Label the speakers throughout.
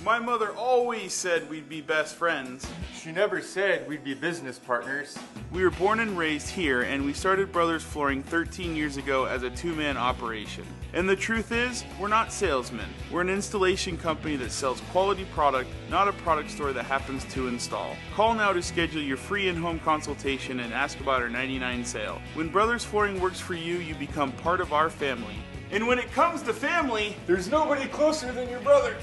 Speaker 1: My mother always said we'd be best friends.
Speaker 2: She never said we'd be business partners.
Speaker 1: We were born and raised here, and we started Brothers Flooring 13 years ago as a two-man operation. And the truth is, we're not salesmen. We're an installation company that sells quality product, not a product store that happens to install. Call now to schedule your free in-home consultation and ask about our 99 sale. When Brothers Flooring works for you, you become part of our family. And when it comes to family,
Speaker 2: There's nobody closer than your brother.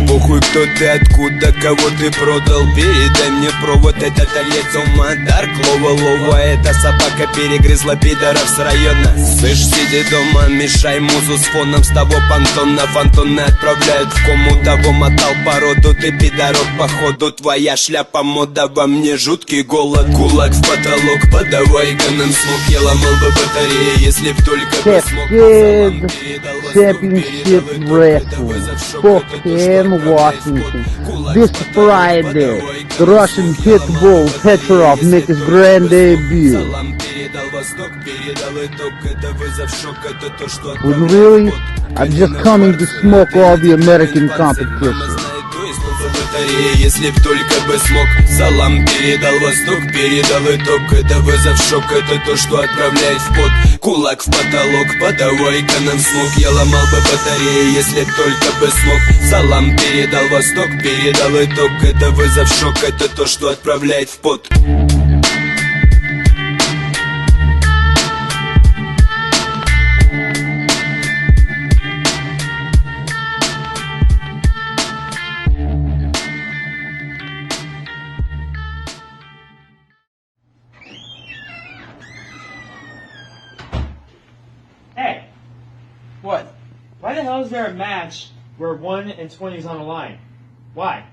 Speaker 3: Похуй, кто ты, откуда, кого ты продал. Передай мне провод, это Тольятти, Мадар. Клова, эта собака перегрызла пидоров с района. Слышь, сиди дома, мешай музу с фоном. С того понтона фантоны отправляют в кому. Того мотал породу, ты пидорок походу. Твоя шляпа мода, во мне жуткий голод. Кулак в потолок, подавай-ка нам смог. Я ломал бы батареи, если б только бы смог.
Speaker 4: Cascade Championship Wrestling, Spokane, Washington. This Friday, the Russian Pitbull Petrov makes his grand debut. When really, I'm just coming to smoke all the American competition.
Speaker 3: Если б только бы смог. Салам передал восток, передал итог. Это вызов, шок, это то, что отправляет в пот. Кулак в потолок, подавай-ка нам смог. Я ломал бы батареи, если б только бы смог. Салам передал восток, передал итог. Это вызов, шок, это то, что отправляет в пот.
Speaker 5: Hey! What? Why the hell is there a match where 1 and 20 is on the line? Why?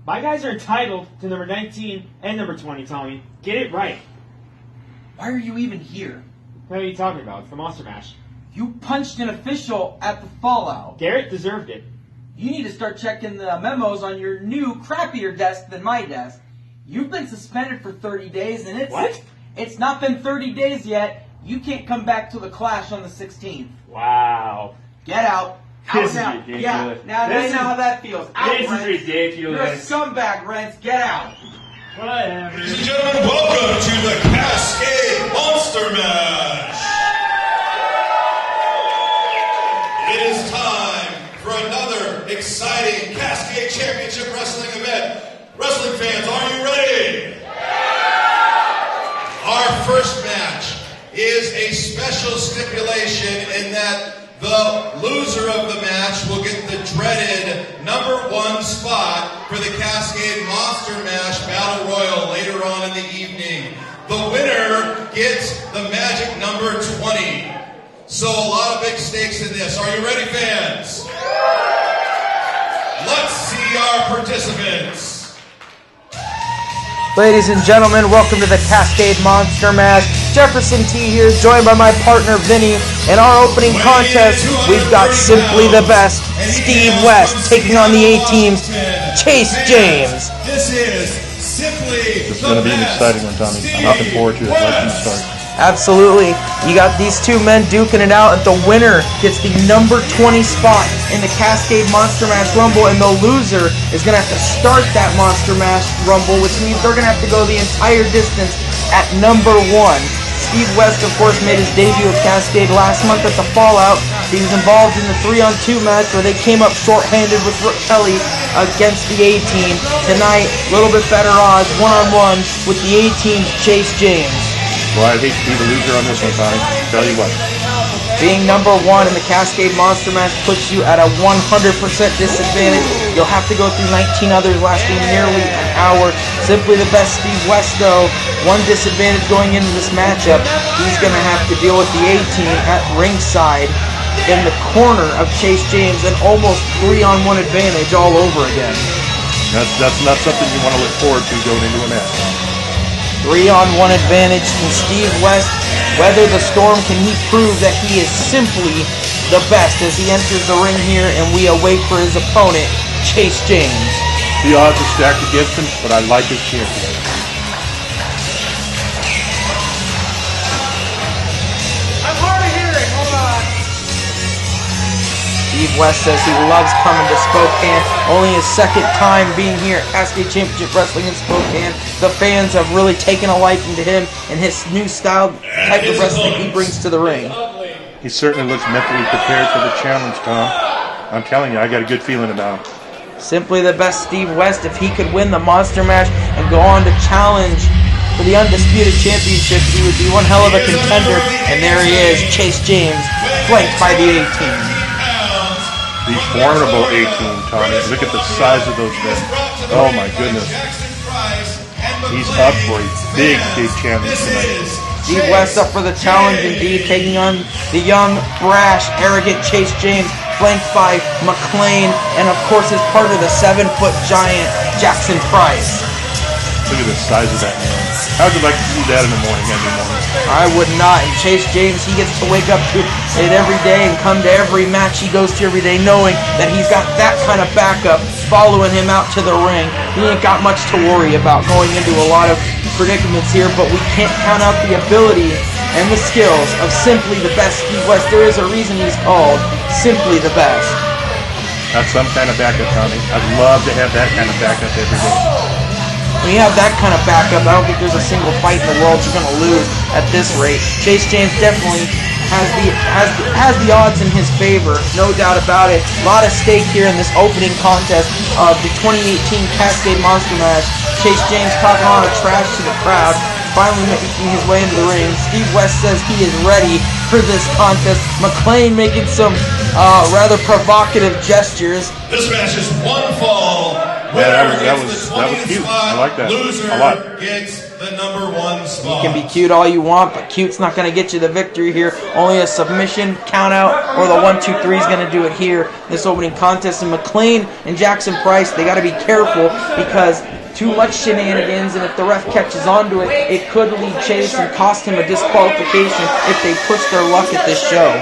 Speaker 5: My guys are entitled to number 19 and number 20, Tommie. Get it right.
Speaker 6: Why are you even here?
Speaker 5: What are you talking about? It's the Monster Mash.
Speaker 6: You punched an official at the Fallout.
Speaker 5: Garrett deserved it.
Speaker 6: You need to start checking the memos on your new, crappier desk than my desk. You've been suspended for 30 days and it's not been 30 days yet. You can't come back till the Clash on the 16th.
Speaker 5: Wow.
Speaker 6: Get out.
Speaker 5: This is
Speaker 6: now.
Speaker 5: ridiculous.
Speaker 6: Yeah, now you know how that feels. Out,
Speaker 5: This is
Speaker 6: Rents.
Speaker 5: ridiculous.
Speaker 6: You're a scumbag, Rents. Get out.
Speaker 5: Whatever.
Speaker 7: Ladies and gentlemen, welcome to the Cascade Monster Mash. It is time for another exciting Cascade Championship Wrestling event. Wrestling fans, are you ready? Our first match is a special stipulation in that the loser of the match will get the dreaded #1 spot for the Cascade Monster Mash Battle Royal later on in the evening. The winner gets the magic number 20. So a lot of big stakes in this. Are you ready, fans? Let's see our participants.
Speaker 6: Ladies and gentlemen, welcome to the Cascade Monster Mash. Jefferson T here, joined by my partner Vinny. In our opening contest, we've got simply the best, Steve West, taking on the A-Team's Chase James.
Speaker 7: This is simply
Speaker 8: It's going to be an exciting one, Tommy. I'm looking forward to it right from the start.
Speaker 6: Absolutely. You got these two men duking it out, and the winner gets the number 20 spot in the Cascade Monster Mash Rumble, and the loser is going to have to start that Monster Mash Rumble, which means they're going to have to go the entire distance at number 1. Steve West, of course, made his debut at Cascade last month at the Fallout. He was involved in the 3-on-2 match where they came up short-handed with Rick Kelly against the A-Team. Tonight, a little bit better odds, 1-on-1 with the A-Team's Chase James.
Speaker 8: Well, I'd hate to be the loser on this one, Tommy. Tell you what.
Speaker 6: Being number one in the Cascade Monster Mash puts you at a 100% disadvantage. You'll have to go through 19 others lasting nearly an hour. Simply the best Steve West, though, one disadvantage going into this matchup. He's going to have to deal with the A-Team at ringside in the corner of Chase James, and almost 3-on-1 advantage all over again.
Speaker 8: That's not something you want to look forward to going into a match.
Speaker 6: 3-on-1 advantage. Can Steve West weather the storm? Can he prove that he is simply the best as he enters the ring here and we await for his opponent, Chase James?
Speaker 8: The odds are stacked against him, but I like his champion.
Speaker 2: I'm hard of hearing. Hold on.
Speaker 6: Steve West says he loves coming to Spokane. Only his second time being here at Cascade Championship Wrestling in Spokane. The fans have really taken a liking to him and his new style, type of wrestling he brings to the ring.
Speaker 8: He certainly looks mentally prepared for the challenge, Tom. I'm telling you, I got a good feeling about him.
Speaker 6: Simply the best Steve West. If he could win the Monster Mash and go on to challenge for the Undisputed Championship, he would be one hell of a contender. And there he is, Chase James, flanked by the A-Team.
Speaker 8: The formidable A-Team, Tommy. Look at the size of those men. Oh my goodness. He's up for a big, big challenge tonight.
Speaker 6: Steve West up for the challenge indeed, taking on the young, brash, arrogant Chase James, flanked by McClain, and of course his partner, the 7-foot giant, Jackson Price.
Speaker 8: Look at the size of that man. How'd you like to see that in the morning, every morning?
Speaker 6: I would not. And Chase James, he gets to wake up to it every day and come to every match he goes to every day knowing that he's got that kind of backup following him out to the ring. He ain't got much to worry about going into a lot of predicaments here, but we can't count out the ability and the skills of simply the best Steve West. There is a reason he's called simply the best.
Speaker 8: That's some kind of backup, Tommy. I'd love to have that kind of backup every day.
Speaker 6: When you have that kind of backup, I don't think there's a single fight in the world you're going to lose at this rate. Chase James definitely has the odds in his favor, no doubt about it. A lot of stake here in this opening contest of the 2018 Cascade Monster Mash. Chase James talking a lot of trash to the crowd, finally making his way into the ring. Steve West says he is ready for this contest. McClain making some rather provocative gestures.
Speaker 7: This match is one fall.
Speaker 8: Yeah, that was cute. I like that a lot.
Speaker 7: Gets the number 1 spot.
Speaker 6: You can be cute all you want, but cute's not going to get you the victory here. Only a submission, count out, or the 1-2-3 is going to do it here. This opening contest. And McClain and Jackson Price, they got to be careful because too much shenanigans, and if the ref catches onto it, it could lead Chase and cost him a disqualification if they push their luck at this show.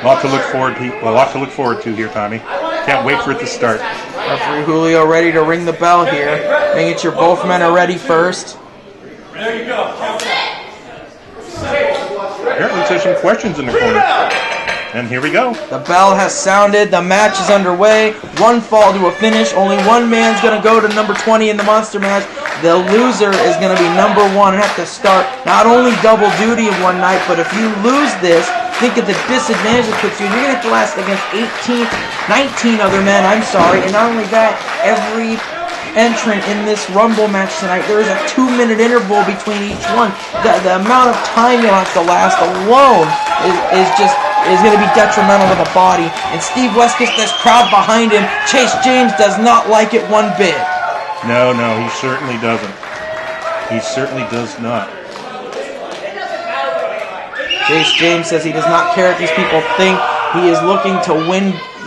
Speaker 8: A lot to look forward to here, Tommy. Can't wait for it to start.
Speaker 6: Referee Julio ready to ring the bell here. Making sure both men are ready first.
Speaker 2: There you go.
Speaker 8: Apparently there's some questions in the corner. And here we go.
Speaker 6: The bell has sounded. The match is underway. One fall to a finish. Only one man's going to go to number 20 in the Monster Mash. The loser is going to be number 1 and have to start not only double duty in one night, but if you lose this, think of the disadvantage it puts you. You're going to have to last against 19 other men, I'm sorry. And not only that, every entrant in this Rumble match tonight, there is a 2-minute interval between each one. The amount of time you'll have to last alone is going to be detrimental to the body. And Steve West gets this crowd behind him. Chase James does not like it one bit.
Speaker 8: No, he certainly doesn't. He certainly does not.
Speaker 6: Chase James says he does not care what these people think. He is looking to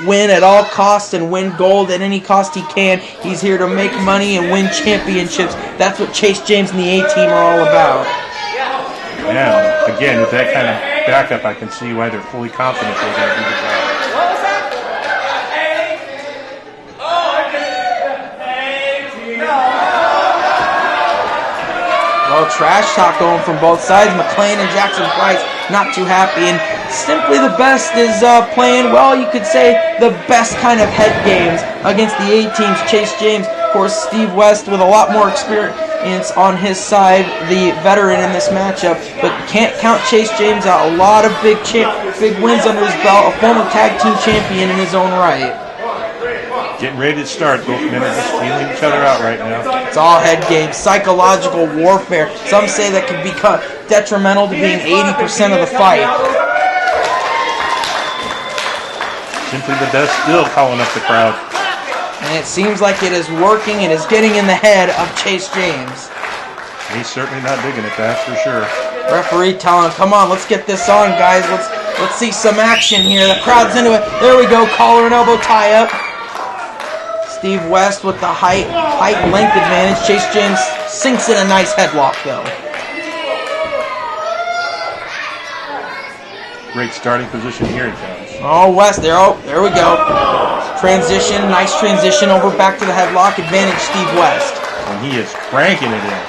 Speaker 6: win at all costs and win gold at any cost he can. He's here to make money and win championships. That's what Chase James and the A-Team are all about.
Speaker 8: Yeah, again, with that kind of backup, I can see why they're fully confident they're going to do the job.
Speaker 6: Well, trash talk going from both sides. McClain and Jackson Price not too happy. And simply the best is playing, well, you could say, the best kind of head games against the A-Team's Chase James. Of course, Steve West with a lot more experience on his side, the veteran in this matchup. But can't count Chase James out. A lot of big wins under his belt. A former tag team champion in his own right.
Speaker 8: Getting ready to start. Both men are just feeling each other out right now.
Speaker 6: It's all head games, psychological warfare. Some say that could become detrimental to being 80% of the fight.
Speaker 8: Simply the best still calling up the crowd.
Speaker 6: And it seems like it is working. It is getting in the head of Chase James.
Speaker 8: He's certainly not digging it, that's for sure.
Speaker 6: Referee telling him, come on, let's get this on, guys. Let's see some action here. The crowd's into it. There we go, collar and elbow tie-up. Steve West with the height and length advantage. Chase James sinks in a nice headlock, though.
Speaker 8: Great starting position here, Jones.
Speaker 6: Oh, West, there we go. Transition, nice transition over back to the headlock. Advantage, Steve West.
Speaker 8: And he is cranking it in.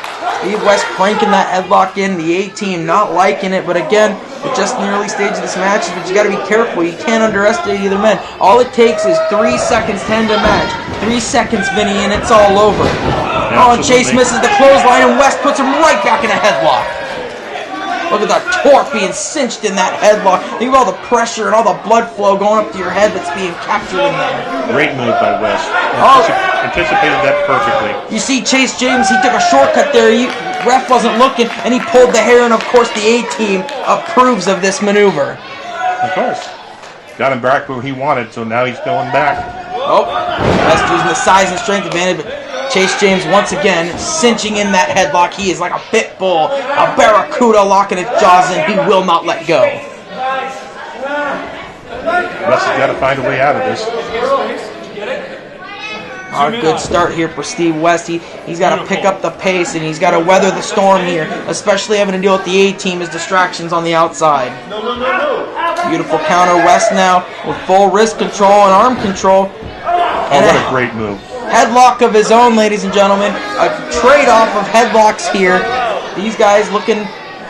Speaker 6: Steve West cranking that headlock in. The A-team not liking it, but again, we're just in the early stages of this match, but you got to be careful. You can't underestimate either man. All it takes is 3 seconds to end a match. 3 seconds, Vinny, and it's all over.
Speaker 8: Absolutely.
Speaker 6: Oh, and Chase misses the clothesline, and West puts him right back in a headlock. Look at that torque being cinched in that headlock. Think of all the pressure and all the blood flow going up to your head that's being captured in there.
Speaker 8: Great move by West. Anticipated that perfectly.
Speaker 6: You see Chase James, he took a shortcut there. Ref wasn't looking, and he pulled the hair, and of course the A-team approves of this maneuver.
Speaker 8: Of course. Got him back where he wanted, so now he's going back.
Speaker 6: Oh, West using the size and strength advantage, but Chase James once again cinching in that headlock. He is like a pit bull, a barracuda locking its jaws in. He will not let go.
Speaker 8: West has got to find a way out of this.
Speaker 6: A good start here for Steve West. He's got to pick up the pace, and he's got to weather the storm here, especially having to deal with the A-team as distractions on the outside. Beautiful counter. West now with full wrist control and arm control.
Speaker 8: Oh, what a great move.
Speaker 6: Headlock of his own, ladies and gentlemen. A trade-off of headlocks here. These guys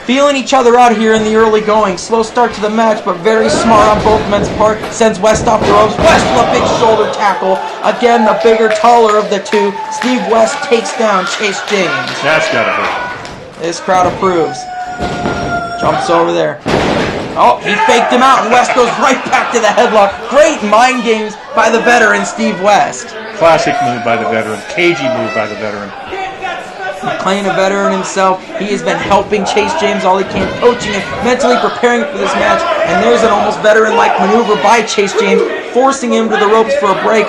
Speaker 6: feeling each other out here in the early going. Slow start to the match, but very smart on both men's part. Sends West off the ropes. West with a big shoulder tackle. Again, the bigger, taller of the two. Steve West takes down Chase James.
Speaker 8: That's gotta hurt.
Speaker 6: This crowd approves. Jumps over there. Oh, he faked him out, and West goes right back to the headlock. Great mind games by the veteran, Steve West.
Speaker 8: Classic move by the veteran. Cagey move by the veteran.
Speaker 6: McClain, a veteran himself, he has been helping Chase James all he can, coaching him, mentally preparing for this match, and there's an almost veteran-like maneuver by Chase James, forcing him to the ropes for a break.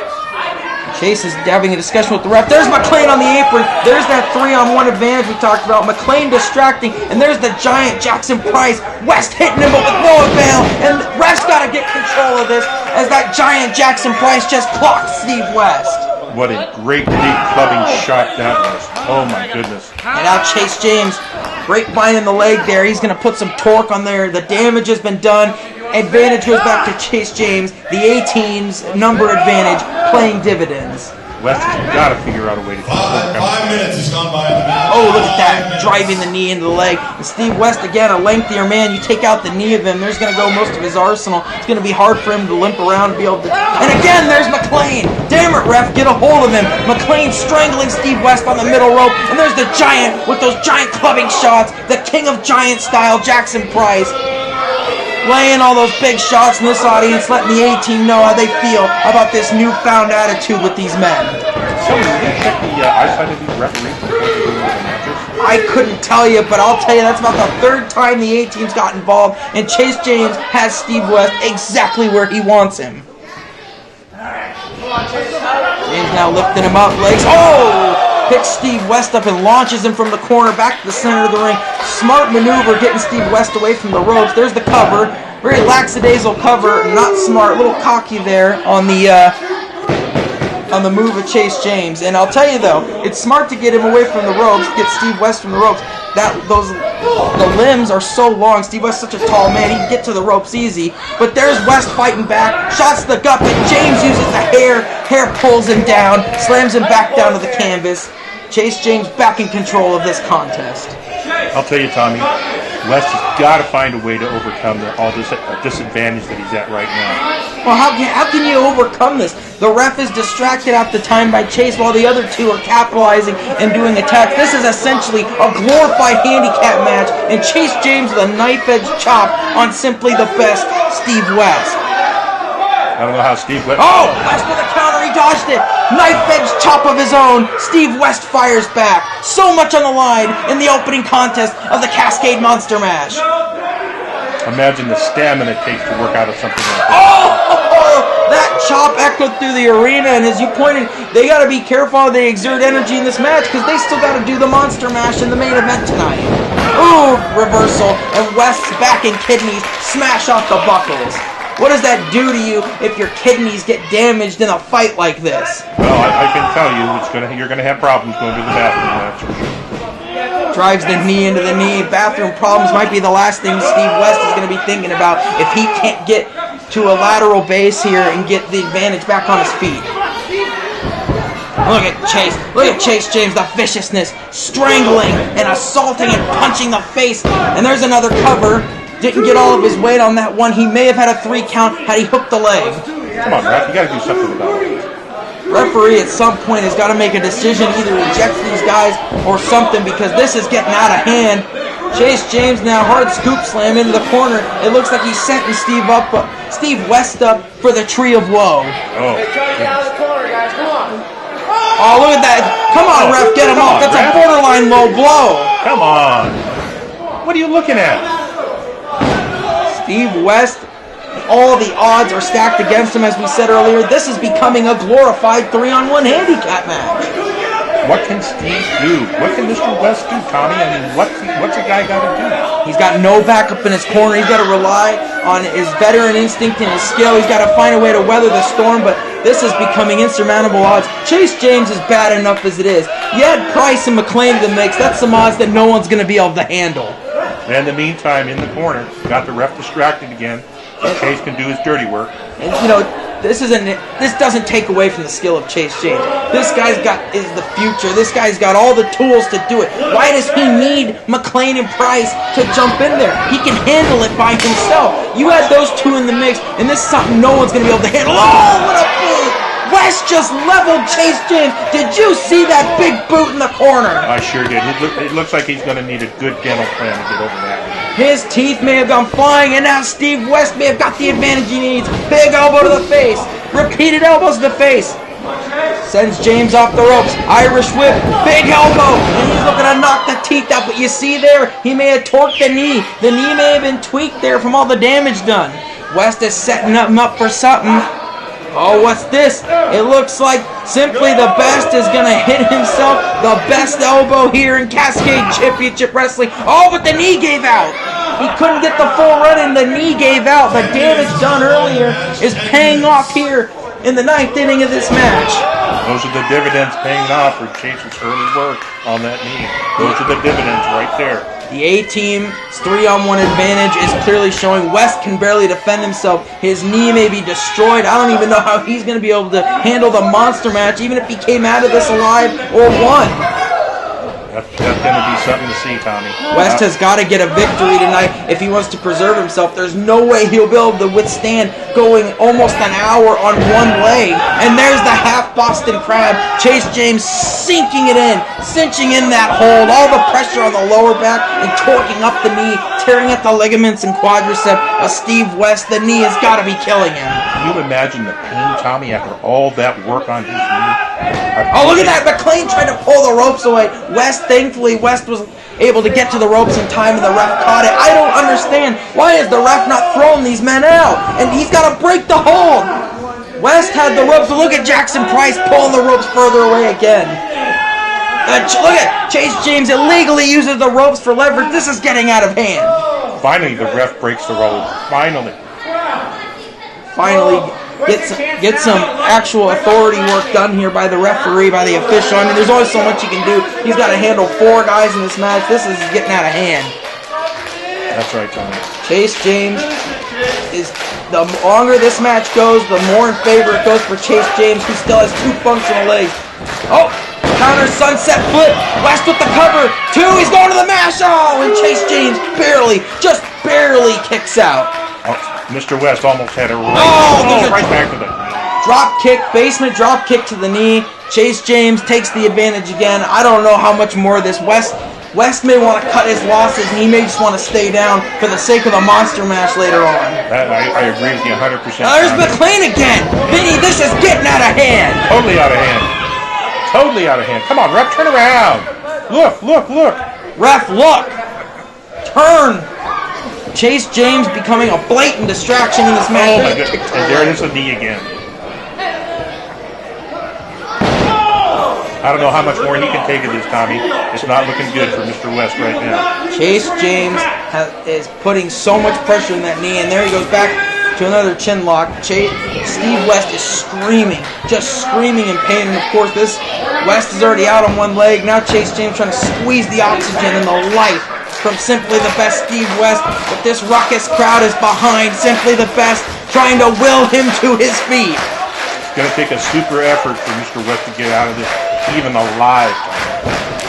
Speaker 6: Chase is having a discussion with the ref. There's McClain on the apron. There's that 3-on-1 advantage we talked about. McClain distracting, and there's the giant Jackson Price. West hitting him, but with no avail, and the ref's got to get control of this as that giant Jackson Price just clocks Steve West.
Speaker 8: What a great deep clubbing shot that was. Oh my goodness.
Speaker 6: And now Chase James, grapevine in the leg there. He's going to put some torque on there. The damage has been done. Advantage goes back to Chase James. The A-team's number advantage playing dividends.
Speaker 8: West has got to figure out a way to keep it.
Speaker 7: 5 minutes has gone by in the match.
Speaker 6: Oh, look at that. Driving the knee into the leg. And Steve West, again, a lengthier man. You take out the knee of him, there's going to go most of his arsenal. It's going to be hard for him to limp around and be able to... And again, there's McClain. Damn it, ref, get a hold of him. McClain strangling Steve West on the middle rope. And there's the giant with those giant clubbing shots. The king of giant style, Jackson Price. Laying all those big shots in this audience, letting the A-team know how they feel about this newfound attitude with these men.
Speaker 8: So, did you check the eyesight of these referees before they do the matches?
Speaker 6: I couldn't tell you, but I'll tell you that's about the third time the A-team's got involved, and Chase James has Steve West exactly where he wants him. James now lifting him up, legs. Oh! Picks Steve West up and launches him from the corner back to the center of the ring. Smart maneuver getting Steve West away from the ropes. There's the cover. Very lackadaisical cover. Not smart. A little cocky there on the move of Chase James. And I'll tell you though, it's smart to get him away from the ropes, get Steve West from the ropes. The limbs are so long. Steve West's such a tall man, he can get to the ropes easy. But there's West fighting back, shots to the gut, but James uses the hair pulls him down, slams him back down to the canvas. Chase James back in control of this contest.
Speaker 8: I'll tell you, Tommie, West has got to find a way to overcome all this disadvantage that he's at right now.
Speaker 6: Well, how can you overcome this? The ref is distracted at the time by Chase while the other two are capitalizing and doing attacks. This is essentially a glorified handicap match, and Chase James with a knife-edge chop on simply the best Steve West.
Speaker 8: I don't know how Steve West...
Speaker 6: Oh! West with a counter, he dodged it. Knife edge chop of his own. Steve West fires back. So much on the line in the opening contest of the Cascade Monster Mash.
Speaker 8: Imagine the stamina it takes to work out of something like that.
Speaker 6: Oh! That chop echoed through the arena, and as you pointed, they got to be careful how they exert energy in this match because they still got to do the Monster Mash in the main event tonight. Ooh, reversal, and West's back and kidneys smash off the buckles. What does that do to you if your kidneys get damaged in a fight like this?
Speaker 8: Well, I can tell you, you're going to have problems going to the bathroom, that's for sure.
Speaker 6: Drives the knee into the knee. Bathroom problems might be the last thing Steve West is going to be thinking about if he can't get to a lateral base here and get the advantage back on his feet. Look at Chase. Look at Chase James, the viciousness, strangling and assaulting and punching the face. And there's another cover. Didn't get all of his weight on that one. He may have had a 3 count had he hooked the leg.
Speaker 8: Come on, Ref. You got to do something about it.
Speaker 6: Referee at some point has got to make a decision, either eject these guys or something, because this is getting out of hand. Chase James now hard scoop slam into the corner. It looks like he's setting Steve West up for the tree of woe.
Speaker 8: Oh,
Speaker 6: oh, look at that. Come on, Ref, get him off. That's a borderline low blow.
Speaker 8: Come on. What are you looking at?
Speaker 6: Steve West, all the odds are stacked against him, as we said earlier. This is becoming a glorified 3-on-1 handicap match.
Speaker 8: What can Steve do? What can Mr. West do, Tommie? I mean, what's a guy got to do?
Speaker 6: He's got no backup in his corner. He's got to rely on his veteran instinct and his skill. He's got to find a way to weather the storm, but this is becoming insurmountable odds. Chase James is bad enough as it is. You add Price and McClain to the mix. That's some odds that no one's going to be able to handle.
Speaker 8: And in the meantime, in the corner, got the ref distracted again. Chase can do his dirty work.
Speaker 6: And you know, this doesn't take away from the skill of Chase James. This guy's is the future. This guy's got all the tools to do it. Why does he need McClain and Price to jump in there? He can handle it by himself. You add those two in the mix, and this is something no one's going to be able to handle. Oh, what a boot! West just leveled Chase James. Did you see that big boot in the corner?
Speaker 8: I sure did. It looks like he's going to need a good dental plan to get over that.
Speaker 6: His teeth may have gone flying, and now Steve West may have got the advantage he needs. Big elbow to the face. Repeated elbows to the face. Sends James off the ropes. Irish whip. Big elbow. And he's looking to knock the teeth out. But you see there, he may have torqued the knee. The knee may have been tweaked there from all the damage done. West is setting him up for something. Oh, what's this? It looks like simply the best is going to hit himself. The best elbow here in Cascade Championship Wrestling. Oh, but the knee gave out. He couldn't get the full run and the knee gave out. The damage done earlier is paying off here in the 9th inning of this match.
Speaker 8: Those are the dividends paying off for Chase's early work on that knee. Those are the dividends right there.
Speaker 6: The A-team's 3-on-1 advantage is clearly showing. West can barely defend himself. His knee may be destroyed. I don't even know how he's going to be able to handle the monster match, even if he came out of this alive or won.
Speaker 8: That's going to be something to see, Tommie.
Speaker 6: West has got to get a victory tonight if he wants to preserve himself. There's no way he'll be able to withstand going almost an hour on one leg. And there's the half Boston Crab. Chase James sinking it in, cinching in that hold. All the pressure on the lower back and torquing up the knee, tearing at the ligaments and quadricep of Steve West. The knee has got to be killing him.
Speaker 8: Can you imagine the pain, Tommie, after all that work on his knee?
Speaker 6: Oh, look at that. McClain tried to pull the ropes away. Thankfully, West was able to get to the ropes in time and the ref caught it. I don't understand. Why is the ref not throwing these men out? And he's got to break the hold. West had the ropes. Look at Jackson Price pulling the ropes further away again. Look at Chase James illegally uses the ropes for leverage. This is getting out of hand.
Speaker 8: Finally, the ref breaks the ropes. Finally.
Speaker 6: Get some actual authority work done here by the referee, by the official. I mean, there's only so much he can do. He's got to handle 4 guys in this match. This is getting out of hand.
Speaker 8: That's right, Tommie.
Speaker 6: Chase James is, the longer this match goes, the more in favor it goes for Chase James, who still has 2 functional legs. Oh, counter sunset flip. West with the cover. 2, he's going to the mash. Oh, and Chase James just barely kicks out.
Speaker 8: Oh, Mr. West almost had a right back to the
Speaker 6: drop kick, basement drop kick to the knee. Chase James takes the advantage again. I don't know how much more of this. West West may want to cut his losses, and he may just want to stay down for the sake of the Monster Mash later on.
Speaker 8: I agree with you 100%.
Speaker 6: There's McClain again! Vinny, this is getting out of hand!
Speaker 8: Totally out of hand. Totally out of hand. Come on, ref, turn around. Look, look, look.
Speaker 6: Ref, look! Turn! Chase James becoming a blatant distraction in this match.
Speaker 8: Oh my goodness. And there it is, a knee again. I don't know how much more he can take of this, Tommie. It's not looking good for Mr. West right now.
Speaker 6: Chase James is putting so much pressure in that knee, and there he goes back to another chin lock. Steve West is screaming, just screaming in pain, and of course this West is already out on one leg. Now Chase James trying to squeeze the oxygen and the life from Simply the Best Steve West, but this ruckus crowd is behind Simply the Best, trying to will him to his feet.
Speaker 8: It's going to take a super effort for Mr. West to get out of this, even alive.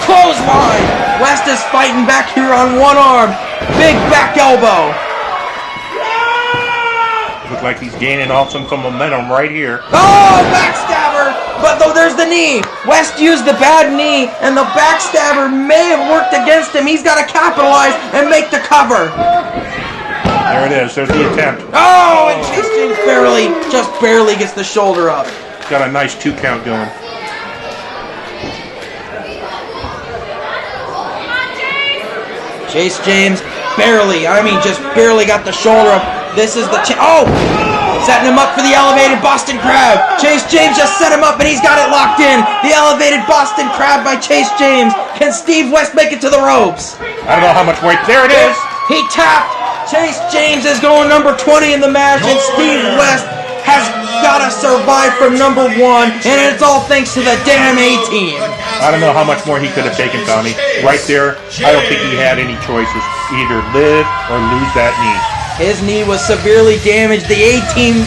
Speaker 6: Clothesline! West is fighting back here on one arm. Big back elbow.
Speaker 8: Looks like he's gaining some momentum right here.
Speaker 6: Oh, backstabber! But though there's the knee. West used the bad knee, and the backstabber may have worked against him. He's got to capitalize and make the cover.
Speaker 8: There it is. There's the attempt.
Speaker 6: Oh, and Chase James just barely gets the shoulder up.
Speaker 8: Got a nice 2 count going.
Speaker 6: Chase James just barely got the shoulder up. This is the setting him up for the elevated Boston Crab. Chase James just set him up and he's got it locked in. The elevated Boston Crab by Chase James. Can Steve West make it to the ropes?
Speaker 8: I don't know how much weight. There it is.
Speaker 6: He tapped. Chase James is going number 20 in the match, and Steve West has got to survive from number 1, and it's all thanks to the damn A-Team.
Speaker 8: I don't know how much more he could have taken, Tommie. Right there, I don't think he had any choices. Either live or lose that knee.
Speaker 6: His knee was severely damaged. The A-Team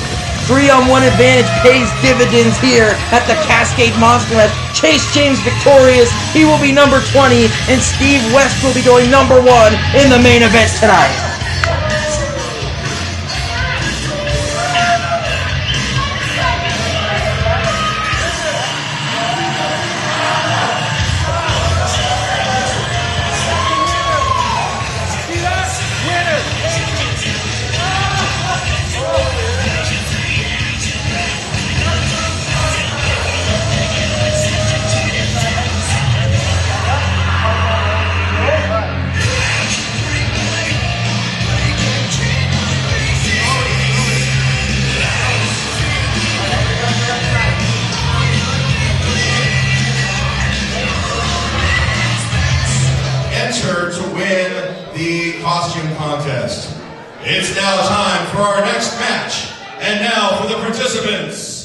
Speaker 6: 3-on-1 advantage pays dividends here at the Cascade Monster Mash. Chase James victorious. He will be number 20, and Steve West will be going number 1 in the main event tonight.
Speaker 7: To win the costume contest. It's now time for our next match. And now for the participants.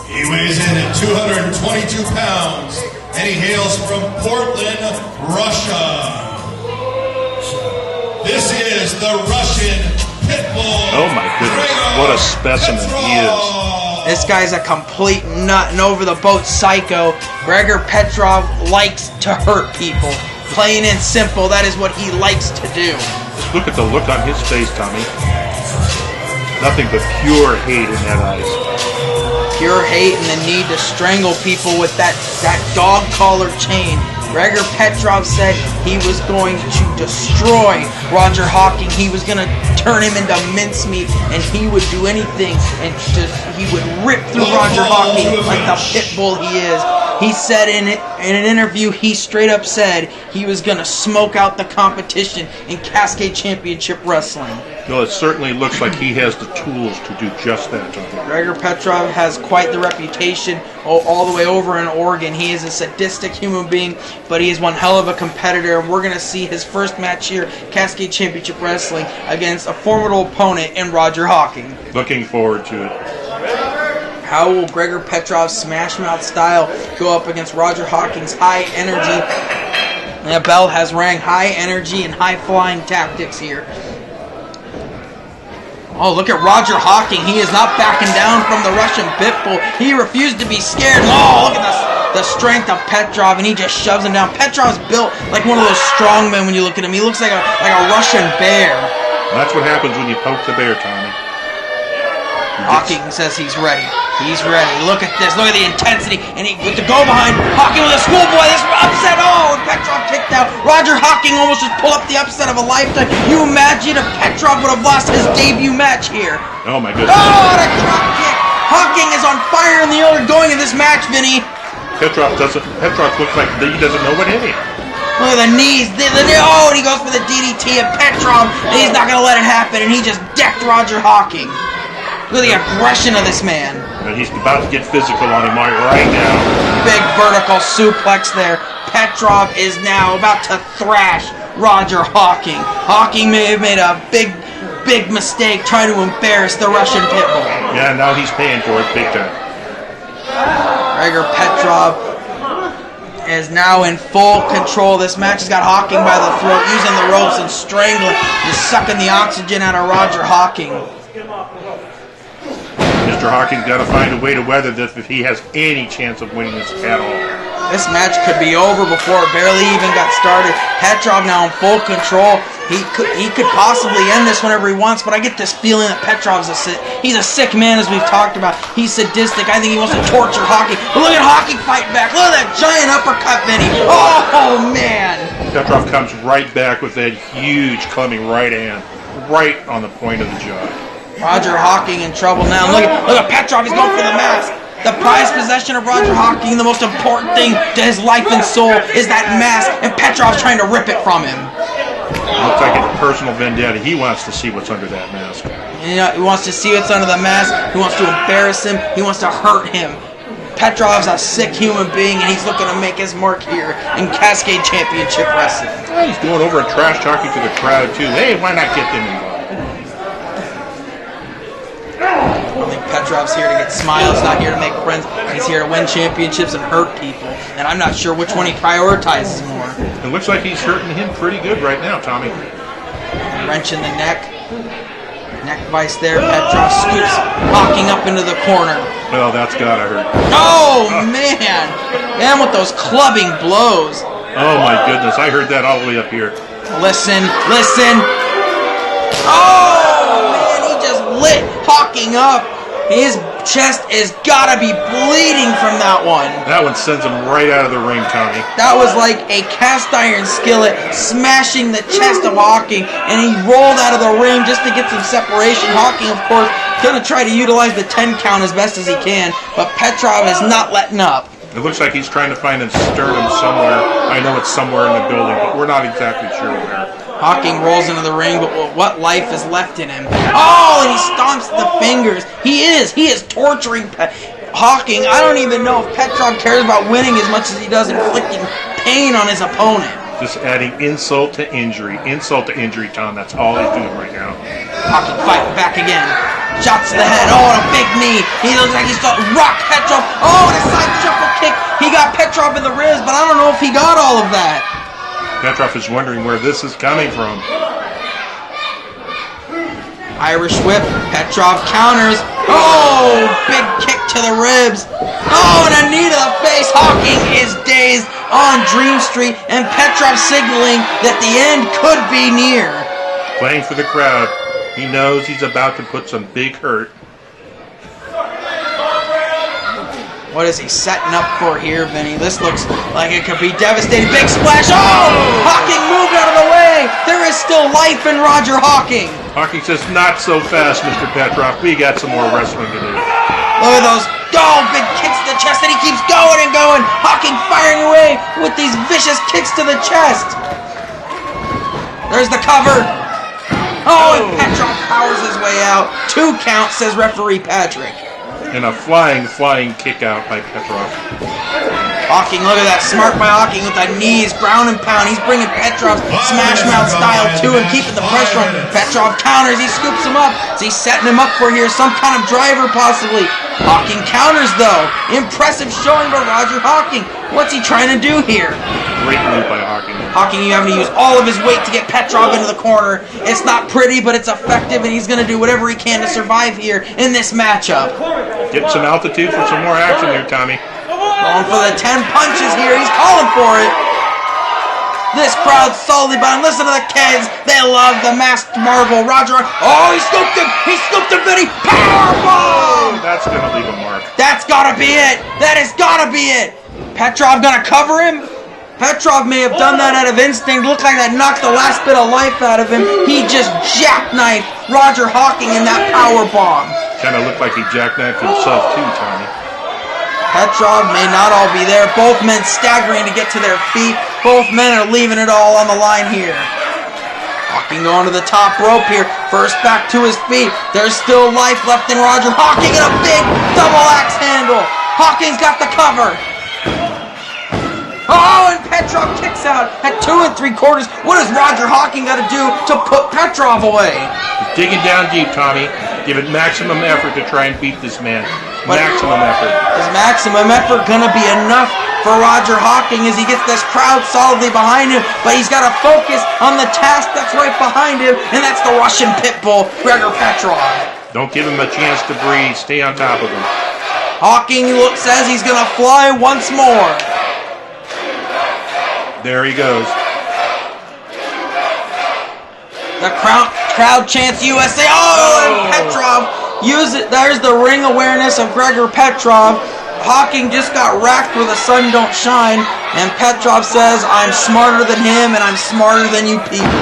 Speaker 7: He weighs in at 222 pounds, and he hails from Portland, Russia. This is the Russian Pitbull.
Speaker 8: Oh my goodness, what a specimen he is.
Speaker 6: This guy's a complete nut and over-the-boat psycho. Gregor Petrov likes to hurt people. Plain and simple, that is what he likes to do.
Speaker 8: Just look at the look on his face, Tommie. Nothing but pure hate in that eyes.
Speaker 6: Pure hate and the need to strangle people with that dog collar chain. Gregor Petrov said He was going to destroy Roger Hawking. He was going to turn him into mincemeat, and he would do anything, and he would rip through Roger Hawking like the pit bull he is. He said in an interview, he straight up said he was going to smoke out the competition in Cascade Championship Wrestling.
Speaker 8: Well, it certainly looks like he has the tools to do just that, Tommie.
Speaker 6: Gregor Petrov has quite the reputation all the way over in Oregon. He is a sadistic human being, but he is one hell of a competitor, and we're going to see his first match here, Cascade Championship Wrestling, against a formidable opponent in Roger Hawking.
Speaker 8: Looking forward to it.
Speaker 6: How will Gregor Petrov's Smash Mouth style go up against Roger Hawking's high energy? The bell has rang, high energy and high flying tactics here. Oh, look at Roger Hawking. He is not backing down from the Russian Pitbull. He refused to be scared. Oh, look at the strength of Petrov, and he just shoves him down. Petrov's built like one of those strong men when you look at him. He looks like a Russian bear.
Speaker 8: That's what happens when you poke the bear, Tommie.
Speaker 6: Hawking says he's ready. He's ready. Look at this. Look at the intensity. And he with the go behind. Hawking with a schoolboy. This upset. Oh, and Petrov kicked out. Roger Hawking almost just pulled up the upset of a lifetime. You imagine if Petrov would have lost his debut match here.
Speaker 8: Oh, my goodness.
Speaker 6: Oh, and a drop kick. Hawking is on fire in the order going in this match, Vinny.
Speaker 8: Petrov looks like he doesn't know what hit him.
Speaker 6: Look at the knees. Oh, and he goes for the DDT, and Petrov, and he's not going to let it happen, and he just decked Roger Hawking. Look at the aggression of this man.
Speaker 8: And he's about to get physical on him right now.
Speaker 6: Big vertical suplex there. Petrov is now about to thrash Roger Hawking. Hawking may have made a big mistake trying to embarrass the Russian Pitbull.
Speaker 8: Yeah, now he's paying for it big time.
Speaker 6: Gregor Petrov is now in full control. This match has got Hawking by the throat, using the ropes and strangling, just sucking the oxygen out of Roger Hawking.
Speaker 8: Mr. Hawking's got to find a way to weather this if he has any chance of winning this at all.
Speaker 6: This match could be over before it barely even got started. Petrov now in full control. He could possibly end this whenever he wants, but I get this feeling that Petrov's he's a sick man, as we've talked about. He's sadistic. I think he wants to torture Hawking. But look at Hawking fighting back. Look at that giant uppercut, Vinny. Oh, man.
Speaker 8: Petrov comes right back with that huge clubbing right hand, right on the point of the jaw.
Speaker 6: Roger Hawking in trouble now. Look at Petrov. He's going for the mask. The prized possession of Roger Hawking, the most important thing to his life and soul, is that mask, and Petrov's trying to rip it from him.
Speaker 8: Looks like a personal vendetta. He wants to see what's under that mask.
Speaker 6: You know, he wants to see what's under the mask. He wants to embarrass him. He wants to hurt him. Petrov's a sick human being, and he's looking to make his mark here in Cascade Championship Wrestling.
Speaker 8: Well, he's going over and trash talking to the crowd, too. Hey, why not get them involved?
Speaker 6: I think Petrov's here to get smiles, not here to make friends. He's here to win championships and hurt people. And I'm not sure which one he prioritizes more.
Speaker 8: It looks like he's hurting him pretty good right now, Tommie.
Speaker 6: Wrench in the neck. Neck vice there. Petrov scoops Hawking up into the corner.
Speaker 8: Well, that's gotta hurt.
Speaker 6: Oh, man. Man with those clubbing blows.
Speaker 8: Oh, my goodness. I heard that all the way up here.
Speaker 6: Listen. Oh, man. He just lit Hawking up. His chest has got to be bleeding from that one.
Speaker 8: That one sends him right out of the ring, Tommie.
Speaker 6: That was like a cast iron skillet smashing the chest of Hawking, and he rolled out of the ring just to get some separation. Hawking, of course, going to try to utilize the 10 count as best as he can, but Petrov is not letting up.
Speaker 8: It looks like he's trying to find a sternum somewhere. I know it's somewhere in the building, but we're not exactly sure where.
Speaker 6: Hawking rolls into the ring, but what life is left in him? Oh, and he stomps the fingers. He is torturing Hawking. I don't even know if Petrov cares about winning as much as he does inflicting pain on his opponent.
Speaker 8: Just adding insult to injury, Tom. That's all he's doing right now.
Speaker 6: Hawking fighting back again. Shots to the head. Oh, and a big knee. He looks like he's got rock Petrov. Oh, and a side triple kick. He got Petrov in the ribs, but I don't know if he got all of that.
Speaker 8: Petrov is wondering where this is coming from.
Speaker 6: Irish whip. Petrov counters. Oh, big kick to the ribs. Oh, and a knee to the face. Hawking is dazed on Dream Street, and Petrov signaling that the end could be near.
Speaker 8: Playing for the crowd. He knows he's about to put some big hurt.
Speaker 6: What is he setting up for here, Vinny? This looks like it could be devastating. Big splash. Oh! Hawking moved out of the way. There is still life in Roger Hawking.
Speaker 8: Hawking says, not so fast, Mr. Petrov. We got some more wrestling to do.
Speaker 6: Look at those. Oh, big kicks to the chest, and he keeps going and going. Hawking firing away with these vicious kicks to the chest. There's the cover. Oh, and Petrov powers his way out. 2 counts, says referee Patrick.
Speaker 8: And a flying kick out by Petrov.
Speaker 6: Hawking, look at that. Smart by Hawking with the knees, ground and pound. He's bringing Petrov's smash mouth style to him, keeping the pressure on. Petrov counters. He scoops him up. Is he setting him up for here? Some kind of driver, possibly. Hawking counters, though. Impressive showing by Roger Hawking. What's he trying to do here?
Speaker 8: Great move by Hawking.
Speaker 6: Hawking, you having to use all of his weight to get Petrov into the corner. It's not pretty, but it's effective, and he's going to do whatever he can to survive here in this matchup.
Speaker 8: Get some altitude for some more action here, Tommie.
Speaker 6: Going for the 10 punches here. He's calling for it. This crowd's solidly behind. Listen to the kids. They love the masked marvel. Roger. Oh, he scooped him. He scooped him, Vinny. Powerbomb.
Speaker 8: That's going to leave a mark.
Speaker 6: That's got to be it. That has got to be it. Petrov going to cover him. Petrov may have done that out of instinct. Looked like that knocked the last bit of life out of him. He just jackknifed Roger Hawking in that powerbomb.
Speaker 8: Kind of looked like he jackknifed himself too, Tommie.
Speaker 6: Petrov may not all be there. Both men staggering to get to their feet. Both men are leaving it all on the line here. Hawking going to the top rope here. First back to his feet. There's still life left in Roger Hawking, and a big double axe handle. Hawking's got the cover. Oh, and Petrov kicks out at 2 3/4. What has Roger Hawking got to do to put Petrov away?
Speaker 8: He's digging down deep, Tommie. Give it maximum effort to try and beat this man. Maximum effort.
Speaker 6: Is maximum effort going to be enough for Roger Hawking as he gets this crowd solidly behind him? But he's got to focus on the task that's right behind him, and that's the Russian Pitbull, Gregor Petrov.
Speaker 8: Don't give him a chance to breathe. Stay on top of him.
Speaker 6: Hawking says he's going to fly once more.
Speaker 8: There he goes.
Speaker 6: The crowd chants USA. Oh, and Petrov use it. There's the ring awareness of Gregor Petrov. Hawking just got racked where the sun don't shine, and Petrov says, I'm smarter than him, and I'm smarter than you people.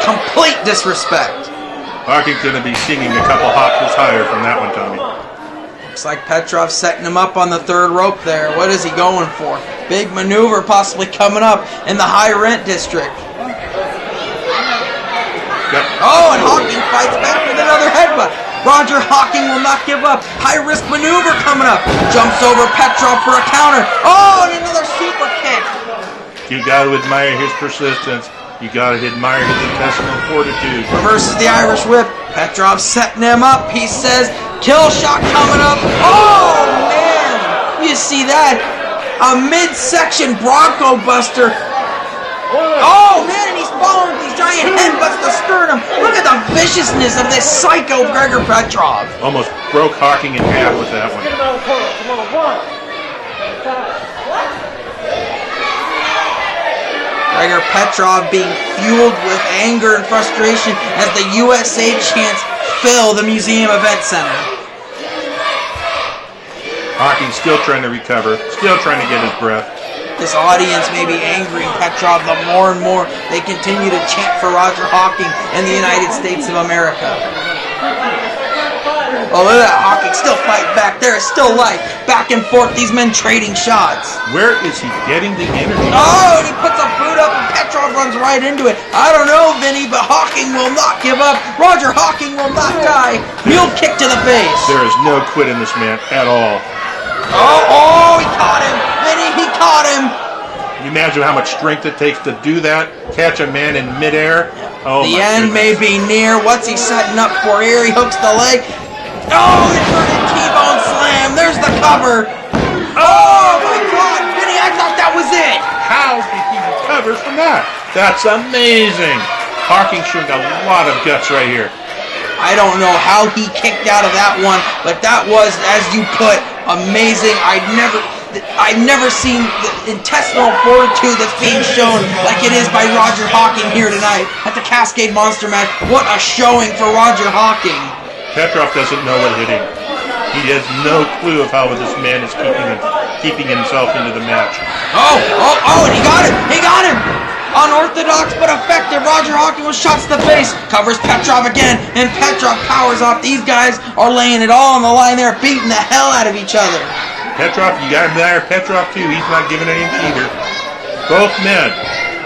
Speaker 6: Complete disrespect.
Speaker 8: Hawking's going to be singing a couple octaves higher from that one, Tommie.
Speaker 6: Looks like Petrov setting him up on the 3rd rope there. What is he going for? Big maneuver possibly coming up in the high rent district. Oh, and Hawking fights back with another headbutt. Roger Hawking will not give up. High risk maneuver coming up. Jumps over Petrov for a counter. Oh, and another super kick.
Speaker 8: You got to admire his persistence. You got to admire his intestinal fortitude.
Speaker 6: Reverses the Irish whip. Petrov setting him up. He says, kill shot coming up. Oh, man. You see that? A midsection Bronco Buster. Oh, man, and he's following with these giant headbutts to sternum. Look at the viciousness of this psycho Gregor Petrov.
Speaker 8: Almost broke Hawking in half with that one.
Speaker 6: Gregor Petrov being fueled with anger and frustration as the USA chants fill the Museum Event Center.
Speaker 8: Hawking still trying to recover, still trying to get his breath.
Speaker 6: This audience may be angering Petrov the more and more they continue to chant for Roger Hawking and the United States of America. Oh, look at that. Hawking still fighting back. There is still life. Back and forth, these men trading shots.
Speaker 8: Where is he getting the energy?
Speaker 6: Oh, and he puts a boot up and Petrov runs right into it. I don't know, Vinny, but Hawking will not give up. Roger Hawking will not die. Mule kick to the face.
Speaker 8: There is no quit in this man at all.
Speaker 6: Oh, he caught him. Vinny, he caught him.
Speaker 8: Can you imagine how much strength it takes to do that? Catch a man in midair? Oh,
Speaker 6: the end may be near. What's he setting up for here? He hooks the leg. Oh, inverted T-bone slam. There's the cover. Oh, my God. Vinny, I thought that was it.
Speaker 8: How did he recover from that? That's amazing. Hawking showing a lot of guts right here.
Speaker 6: I don't know how he kicked out of that one, but that was, as you put, amazing. I've never seen the intestinal fortitude that's being shown like it is by Roger Hawking here tonight at the Cascade Monster Mash. What a showing for Roger Hawking.
Speaker 8: Petrov doesn't know what hit him. He has no clue of how this man is keeping himself into the match.
Speaker 6: And he got him! He got him! Unorthodox but effective. Roger Hawking with shots to the face. Covers Petrov again, and Petrov powers off. These guys are laying it all on the line. They're beating the hell out of each other.
Speaker 8: Petrov, you got him there. Petrov, too. He's not giving any either. Both men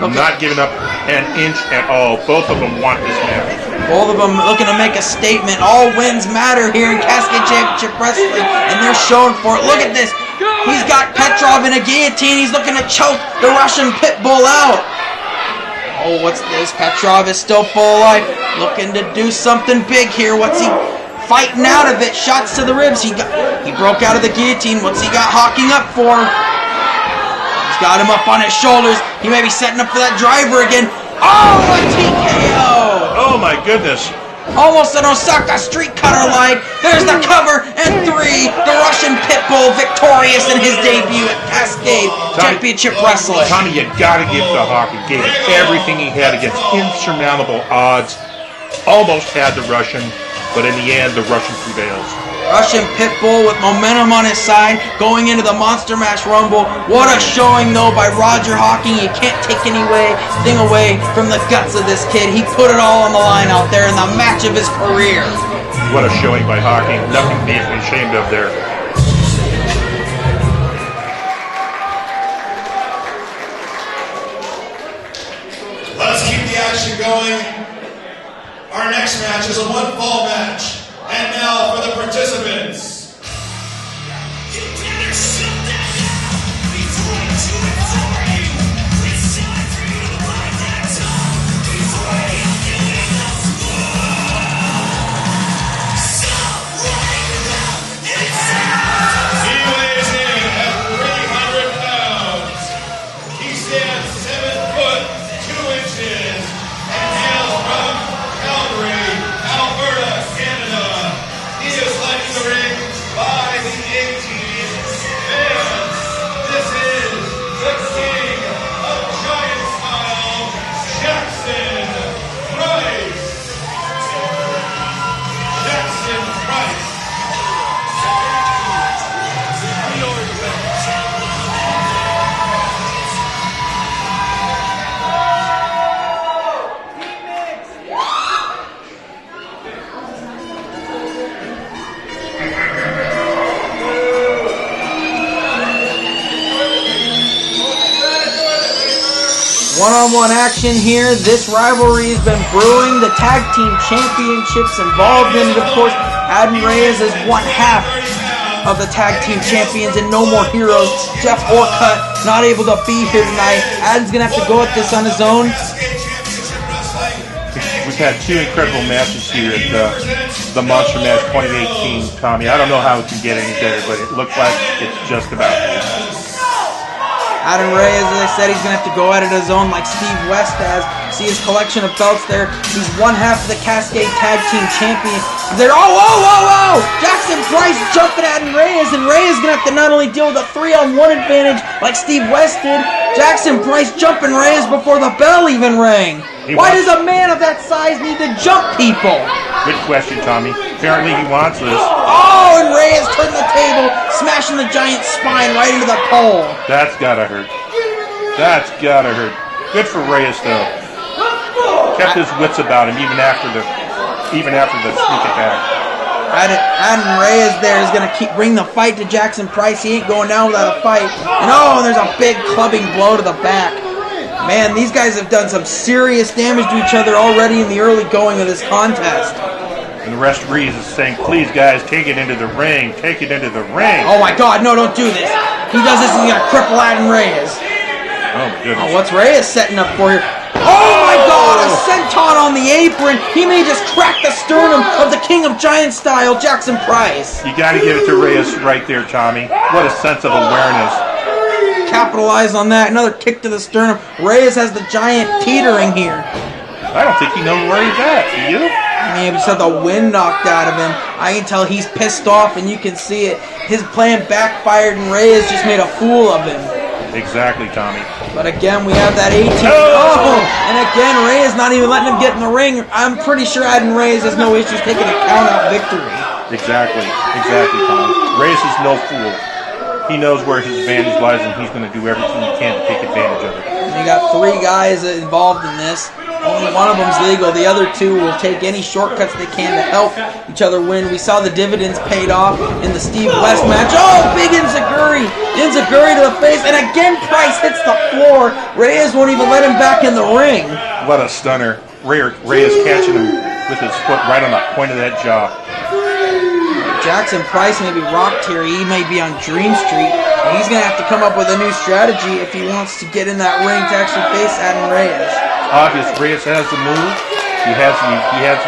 Speaker 8: not giving up an inch at all. Both of them want this match.
Speaker 6: Both of them looking to make a statement. All wins matter here in Cascade Championship Wrestling, and they're showing for it. Look at this. He's got Petrov in a guillotine. He's looking to choke the Russian pit bull out. Oh, what's this? Petrov is still full of life. Looking to do something big here. What's he fighting out of it? Shots to the ribs. He broke out of the guillotine. What's he got Hawking up for? Got him up on his shoulders. He may be setting up for that driver again. Oh, a TKO!
Speaker 8: Oh my goodness.
Speaker 6: Almost an Osaka street cutter like. There's the cover, and 3. The Russian Pitbull victorious in his debut at Cascade Championship Wrestling.
Speaker 8: Tommie, you gotta give to Hawking. Gave it everything he had against insurmountable odds. Almost had the Russian, but in the end, the Russian prevails.
Speaker 6: Russian Pitbull with momentum on his side going into the Monster Mash Rumble. What a showing, though, by Roger Hawking. You can't take anything away from the guts of this kid. He put it all on the line out there in the match of his career.
Speaker 8: What a showing by Hawking. Nothing to be ashamed of there.
Speaker 7: Let's keep the action going. Our next match is a one-fall match. And now for the participants. You better shut that down before I do it for you. It's time for you to bite that tongue before you get enough more. Stop right now. He weighs in at 300 pounds. He stands 7 foot 2 inches and hails from Calgary, Alberta, Canada. He is led to the ring by the 18 fans. This is the king of giant style, Jackson Price. Jackson Price.
Speaker 6: One-on-one action here. This rivalry has been brewing. The tag team championships involved in it, of course. Adan Reyes is one half of the tag team champions and No More Heroes. Jeff Orcutt not able to be here tonight. Adan's going to have to go at this on his own.
Speaker 8: We've had 2 incredible matches here at the Monster Mash 2018, Tommie. I don't know how it can get any better, but it looks like it's just about there.
Speaker 6: Adan Reyes, as I said, he's going to have to go at it his own like Steve West has. See his collection of belts there. He's one half of the Cascade Tag Team Champion. There, whoa! Jackson Price jumping at Adan Reyes, and Reyes is going to have to not only deal with a 3-on-1 advantage like Steve West did, Jackson Price jumping Reyes before the bell even rang. Why does a man of that size need to jump people?
Speaker 8: Good question, Tommie. Apparently he wants this.
Speaker 6: Oh, and Reyes turned the table, smashing the giant's spine right into the pole.
Speaker 8: That's gotta hurt. That's gotta hurt. Good for Reyes, though. Kept his wits about him even after the sneak attack.
Speaker 6: Adan Reyes there is going to bring the fight to Jackson Price. He ain't going down without a fight. And there's a big clubbing blow to the back. Man, these guys have done some serious damage to each other already in the early going of this contest.
Speaker 8: And the referee is saying, please, guys, take it into the ring. Take it into the ring.
Speaker 6: Oh, my God. No, don't do this. He does this, he's going to cripple Adan Reyes.
Speaker 8: Oh, my goodness.
Speaker 6: Oh, what's Reyes setting up for here? Oh, my God. A senton on the apron. He may just crack the sternum of the king of giant style, Jackson Price.
Speaker 8: You got to give it to Reyes right there, Tommie. What a sense of awareness.
Speaker 6: Capitalize on that. Another kick to the sternum. Reyes has the giant teetering here.
Speaker 8: I don't think he knows where he's at. Do you?
Speaker 6: Man, just had the wind knocked out of him. I can tell he's pissed off, and you can see it. His plan backfired, and Reyes just made a fool of him.
Speaker 8: Exactly, Tommie.
Speaker 6: But again, we have that 18. And again, Reyes not even letting him get in the ring. I'm pretty sure Adan Reyes has no issues taking a count-out victory.
Speaker 8: Exactly, Tom. Reyes is no fool. He knows where his advantage lies, and he's going to do everything he can to take advantage of it.
Speaker 6: And you got 3 guys involved in this. Only one of them's legal. The other 2 will take any shortcuts they can to help each other win. We saw the dividends paid off in the Steve West match. Oh, big Enziguri! Enziguri to the face, and again Price hits the floor. Reyes won't even let him back in the ring.
Speaker 8: What a stunner. Reyes catching him with his foot right on the point of that jaw.
Speaker 6: Jackson Price may be rocked here. He may be on Dream Street. And he's going to have to come up with a new strategy if he wants to get in that ring to actually face Adan Reyes.
Speaker 8: Obvious, Reyes has the move. He has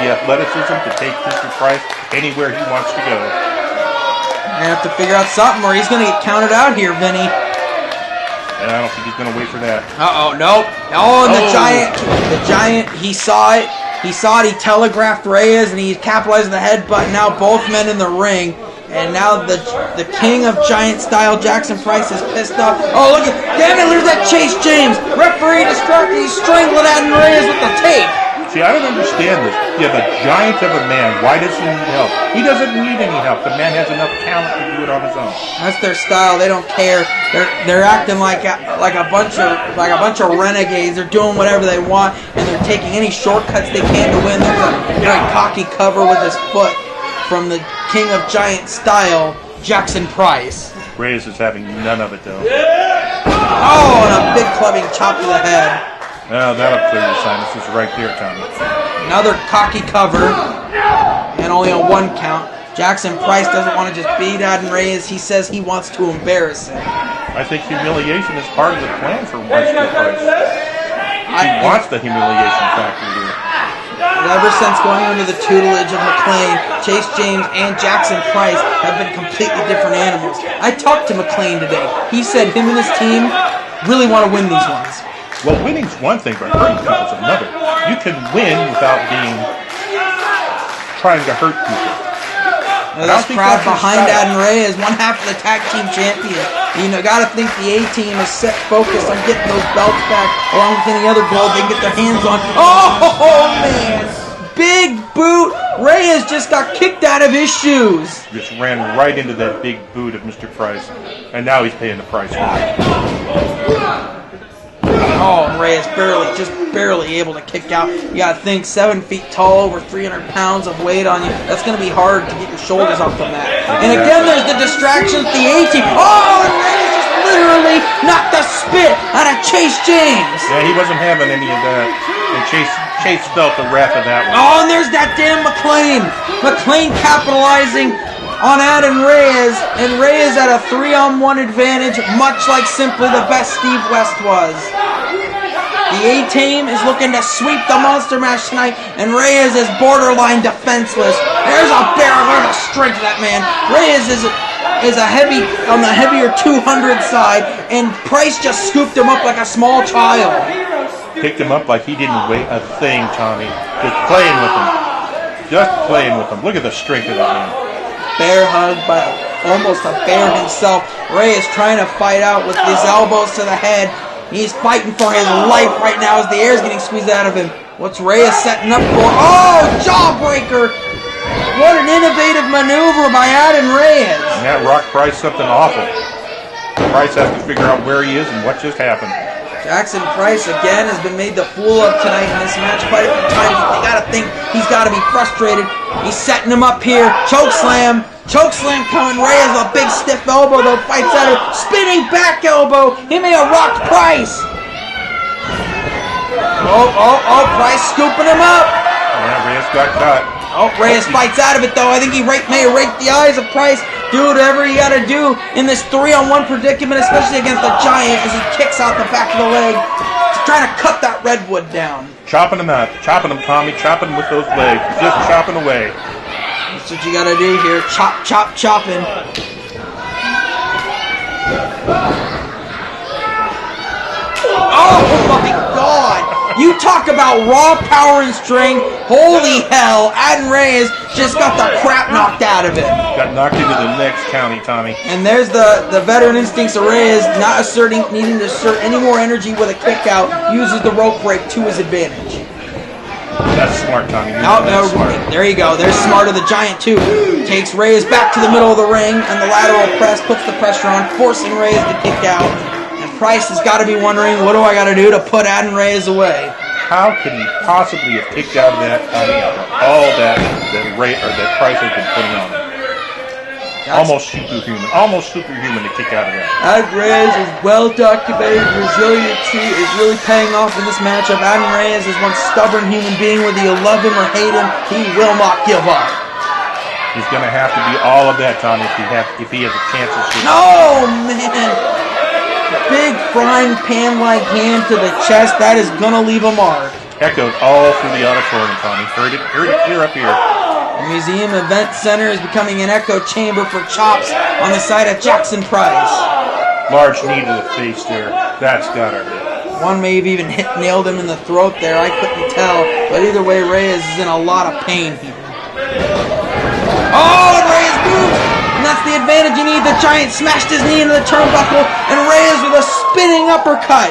Speaker 8: the athleticism to take Mr. Price anywhere he wants to go.
Speaker 6: I have to figure out something or he's going to get counted out here, Vinny.
Speaker 8: And I don't think he's going to wait for that.
Speaker 6: Uh-oh, nope. Oh, and the Giant, he saw it. He saw it, he telegraphed Reyes, and he capitalized on the headbutt. Now both men in the ring. And now the king of Giant style, Jackson Price, is pissed off. Oh, look at, damn it, there's that Chase James. Referee distracted, he's strangling Adan Reyes with the tape.
Speaker 8: See, I don't understand this. You have a giant of a man. Why does he need help? He doesn't need any help. The man has enough talent to do it on his own.
Speaker 6: That's their style. They don't care. They're acting like a bunch of renegades. They're doing whatever they want, and they're taking any shortcuts they can to win. There's a very cocky cover with his foot from the king of Giant style, Jackson Price.
Speaker 8: Reyes is having none of it though.
Speaker 6: Oh, and a big clubbing chop to the head.
Speaker 8: Oh, that'll clear your sinuses right there, Tommie.
Speaker 6: Another cocky cover, and only a 1 count. Jackson Price doesn't want to just beat Adan Reyes. He says he wants to embarrass him.
Speaker 8: I think humiliation is part of the plan for Mr. Price. He wants the humiliation factor here.
Speaker 6: Ever since going under the tutelage of McClain, Chase James and Jackson Price have been completely different animals. I talked to McClain today. He said him and his team really want to win these ones.
Speaker 8: Well, winning's one thing, but hurting people is another. You can win without trying to hurt people.
Speaker 6: Now this crowd behind Adan Reyes, 1/2 of the tag team champion. You got to think the A-team is set focused on getting those belts back, along with any other gold they can get their hands on. Oh man! Big boot! Reyes just got kicked out of his shoes.
Speaker 8: Just ran right into that big boot of Mr. Price, and now he's paying the price for it.
Speaker 6: Oh, and Reyes barely able to kick out. You gotta think, 7 feet tall, over 300 pounds of weight on you. That's gonna be hard to get your shoulders off the mat. And again, there's the distraction with the A-team. Oh, and Reyes just literally knocked the spit out of Chase James.
Speaker 8: Yeah, he wasn't having any of that. And Chase felt the wrath of that one.
Speaker 6: Oh, and there's that damn McClain. McClain capitalizing on Adan Reyes, and Reyes at a 3-on-1 advantage, much like simply the best Steve West was. The A-team is looking to sweep the Monster Mash tonight, and Reyes is borderline defenseless. There's a strength of that man. Reyes is a heavy on the heavier 200 side, and Price just scooped him up like a small child.
Speaker 8: Picked him up like he didn't weigh a thing, Tommie. Just playing with him. Just playing with him. Look at the strength of that man.
Speaker 6: Bear hug by almost a bear himself. Reyes trying to fight out with his elbows to the head. He's fighting for his life right now as the air is getting squeezed out of him. What's Reyes setting up for? Oh, jawbreaker! What an innovative maneuver by Adan Reyes.
Speaker 8: And that rocked Price something awful. Price has to figure out where he is and what just happened.
Speaker 6: Jackson Price again has been made the fool of tonight in this match quite a few times. You gotta think he's gotta be frustrated. He's setting him up here. Chokeslam. Chokeslam coming. Reyes with a big stiff elbow though. Fights out of spinning back elbow. He may have rocked Price. Oh, Price scooping him up.
Speaker 8: Yeah, Reyes got caught.
Speaker 6: Oh, Reyes fights out of it though. I think he may have raked the eyes of Price. Do whatever you gotta do in this 3-on-1 predicament, especially against the Giant as he kicks out the back of the leg. He's trying to cut that redwood down.
Speaker 8: Chopping him out. Chopping him, Tommie. Chopping him with those legs. Just chopping away.
Speaker 6: That's what you gotta do here. Chop, chop, chopping. Oh my God! You talk about raw power and strength. Holy hell! Adan Reyes just got the crap knocked out of him.
Speaker 8: Got knocked into the next county, Tommie.
Speaker 6: And there's the veteran instincts of Reyes not needing to assert any more energy with a kick out. Uses the rope break to his advantage.
Speaker 8: That's smart, Tommy.
Speaker 6: Oh, no, there you go. There's Smart of the Giant, too. Takes Reyes back to the middle of the ring, and the lateral press puts the pressure on, forcing Reyes to kick out. And Price has got to be wondering, what do I got to do to put Adan Reyes away?
Speaker 8: How could he possibly have kicked out of that, Tommy, after all that Price has been putting on him? Almost superhuman to kick out of that.
Speaker 6: Adan Reyes is well-documented resiliency is really paying off in this matchup. Adan Reyes is one stubborn human being, whether you love him or hate him, he will not give up.
Speaker 8: He's going to have to be all of that, Tommy, if he has a chance to switch.
Speaker 6: Oh, man! Big frying pan-like hand to the chest. That is going to leave a mark.
Speaker 8: Echoed all through the auditorium, Tommy. Heard it clear up here.
Speaker 6: The Museum Event Center is becoming an echo chamber for chops on the side of Jackson Price.
Speaker 8: Large knee to the face there. That's gotta hurt.
Speaker 6: One may have even nailed him in the throat there. I couldn't tell. But either way, Reyes is in a lot of pain here. Oh, and Reyes moves! And that's the advantage you need. The Giant smashed his knee into the turnbuckle, and Reyes with a spinning uppercut.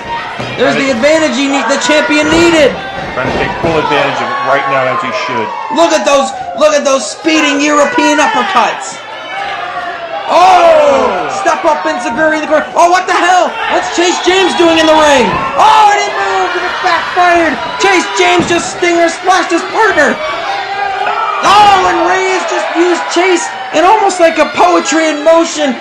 Speaker 6: There's the advantage the champion needed.
Speaker 8: Trying to take full advantage of it right now, as he should.
Speaker 6: Look at those speeding European uppercuts. Oh! Step up Enziguri in the corner. Oh, what the hell? What's Chase James doing in the ring? Oh, and he moved and it backfired. Chase James just stinger splashed his partner. Oh, and Reyes just used Chase in almost like a poetry in motion.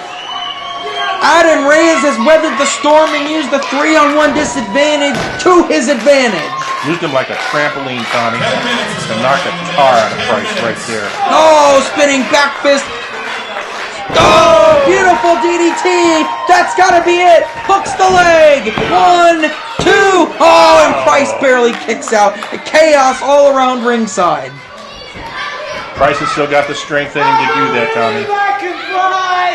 Speaker 6: Adan Reyes has weathered the storm and used the 3-on-1 disadvantage to his advantage.
Speaker 8: Used him like a trampoline, Tommy, to knock the tar out of Price right there.
Speaker 6: Oh, spinning back fist. Oh, beautiful DDT. That's got to be it. Hooks the leg. 1, 2. Oh, and Price barely kicks out. The chaos all around ringside.
Speaker 8: Price has still got the strength in him to do that, Tommy.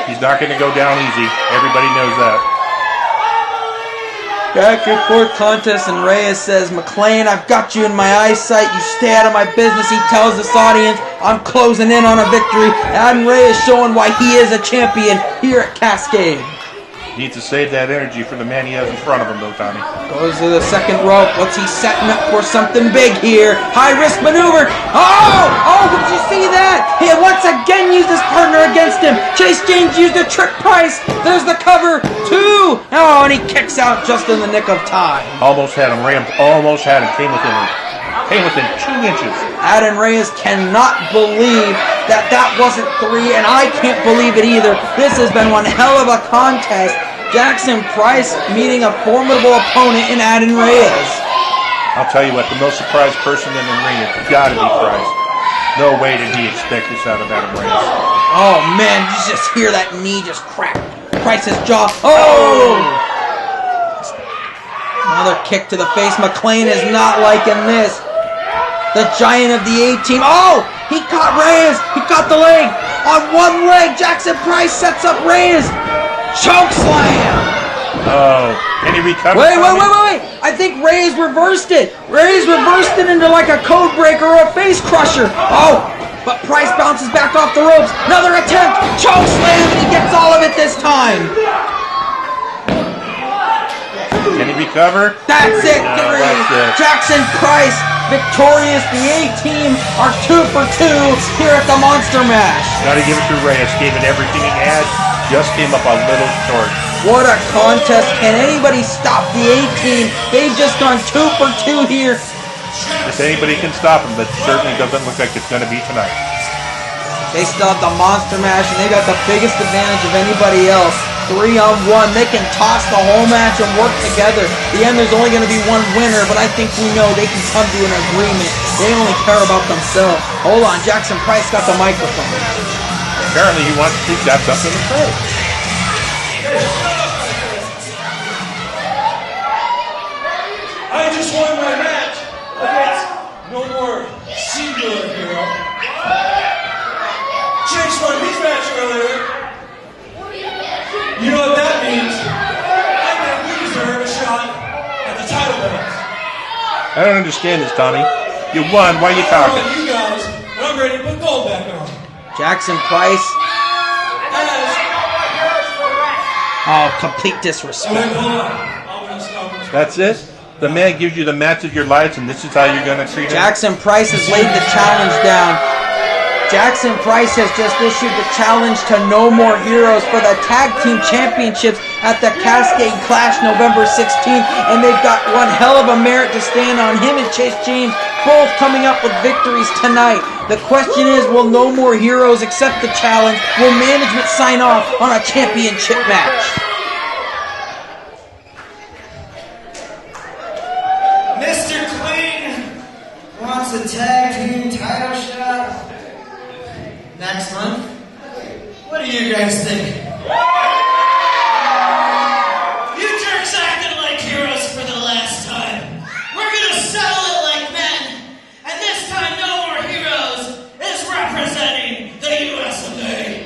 Speaker 8: He's not going to go down easy. Everybody knows that.
Speaker 6: Back and forth contest, and Reyes says, McClain, I've got you in my eyesight. You stay out of my business. He tells this audience, I'm closing in on a victory. Adan Reyes showing why he is a champion here at Cascade.
Speaker 8: Needs to save that energy for the man he has in front of him, though, Tommy.
Speaker 6: Goes to the second rope. What's he setting up for? Something big here. High-risk maneuver. Oh, did you see that? He once again used his partner against him. Chase James used a trick Price. There's the cover. 2. Oh, and he kicks out just in the nick of time.
Speaker 8: Almost had him. Rams almost had him. Came within 2 inches.
Speaker 6: Adan Reyes cannot believe that wasn't 3, and I can't believe it either. This has been one hell of a contest. Jackson Price meeting a formidable opponent in Adan Reyes.
Speaker 8: I'll tell you what, the most surprised person in the ring has got to be Price. No way did he expect this out of Adan Reyes.
Speaker 6: Oh man, you just hear that knee just crack. Price's jaw. Oh! Another kick to the face. McClain is not liking this. The Giant of the A-Team. Oh! He caught Reyes. He caught the leg. On one leg, Jackson Price sets up Reyes. Choke slam.
Speaker 8: Oh. Can he recover?
Speaker 6: Wait. I think Reyes reversed it. Reyes reversed it into like a code breaker or a face crusher. Oh, but Price bounces back off the ropes. Another attempt. Choke slam, and he gets all of it this time.
Speaker 8: Can he recover?
Speaker 6: That's it. Jackson Price victorious. The A-Team are 2 for 2 here at the Monster Mash.
Speaker 8: Gotta give it to Reyes. Gave it everything he had. Just came up a little short.
Speaker 6: What a contest. Can anybody stop the A-Team? They've just gone 2 for 2 here.
Speaker 8: If anybody can stop them, but certainly doesn't look like it's going to be tonight.
Speaker 6: They still have the Monster Mash, and they got the biggest advantage of anybody else. 3-on-1. They can toss the whole match and work together. The end, there's only going to be one winner, but I think we know they can come to an agreement. They only care about themselves. Hold on, Jackson Price got the microphone.
Speaker 8: Apparently he's got something to say.
Speaker 2: I just won my match against no more singular hero. Chase won his match earlier. You know what that means? I think we deserve a shot at the title belt.
Speaker 8: I don't understand this, Tommy. You won. Why are you talking?
Speaker 2: You guys, but I'm ready to put gold back on.
Speaker 6: Jackson Price. Oh, complete disrespect.
Speaker 2: Hold on.
Speaker 8: That's it? The man gives you the match of your life, and this is how you're going to treat him?
Speaker 6: Jackson Price has laid the challenge down. Jackson Price has just issued the challenge to No More Heroes for the Tag Team Championships at the Cascade Clash November 16th, and they've got one hell of a merit to stand on. Him and Chase James both coming up with victories tonight. The question is, will No More Heroes accept the challenge? Will management sign off on a championship match?
Speaker 9: Mr. Clean wants a tag team title shot next month. What do you guys think?
Speaker 2: You jerks acted like heroes for the last time. We're gonna settle it like men. And this time, No More Heroes is representing the US of A.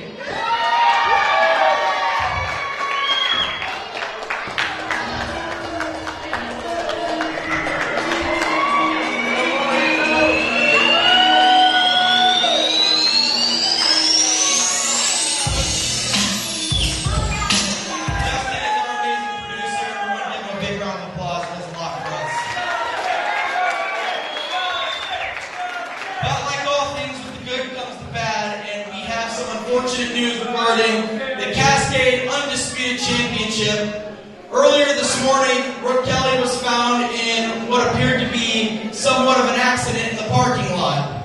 Speaker 9: Unfortunate news regarding the Cascade Undisputed Championship. Earlier this morning, Brooke Kelly was found in what appeared to be somewhat of an accident in the parking lot.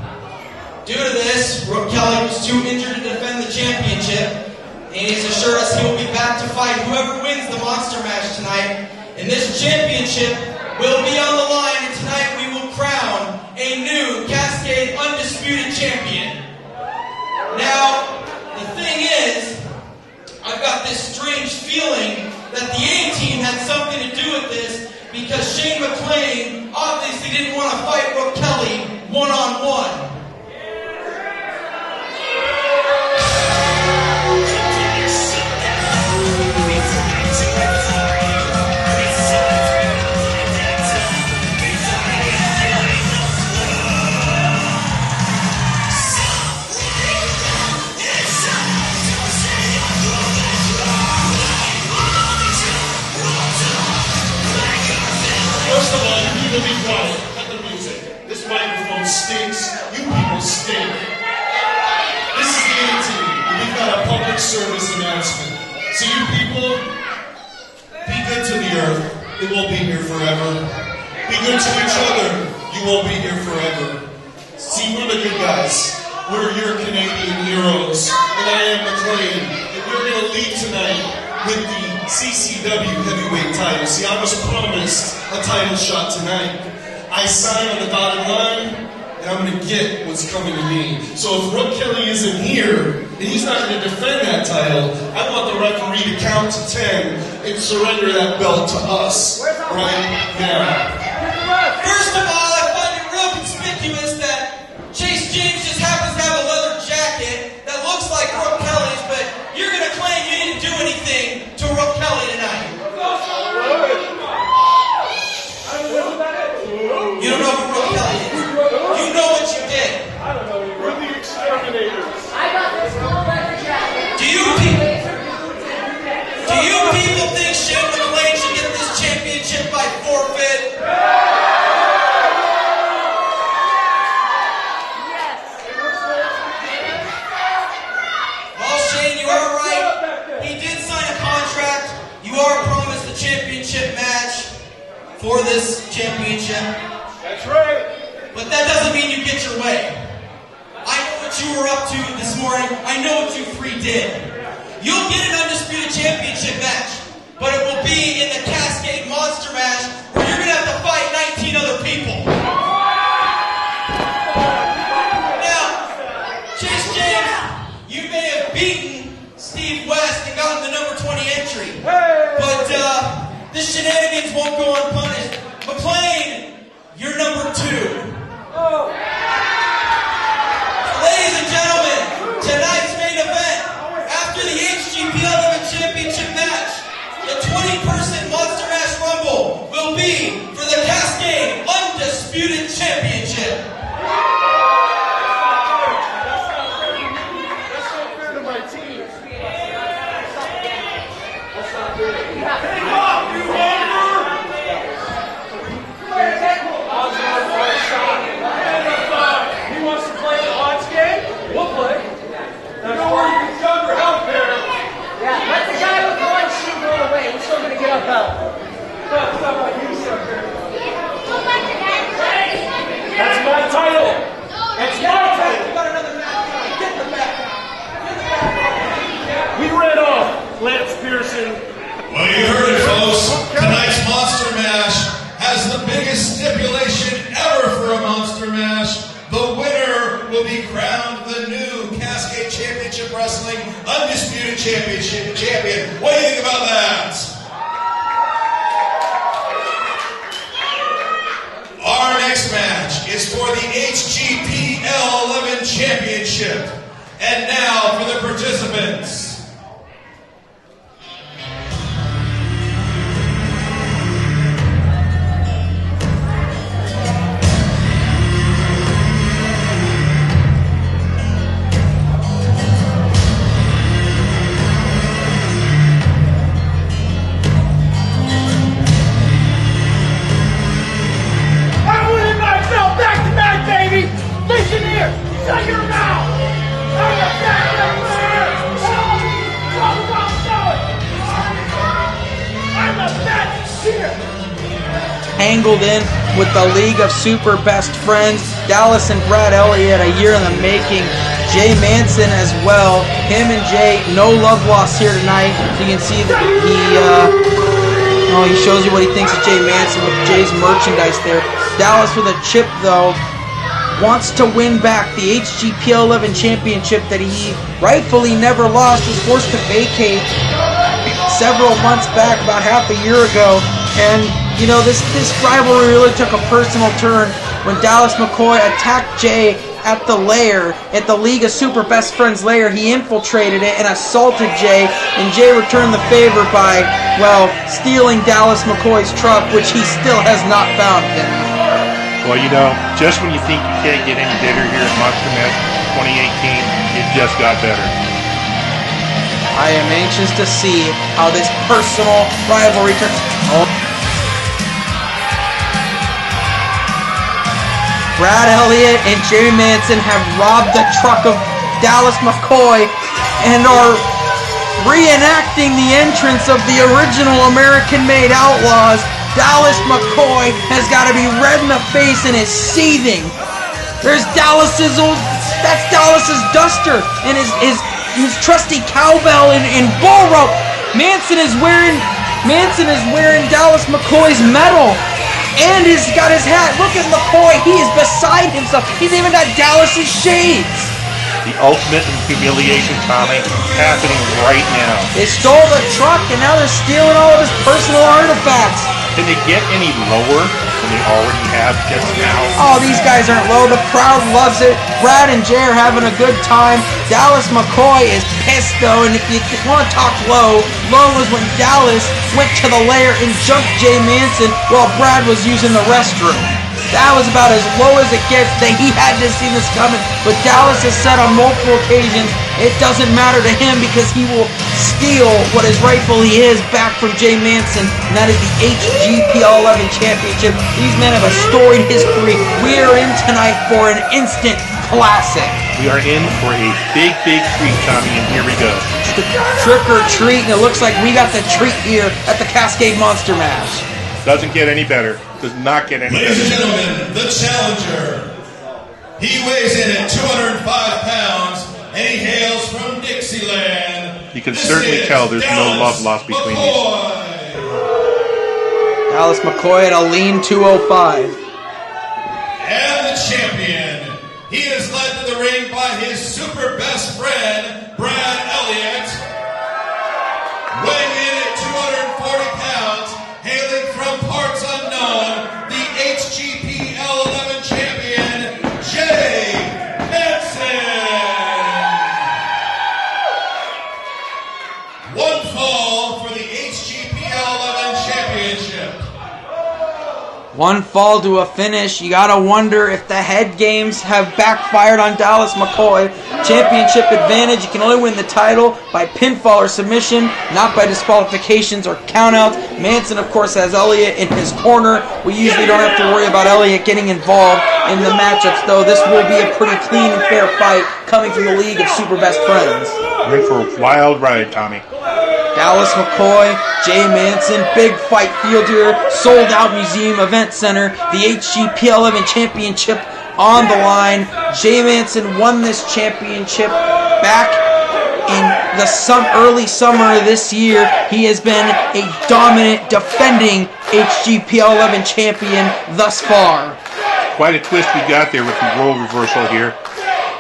Speaker 9: Due to this, Brooke Kelly was too injured to defend the championship, and he's assured us he will be back to fight whoever wins the Monster Mash tonight. And this championship will be on the line, and tonight we will crown a new Cascade Undisputed Champion. Now, the thing is, I've got this strange feeling that the A-Team had something to do with this because Shane McClain obviously didn't want to fight Brooke Kelly one-on-one.
Speaker 2: First of all, you people be quiet. Cut the music. This microphone stinks. You people stink. This is the A-Team, and we've got a public service announcement. So you people, be good to the earth. It won't be here forever. Be good to each other. You won't be here forever. See, we're the good guys. We're your Canadian heroes. And I am McCoy. And we're going to leave tonight with the CCW heavyweight title. See, I was promised a title shot tonight. I signed on the dotted line, and I'm going to get what's coming to me. So if Brooke Kelly isn't here, and he's not going to defend that title, I want the referee to count to 10 and surrender that belt to us right now.
Speaker 9: First of all, I find it real conspicuous that Chase James just happens to have a leather jacket that looks like Brooke Kelly's, but you're going to claim you didn't do anything to Brooke Kelly tonight. You don't know who Brooke Kelly is. You know what you did.
Speaker 2: I don't know. We're the exterminators.
Speaker 10: I got this little leather jacket.
Speaker 9: Do you people think Shane McClain should get this championship by forfeit?
Speaker 10: Yes.
Speaker 9: Well, Shane, you are right. He did sign a contract. You are promised a championship match for this championship.
Speaker 2: That's right.
Speaker 9: But that doesn't mean you get your way. I know what you were up to this morning. I know what you three did. You'll get an undisputed championship match, but it will be in the Cascade Monster Mash where you're going to have to fight 19 other people. Now, Chase James, you may have beaten Steve West and gotten the number 20 entry, but this shenanigans won't go unpunished. McClain, you're number 2. Ladies and gentlemen, tonight's main event, after the HGPL Championship match, the 20-person Monster Mash Rumble will be for the Cascade Undisputed Championship.
Speaker 2: That's not fair to my team. That's not fair. Take off, you Lance Pearson.
Speaker 7: Well, you heard it, folks. Tonight's Monster Mash has the biggest stipulation ever for a Monster Mash. The winner will be crowned the new Cascade Championship Wrestling Undisputed Championship Champion. What do you think about that? Our next match is for the HGPL 11 Championship. And now for the participants.
Speaker 10: Shut your mouth! I'm the best player! I'm the best here!
Speaker 6: Tangled in with the League of Super Best Friends, Dallas and Brad Elliott, a year in the making. Jay Manson as well. Him and Jay, no love lost here tonight. You can see that he shows you what he thinks of Jay Manson with Jay's merchandise there. Dallas with a chip though. Wants to win back the HGPL 11 championship that he rightfully never lost. Was forced to vacate several months back, about half a year ago. And, you know, this rivalry really took a personal turn when Dallas McCoy attacked Jay at the lair, at the League of Super Best Friends lair. He infiltrated it and assaulted Jay, and Jay returned the favor by, well, stealing Dallas McCoy's truck, which he still has not found yet.
Speaker 8: Well, you know, just when you think you can't get any better here at Monster Mash 2018, it just got better.
Speaker 6: I am anxious to see how this personal rivalry turns. Oh. Brad Elliott and Jay Manson have robbed the truck of Dallas McCoy and are reenacting the entrance of the original American-made Outlaws. Dallas McCoy has got to be red in the face and is seething. There's Dallas's duster and his trusty cowbell and bull rope. Manson is wearing Dallas McCoy's medal and he's got his hat. Look at McCoy, he is beside himself. He's even got Dallas's shades.
Speaker 8: The ultimate humiliation, Tommie, happening right now.
Speaker 6: They stole the truck and now they're stealing all of his personal artifacts.
Speaker 8: Can they get any lower than they already have just now?
Speaker 6: Oh, these guys aren't low. The crowd loves it. Brad and Jay are having a good time. Dallas McCoy is pissed, though, and if you want to talk low was when Dallas went to the lair and jumped Jay Manson while Brad was using the restroom. That was about as low as it gets. He had to see this coming, but Dallas has said on multiple occasions it doesn't matter to him because he will steal what is rightfully his back from Jay Manson, and that is the HGPL 11 championship. These men have a storied history. We are in tonight for an instant classic.
Speaker 8: We are in for a big, big treat, Tommie, and here we go.
Speaker 6: Trick or treat, and it looks like we got the treat here at the Cascade Monster Mash.
Speaker 8: Doesn't get any better. Does not get any better.
Speaker 7: Ladies and gentlemen, the challenger. He weighs in at 205 pounds, and he hails from Dixieland.
Speaker 8: You can certainly tell there's no love lost between these.
Speaker 6: Dallas McCoy at a lean 205.
Speaker 7: And the champion. He is led to the ring by his super best friend, Brad Elliott. Weighing in at 240 pounds, hailing from parts unknown, the HGPL 11 champion, Jay Manson. One fall for the HGPL 11 championship.
Speaker 6: One fall to a finish. You gotta wonder if the head games have backfired on Dallas McCoy. Championship advantage. You can only win the title by pinfall or submission, not by disqualifications or countouts. Manson, of course, has Elliott in his corner. We usually don't have to worry about Elliott getting involved in the matchups, though. This will be a pretty clean and fair fight coming from the League of Super Best Friends.
Speaker 8: We're in for a wild ride, Tommie.
Speaker 6: Dallas McCoy, Jay Manson, big fight field here, sold out Museum Event Center, the HGPL 11 championship on the line. Jay Manson won this championship back in early summer of this year, he has been a dominant, defending HGPL 11 champion thus far.
Speaker 8: Quite a twist we got there with the role reversal here.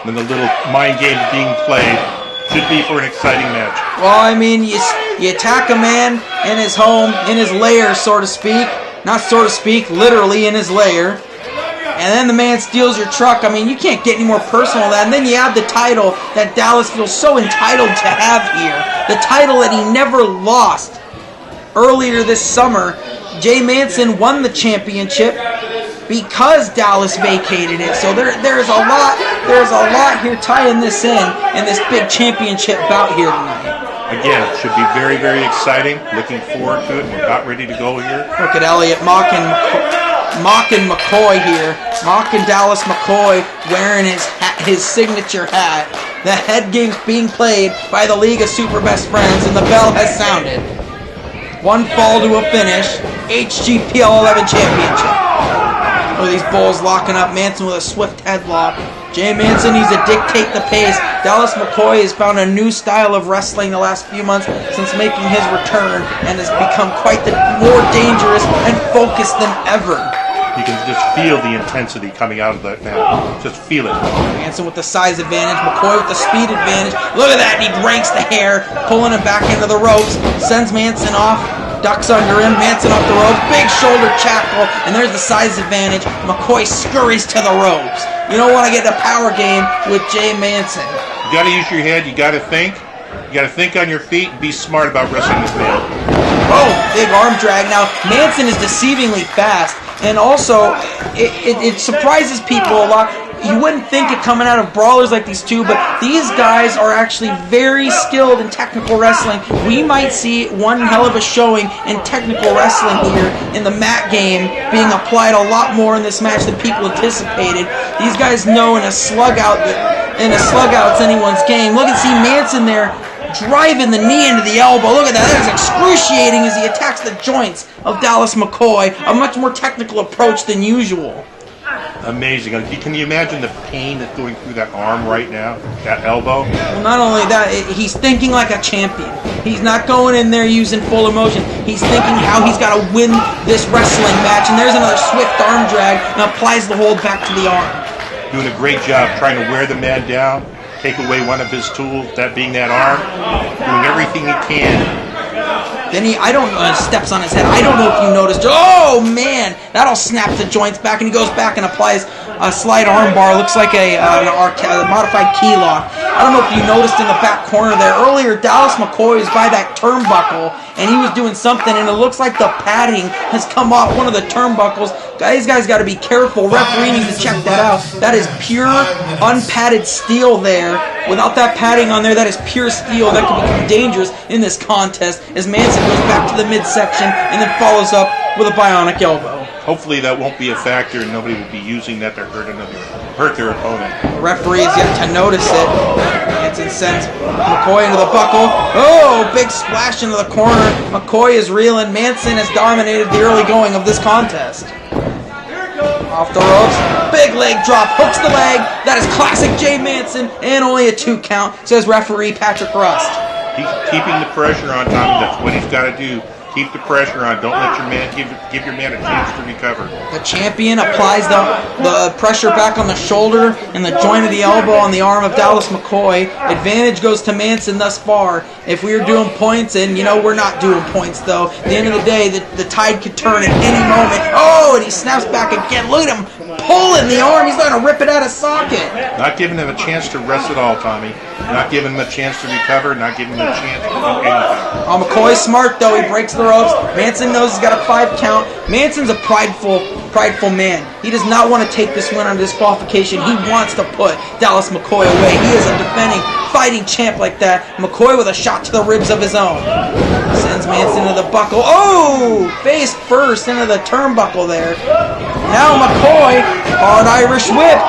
Speaker 8: And the little mind game being played. Should be for an exciting match.
Speaker 6: Well, I mean, you attack a man in his home, in his lair, so to speak. Not so to speak, literally in his lair. And then the man steals your truck. I mean, you can't get any more personal than that. And then you have the title that Dallas feels so entitled to have here. The title that he never lost. Earlier this summer, Jay Manson won the championship because Dallas vacated it. So there's a lot here tying this in this big championship bout here tonight.
Speaker 8: Again, it should be very, very exciting. Looking forward to it. We're about ready to go here.
Speaker 6: Look at Elliott mocking McCoy here. Mocking Dallas McCoy wearing his signature hat. The head game's being played by the League of Super Best Friends, and the bell has sounded. One fall to a finish. HGPL 11 championship. Look at these bulls locking up Manson with a swift headlock. Jay Manson needs to dictate the pace. Dallas McCoy has found a new style of wrestling the last few months since making his return and has become quite more dangerous and focused than ever.
Speaker 8: You can just feel the intensity coming out of that now. Just feel it.
Speaker 6: Manson with the size advantage, McCoy with the speed advantage. Look at that, and he breaks the hair, pulling him back into the ropes, sends Manson off, ducks under him, Manson off the ropes, big shoulder tackle, and there's the size advantage. McCoy scurries to the ropes. You don't want to get a power game with Jay Manson.
Speaker 8: You got to use your head, you got to think. You got to think on your feet and be smart about wrestling this man.
Speaker 6: Oh, big arm drag. Now, Manson is deceivingly fast, and also, it surprises people a lot. You wouldn't think it coming out of brawlers like these two, but these guys are actually very skilled in technical wrestling. We might see one hell of a showing in technical wrestling here in the mat game being applied a lot more in this match than people anticipated. These guys know in a slug out's anyone's game. Look and see Manson there driving the knee into the elbow. Look at that. That is excruciating as he attacks the joints of Dallas McCoy. A much more technical approach than usual.
Speaker 8: Amazing. Can you imagine the pain that's going through that arm right now? That elbow?
Speaker 6: Well, not only that, he's thinking like a champion. He's not going in there using full emotion. He's thinking how he's got to win this wrestling match. And there's another swift arm drag and applies the hold back to the arm.
Speaker 8: Doing a great job trying to wear the man down, take away one of his tools, that being that arm. Doing everything he can.
Speaker 6: Then steps on his head. I don't know if you noticed. Oh, man. That'll snap the joints back, and he goes back and applies a slide arm bar. Looks like a modified key lock. I don't know if you noticed in the back corner there. Earlier, Dallas McCoy was by that turnbuckle, and he was doing something, and it looks like the padding has come off one of the turnbuckles. These guys got to be careful. Referee needs to check that out. That is pure, unpadded steel there. Without that padding on there, that is pure steel. That could become dangerous in this contest as Manson goes back to the midsection and then follows up with a bionic elbow.
Speaker 8: Hopefully that won't be a factor and nobody will be using that to hurt their opponent.
Speaker 6: The referee is yet to notice it. Manson sends McCoy into the buckle. Oh, big splash into the corner. McCoy is reeling. Manson has dominated the early going of this contest. Off the ropes, big leg drop, hooks the leg. That is classic Jay Manson, and only a 2 count, says referee Patrick Rust.
Speaker 8: He's keeping the pressure on Tommie. That's what he's got to do. Keep the pressure on. Don't let your man give your man a chance to recover.
Speaker 6: The champion applies the pressure back on the shoulder and the joint of the elbow on the arm of Dallas McCoy. Advantage goes to Manson thus far. If we were doing points, and we're not doing points though. At the end of the day, the tide could turn at any moment. Oh, and he snaps back again. Look at him pulling the arm. He's going to rip it out of socket.
Speaker 8: Not giving him a chance to rest at all, Tommie. Not giving him a chance to recover. Not giving him a chance to do anything.
Speaker 6: Oh, McCoy's smart though. He breaks the ropes. Manson knows he's got a 5 count. Manson's a prideful man. He does not want to take this win on disqualification. He wants to put Dallas McCoy away. He is a defending, fighting champ like that. McCoy with a shot to the ribs of his own. Sends Manson into the buckle. Oh! Face first into the turnbuckle there. Now McCoy, hard Irish whip.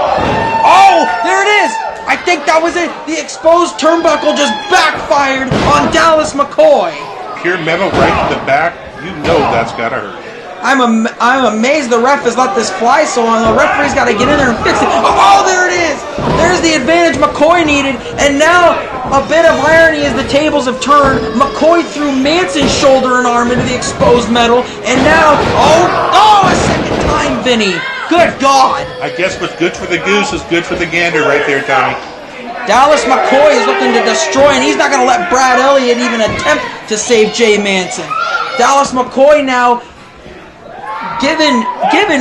Speaker 6: Oh! There it is! I think that was it. The exposed turnbuckle just backfired on Dallas McCoy.
Speaker 8: Pure metal right to the back. You know that's got to hurt.
Speaker 6: I'm amazed the ref has let this fly so long. The referee's got to get in there and fix it. Oh, there it is! There's the advantage McCoy needed. And now, a bit of irony as the tables have turned. McCoy threw Manson's shoulder and arm into the exposed metal. And now, a second time, Vinny. Good God!
Speaker 8: I guess what's good for the goose is good for the gander right there, Tommie.
Speaker 6: Dallas McCoy is looking to destroy, and he's not going to let Brad Elliott even attempt to save Jay Manson. Dallas McCoy now giving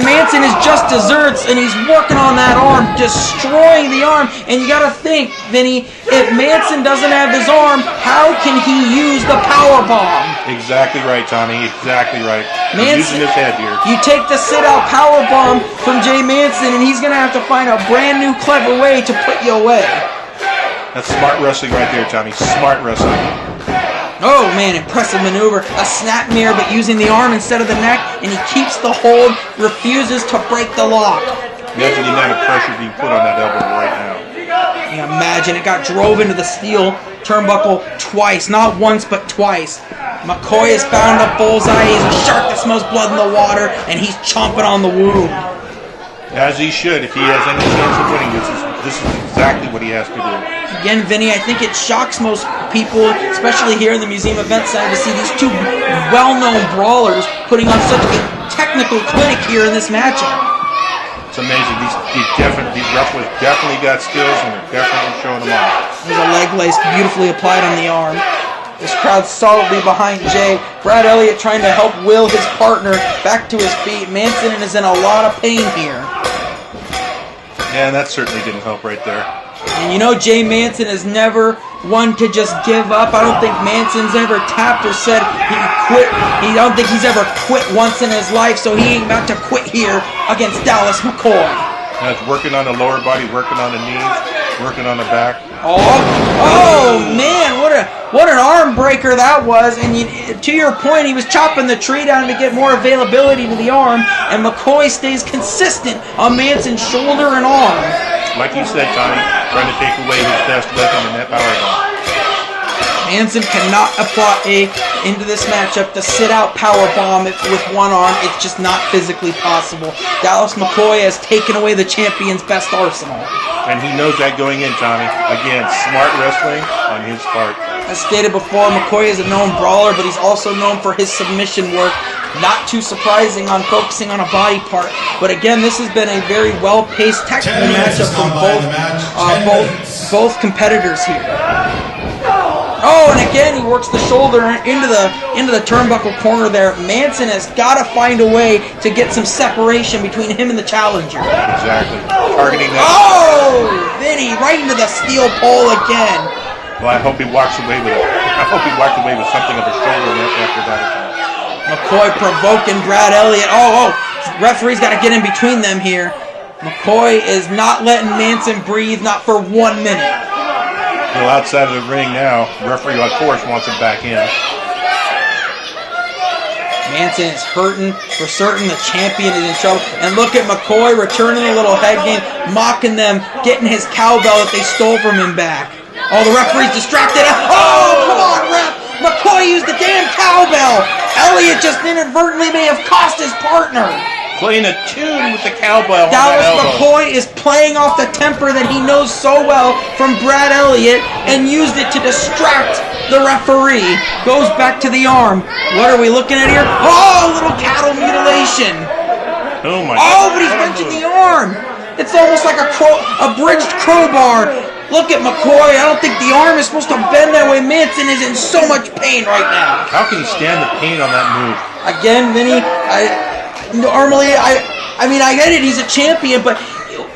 Speaker 6: Manson his just desserts, and he's working on that arm, destroying the arm. And you got to think, Vinny, if Manson doesn't have his arm, how can he use the power bomb?
Speaker 8: Exactly right, Tommie. Exactly right. He's using his head here.
Speaker 6: You take the sit-out power bomb from Jay Manson, and he's going to have to find a brand new, clever way to put you away.
Speaker 8: That's smart wrestling right there, Tommie. Smart wrestling.
Speaker 6: Oh, man, impressive maneuver. A snap mirror, but using the arm instead of the neck, and he keeps the hold, refuses to break the lock.
Speaker 8: Imagine the amount of pressure being put on that elbow right now.
Speaker 6: Yeah, imagine, it got drove into the steel turnbuckle twice. Not once, but twice. McCoy has found a bullseye. He's a shark that smells blood in the water, and he's chomping on the wound.
Speaker 8: As he should. If he has any chance of winning, this is exactly what he has to do.
Speaker 6: Again, Vinny, I think it shocks most people, especially here in the Museum Event Center, to see these two well-known brawlers putting on such a technical clinic here in this matchup.
Speaker 8: It's amazing. These wrestlers definitely got skills, and they're definitely showing them off.
Speaker 6: There's a leg lace beautifully applied on the arm. This crowd's solidly behind Jay. Brad Elliott trying to help will his partner back to his feet. Manson is in a lot of pain here.
Speaker 8: Yeah, that certainly didn't help right there.
Speaker 6: And you know Jay Manson is never one to just give up. I don't think Manson's ever tapped or said he quit. I don't think he's ever quit once in his life, so he ain't about to quit here against Dallas McCoy.
Speaker 8: Now it's working on the lower body, working on the knees, working on the back.
Speaker 6: Oh man, what an arm breaker that was. And to your point, he was chopping the tree down to get more availability to the arm, and McCoy stays consistent on Manson's shoulder and arm.
Speaker 8: Like you said, Tommie, trying to take away his best weapon in that power bomb.
Speaker 6: Manson cannot apply into this matchup the sit-out power bomb with one arm. It's just not physically possible. Dallas McCoy has taken away the champion's best arsenal.
Speaker 8: And he knows that going in, Tommie. Again, smart wrestling on his part.
Speaker 6: As stated before, McCoy is a known brawler, but he's also known for his submission work. Not too surprising on focusing on a body part. But again, this has been a very well-paced technical matchup from both competitors here. Oh, and again, he works the shoulder into the turnbuckle corner there. Manson has got to find a way to get some separation between him and the challenger.
Speaker 8: Exactly. Targeting that.
Speaker 6: Oh, Vinny, right into the steel pole again.
Speaker 8: Well, I hope he walks away with it. I hope he walked away with something of a shoulder after that attack.
Speaker 6: McCoy provoking Brad Elliott. Referee's got to get in between them here. McCoy is not letting Manson breathe, not for 1 minute.
Speaker 8: Well, outside of the ring now, the referee, of course, wants him back in.
Speaker 6: Manson is hurting. For certain, the champion is in trouble. And look at McCoy returning a little head game, mocking them, getting his cowbell that they stole from him back. Oh, the referee's distracted. Oh, come on, ref! McCoy used the damn cowbell! Elliott just inadvertently may have cost his partner.
Speaker 8: Playing a tune with the cowbell.
Speaker 6: Dallas McCoy is playing off the temper that he knows so well from Brad Elliott and used it to distract the referee. Goes back to the arm. What are we looking at here? Oh, little cattle mutilation.
Speaker 8: Oh my God.
Speaker 6: Oh, but he's wrenching the arm. It's almost like a bridged crowbar. Look at McCoy. I don't think the arm is supposed to bend that way. Manson is in so much pain right now.
Speaker 8: How can he stand the pain on that move?
Speaker 6: Again, Vinny, normally, I mean, I get it, he's a champion, but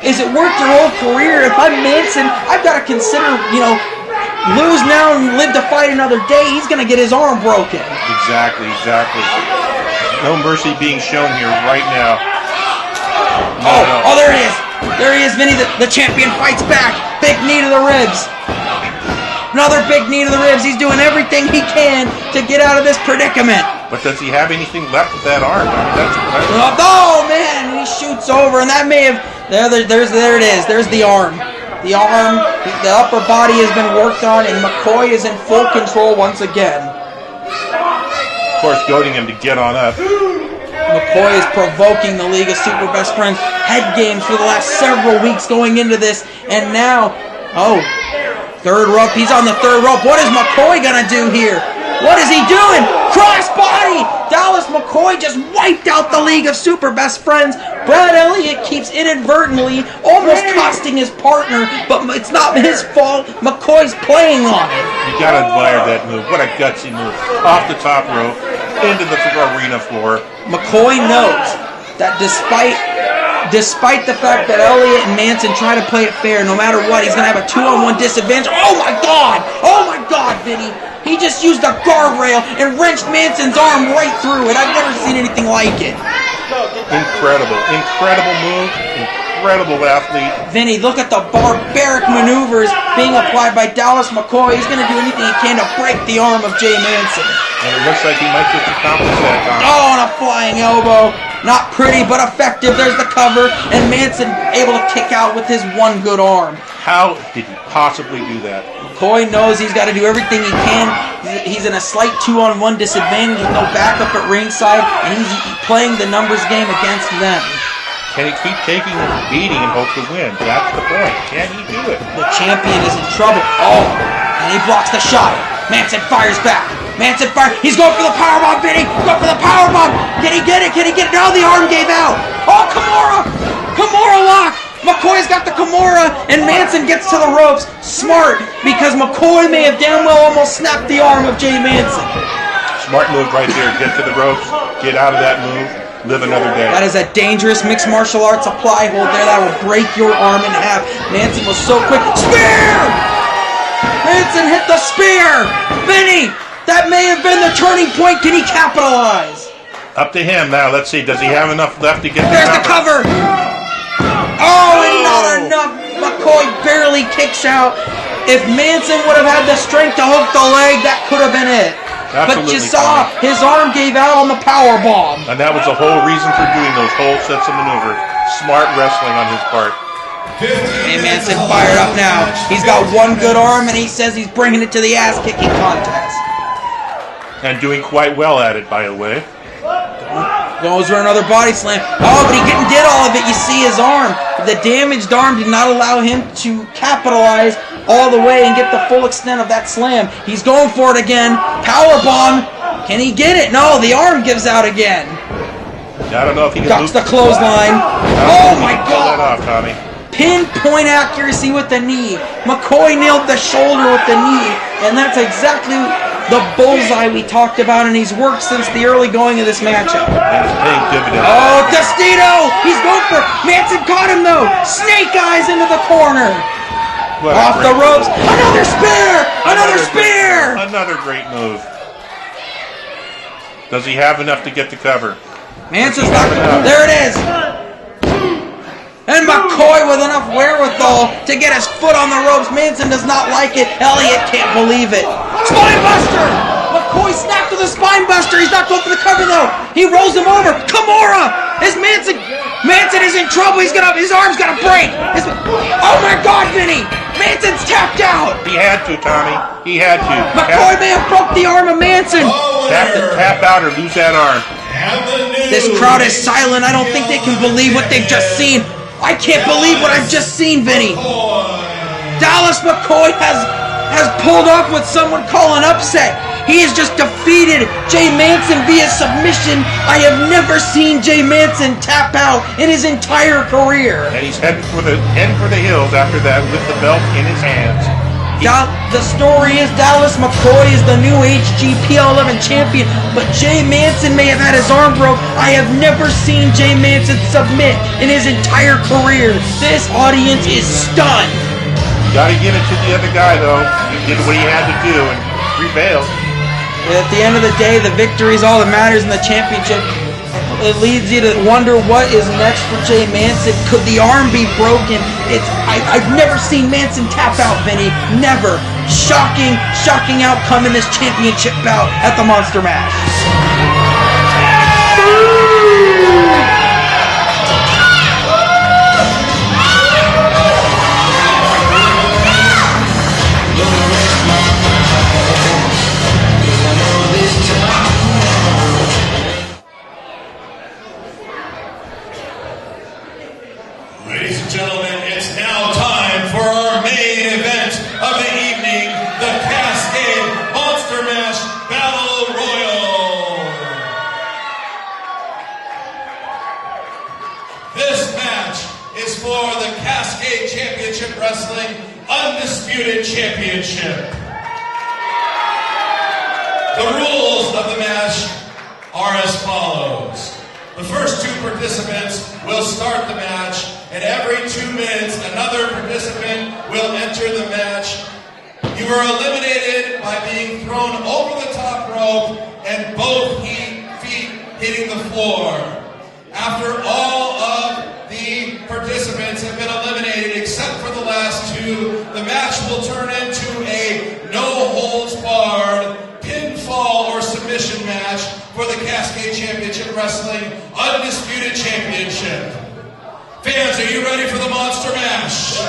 Speaker 6: is it worth your whole career? If I'm Manson, I've got to consider, lose now and live to fight another day. He's going to get his arm broken.
Speaker 8: Exactly. No mercy being shown here right now.
Speaker 6: No. There he is. There he is, Vinny. The champion fights back. Big knee to the ribs. Another big knee to the ribs. He's doing everything he can to get out of this predicament.
Speaker 8: But does he have anything left with that arm?
Speaker 6: Oh, man, he shoots over, and that may have... There it is. There's the arm. The arm, the upper body has been worked on, and McCoy is in full control once again.
Speaker 8: Of course, goading him to get on up.
Speaker 6: McCoy is provoking the League of Super Best Friends head games for the last several weeks going into this, and now, third rope. He's on the third rope. What is McCoy gonna do here? What is he doing? Crossbody! Dallas McCoy just wiped out the League of Super Best Friends. Brad Elliott keeps inadvertently almost costing his partner, but it's not his fault. McCoy's playing on it.
Speaker 8: You gotta admire that move. What a gutsy move. Off the top rope, into the arena floor.
Speaker 6: McCoy knows that despite the fact that Elliott and Manson try to play it fair, no matter what, he's going to have a 2-on-1 disadvantage. Oh my God, Vinny. He just used a guardrail and wrenched Manson's arm right through it. I've never seen anything like it.
Speaker 8: Incredible move, incredible athlete.
Speaker 6: Vinny, look at the barbaric maneuvers being applied by Dallas McCoy. He's going to do anything he can to break the arm of Jay Manson.
Speaker 8: And it looks like he might just accomplish that time.
Speaker 6: Oh, and a flying elbow. Not pretty, but effective. There's the cover. And Manson able to kick out with his one good arm.
Speaker 8: How did he possibly do that?
Speaker 6: McCoy knows he's got to do everything he can. He's in a slight 2-on-1 disadvantage with no backup at ringside, and he's playing the numbers game against them.
Speaker 8: Can he keep taking the beating and hope to win? That's the point. Can he do it?
Speaker 6: The champion is in trouble. Oh, and he blocks the shot. Manson fires back. Manson fires. He's going for the powerbomb, Vinny. Going for the powerbomb. Can he get it? Can he get it? No, the arm gave out. Oh, Kimura. Kimura lock. McCoy's got the Kimura, and Manson gets to the ropes. Smart, because McCoy may have damn well almost snapped the arm of Jay Manson.
Speaker 8: Smart move right there. Get to the ropes. Get out of that move. Live another day.
Speaker 6: That is a dangerous mixed martial arts apply hold there. That will break your arm in half. Manson was so quick. Spear! Manson hit the spear! Vinny, that may have been the turning point. Can he capitalize?
Speaker 8: Up to him now. Let's see. Does he have enough left to get
Speaker 6: There's the cover! Oh, and not enough. McCoy barely kicks out. If Manson would have had the strength to hook the leg, that could have been it.
Speaker 8: Absolutely,
Speaker 6: but you saw his arm gave out on the power bomb.
Speaker 8: And that was the whole reason for doing those whole sets of maneuvers. Smart wrestling on his part.
Speaker 6: And Manson fired up now. He's got one good arm, and he says he's bringing it to the ass-kicking contest.
Speaker 8: And doing quite well at it, by the way.
Speaker 6: Goes for another body slam. Oh, but he did all of it. You see his arm. The damaged arm did not allow him to capitalize all the way and get the full extent of that slam. He's going for it again. Powerbomb. Can he get it? No, the arm gives out again.
Speaker 8: I don't know if he can
Speaker 6: ducks the clothesline. Oh my God.
Speaker 8: Pull that off, Tommie.
Speaker 6: Pinpoint accuracy with the knee. McCoy nailed the shoulder with the knee, and that's exactly the bullseye we talked about, and he's worked since the early going of this matchup.
Speaker 8: And it's paying dividends.
Speaker 6: Oh, Testino! He's going for Manson caught him though. Snake eyes into the corner. Off the ropes. Another spear! Another spear!
Speaker 8: Another great move. Does he have enough to get the cover?
Speaker 6: Manson's not. There it is. And McCoy with enough wherewithal to get his foot on the ropes. Manson does not like it. Elliott can't believe it. Spinebuster! McCoy snapped to the spinebuster. He's not going for the cover though. He rolls him over. Kimura! Manson is in trouble. His arm's gonna break. Oh my God, Vinny! Manson's tapped out.
Speaker 8: He had to, Tommie. He had to.
Speaker 6: McCoy may have broke the arm of Manson.
Speaker 8: Tap out or lose that arm.
Speaker 6: This crowd is silent. I don't think they can believe what they've just seen. I can't believe what I've just seen, Vinny. Dallas McCoy has pulled off what someone call an upset. He has just defeated Jay Manson via submission. I have never seen Jay Manson tap out in his entire career.
Speaker 8: And he's heading for the hills after that with the belt in his hands.
Speaker 6: The story is Dallas McCoy is the new HGPL 11 champion, but Jay Manson may have had his arm broke. I have never seen Jay Manson submit in his entire career. This audience is stunned.
Speaker 8: You gotta give it to the other guy, though. He did what he had to do and prevailed.
Speaker 6: At the end of the day, the victory is all that matters in the championship. It leads you to wonder what is next for Jay Manson. Could the arm be broken? I've never seen Manson tap out, Vinny. Never. Shocking outcome in this championship bout at the Monster Mash.
Speaker 7: Wrestling Undisputed Championship. The rules of the match are as follows. The first two participants will start the match, and every 2 minutes, another participant will enter the match. You are eliminated by being thrown over the top rope and both feet hitting the floor. After all of the participants have been eliminated, except for the last two, the match will turn into a no-holds-barred pinfall or submission match for the Cascade Championship Wrestling Undisputed Championship. Fans, are you ready for the Monster Mash?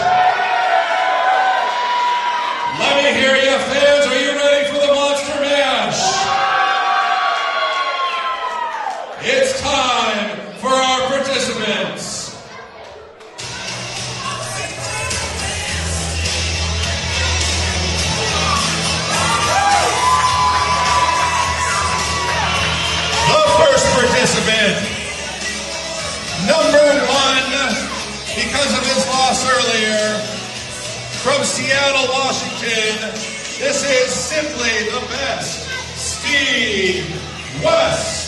Speaker 7: Let me hear you, fans. Are you ready for the Monster Mash? It's time for our participants. The first participant, number 1, because of his loss earlier, from Seattle, Washington, this is simply the best, Steve West.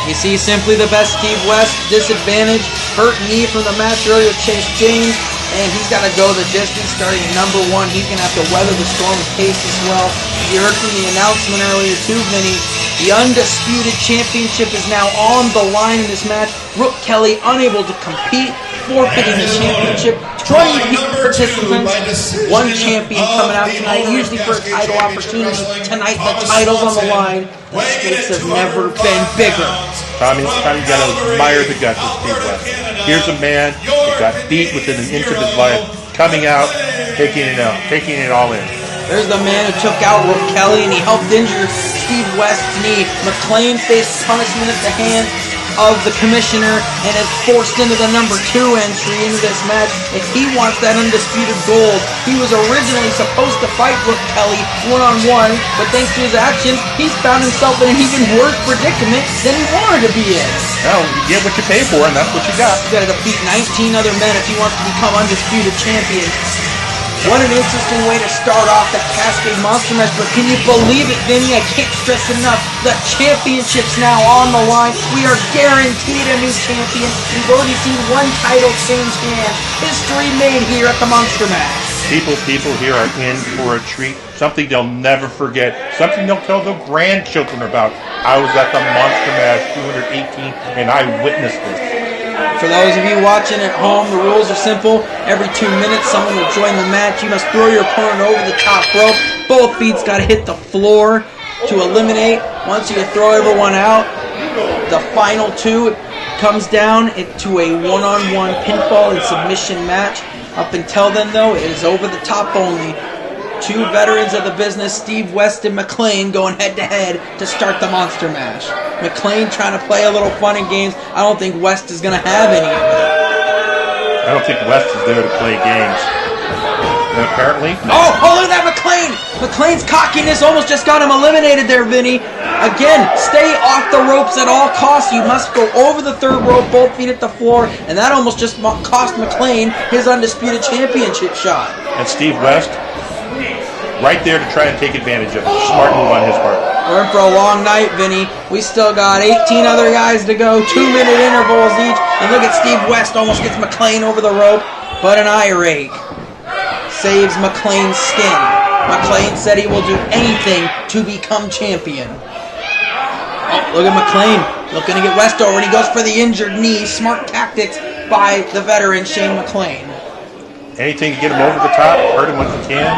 Speaker 6: You see Simply the Best Steve West, disadvantage, hurt knee from the match earlier with Chase James, and he's got to go the distance starting at number 1. He's going to have to weather the storm of pace as well. You heard from the announcement earlier too, Vinny. The Undisputed Championship is now on the line in this match. Brooke Kelly unable to compete, forfeiting the championship. 20 participants, 1 champion coming out tonight, usually for a title opportunity. Tonight the title's on the line. The stakes have never been bigger.
Speaker 8: Tommie, you got to admire the guts of Steve West. Here's a man who got beat within an inch of his life, coming out, taking it all in.
Speaker 6: There's the man who took out Brooke Kelly, and he helped injure Steve West's knee. McClain faced punishment at the hands of the commissioner and is forced into the number 2 entry into this match if he wants that undisputed gold. He was originally supposed to fight Brooke Kelly one-on-one, but thanks to his actions, he's found himself in an even worse predicament than he wanted to be in.
Speaker 8: Well, you get what you pay for, and that's what you got.
Speaker 6: He's got to defeat 19 other men if he wants to become undisputed champion. What an interesting way to start off the Cascade Monster Mash, but can you believe it, Vinny? I can't stress enough. The championship's now on the line. We are guaranteed a new champion. We've already seen 1 title change hands. History made here at the Monster Mash.
Speaker 8: People here are in for a treat. Something they'll never forget. Something they'll tell their grandchildren about. I was at the Monster Mash 218, and I witnessed this.
Speaker 6: For those of you watching at home, the rules are simple. Every 2 minutes, someone will join the match. You must throw your opponent over the top rope. Both feet's got to hit the floor to eliminate. Once you throw everyone out, the final 2 comes down into a one-on-one pinfall and submission match. Up until then, though, it is over the top only. 2 veterans of the business, Steve West and McClain, going head-to-head to start the Monster Mash. McClain trying to play a little fun and games. I don't think West is going to have any of it.
Speaker 8: I don't think West is there to play games. And apparently...
Speaker 6: Oh, look at that McClain! McClain's cockiness almost just got him eliminated there, Vinny. Again, stay off the ropes at all costs. You must go over the 3rd rope, both feet at the floor, and that almost just cost McClain his Undisputed Championship shot.
Speaker 8: And Steve West... right there to try and take advantage of it. Smart move on his part.
Speaker 6: We're in for a long night, Vinny. We still got 18 other guys to go, 2-minute intervals each. And look at Steve West almost gets McClain over the rope, but an eye rake saves McClain's skin. McClain said he will do anything to become champion. Oh, look at McClain looking to get West over, and he goes for the injured knee. Smart tactics by the veteran Shane McClain.
Speaker 8: Anything to get him over the top, hurt him when he can.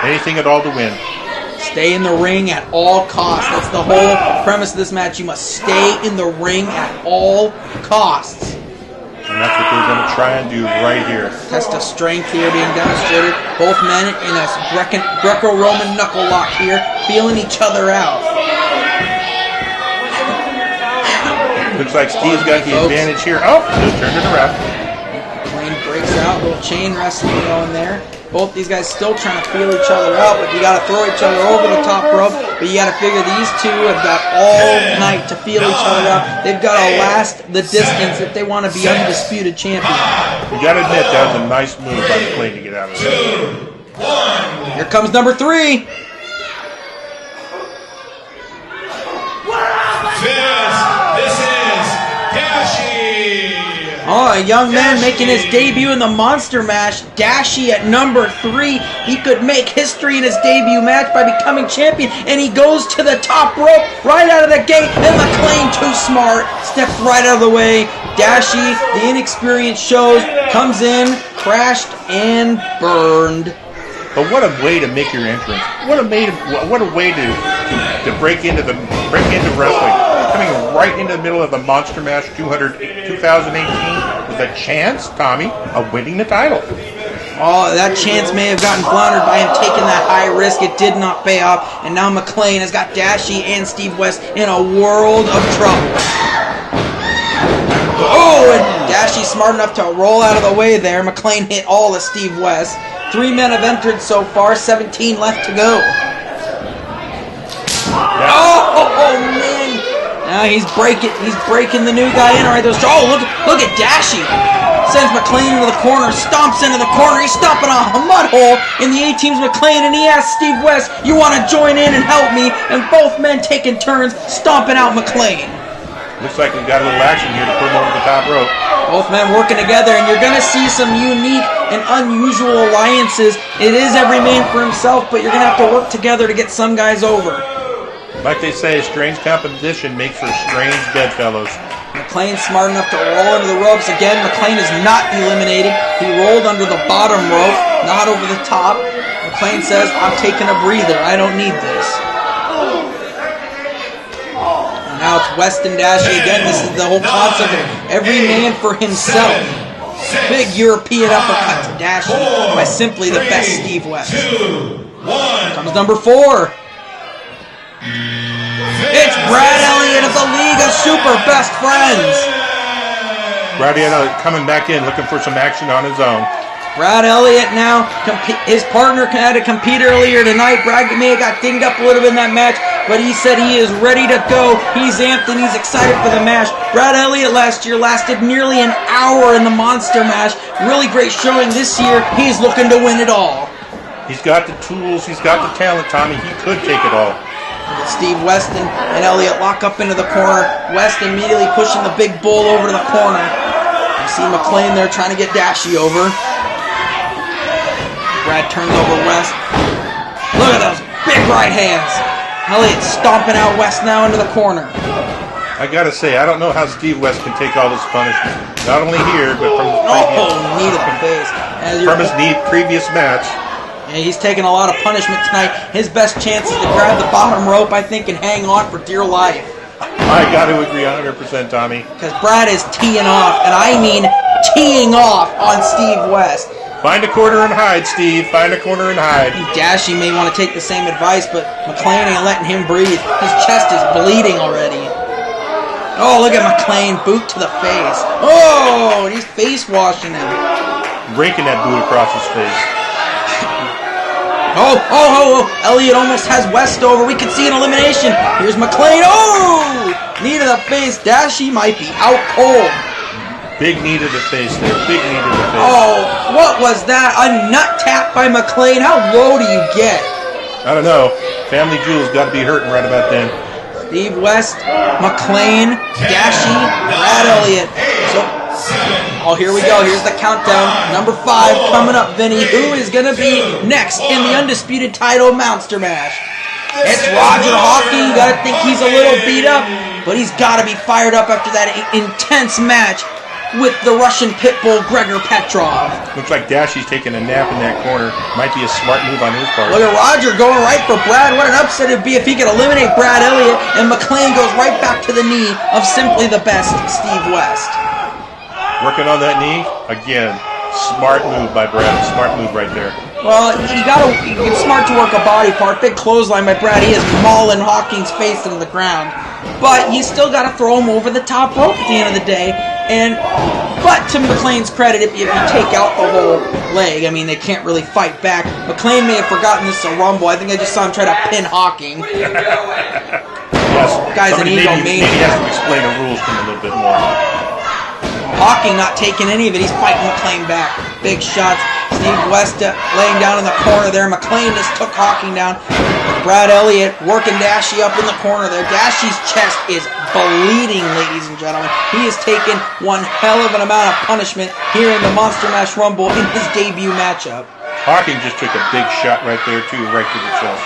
Speaker 8: Anything at all to win.
Speaker 6: Stay in the ring at all costs. That's the whole premise of this match. You must stay in the ring at all costs.
Speaker 8: And that's what they're going to try and do right here.
Speaker 6: Test of strength here being demonstrated. Both men in a Greco-Roman knuckle lock here, feeling each other out.
Speaker 8: Looks like Steve's got the advantage here. Oh, just turned it around.
Speaker 6: McClain breaks out. A little chain wrestling going there. Both these guys still trying to feel each other out, but you got to throw each other over the top rope. But you got to figure these two have got all night to feel each other out. They've got to last the distance if they want to be undisputed champion.
Speaker 8: You got to admit that was a nice move by McCoy to get out of there.
Speaker 6: Here comes number 3.
Speaker 2: This is Dashi.
Speaker 6: Oh, a young man making his debut in the Monster Mash. Dashi at number 3. He could make history in his debut match by becoming champion, and he goes to the top rope right out of the gate, and McClain, too smart, steps right out of the way. Dashi, the inexperienced shows, comes in, crashed, and burned.
Speaker 8: But what a way to make your entrance! What a way to break into wrestling. Coming right into the middle of the Monster Mash 2018 with a chance, Tommie, of winning the title.
Speaker 6: Oh, that chance may have gotten floundered by him taking that high risk. It did not pay off, and now McClain has got Dashi and Steve West in a world of trouble. Oh, and Dashi's smart enough to roll out of the way there. McClain hit all of Steve West. 3 men have entered so far, 17 left to go. Oh, man. Now he's breaking the new guy in. All right, look at Dashi. Sends McClain into the corner, stomps into the corner. He's stomping a mud hole in the A-Team's McClain, and he asks Steve West, "You want to join in and help me?" And both men taking turns stomping out McClain.
Speaker 8: Looks like we've got a little action here to put him over the top rope.
Speaker 6: Both men working together, and you're going to see some unique and unusual alliances. It is every man for himself, but you're going to have to work together to get some guys over.
Speaker 8: Like they say, strange competition makes for strange bedfellows.
Speaker 6: McClain smart enough to roll under the ropes. Again, McClain is not eliminated. He rolled under the bottom rope, not over the top. McClain says, "I'm taking a breather. I don't need this." And now it's West and Dashi again. This is the whole concept of every man for himself. Big European uppercut to Dashi by simply the best Steve West. Comes number 4. It's Brad Elliott of the League of Super Best Friends.
Speaker 8: Brad Elliott coming back in, looking for some action on his own.
Speaker 6: Brad Elliott now, his partner had to compete earlier tonight. Brad may have got dinged up a little bit in that match, but he said he is ready to go. He's amped and he's excited for the match. Brad Elliott last year lasted nearly an hour in the Monster Mash. Really great showing this year. He's looking to win it all.
Speaker 8: He's got the tools, he's got the talent, Tommie. He could take it all.
Speaker 6: Steve West and Elliott lock up into the corner. West immediately pushing the big bull over to the corner. You see McClain there trying to get Dashi over. Brad turns over West. Look at those big right hands. Elliott stomping out West now into the corner.
Speaker 8: I gotta say, I don't know how Steve West can take all this punishment. Not only here, but from his
Speaker 6: knee to the face.
Speaker 8: previous match.
Speaker 6: Yeah, he's taking a lot of punishment tonight. His best chance is to grab the bottom rope, I think, and hang on for dear life.
Speaker 8: I got to agree 100%, Tommie.
Speaker 6: Because Brad is teeing off, and I mean teeing off on Steve West.
Speaker 8: Find a corner and hide, Steve. Find a corner and hide.
Speaker 6: Dashi may want to take the same advice, but McClain ain't letting him breathe. His chest is bleeding already. Oh, look at McClain, boot to the face. Oh, and he's face washing him.
Speaker 8: Raking that boot across his face.
Speaker 6: Oh, Elliott almost has West over. We can see an elimination. Here's McClain. Oh, knee to the face. Dashi might be out cold.
Speaker 8: Big knee to the face there. Big knee to the face.
Speaker 6: Oh, what was that? A nut tap by McClain. How low do you get?
Speaker 8: I don't know. Family Jewel's got to be hurting right about then.
Speaker 6: Steve West, McClain, Dashi, Brad Elliott. Oh, here we go. Here's the countdown. Number 5 coming up, Vinny. Who is going to be next in the undisputed title Monster Mash? It's Roger Hockey. You got to think he's a little beat up, but he's got to be fired up after that intense match with the Russian Pitbull Gregor Petrov.
Speaker 8: Looks like Dashi's taking a nap in that corner. Might be a smart move on his part.
Speaker 6: Look at Roger going right for Brad. What an upset it'd be if he could eliminate Brad Elliott, and McClain goes right back to the knee of simply the best Steve West.
Speaker 8: Working on that knee again. Smart move by Brad. Smart move right there.
Speaker 6: Well, it's smart to work a body part. Big clothesline by Brad. He is mauling Hawking's face into the ground. But you still got to throw him over the top rope at the end of the day. And But to McClain's credit, if you take out the whole leg, I mean, they can't really fight back. McClain may have forgotten this is a Rumble. I think I just saw him try to pin Hawking. Guy's an ego maniac.
Speaker 8: Maybe he has to explain the rules to him a little bit more.
Speaker 6: Hawking not taking any of it. He's fighting McClain back. Big shots. Steve West laying down in the corner there. McClain just took Hawking down. Brad Elliott working Dashie up in the corner there. Dashie's chest is bleeding, ladies and gentlemen. He has taken one hell of an amount of punishment here in the Monster Mash Rumble in his debut matchup.
Speaker 8: Hawking just took a big shot right there, too, right to the chest.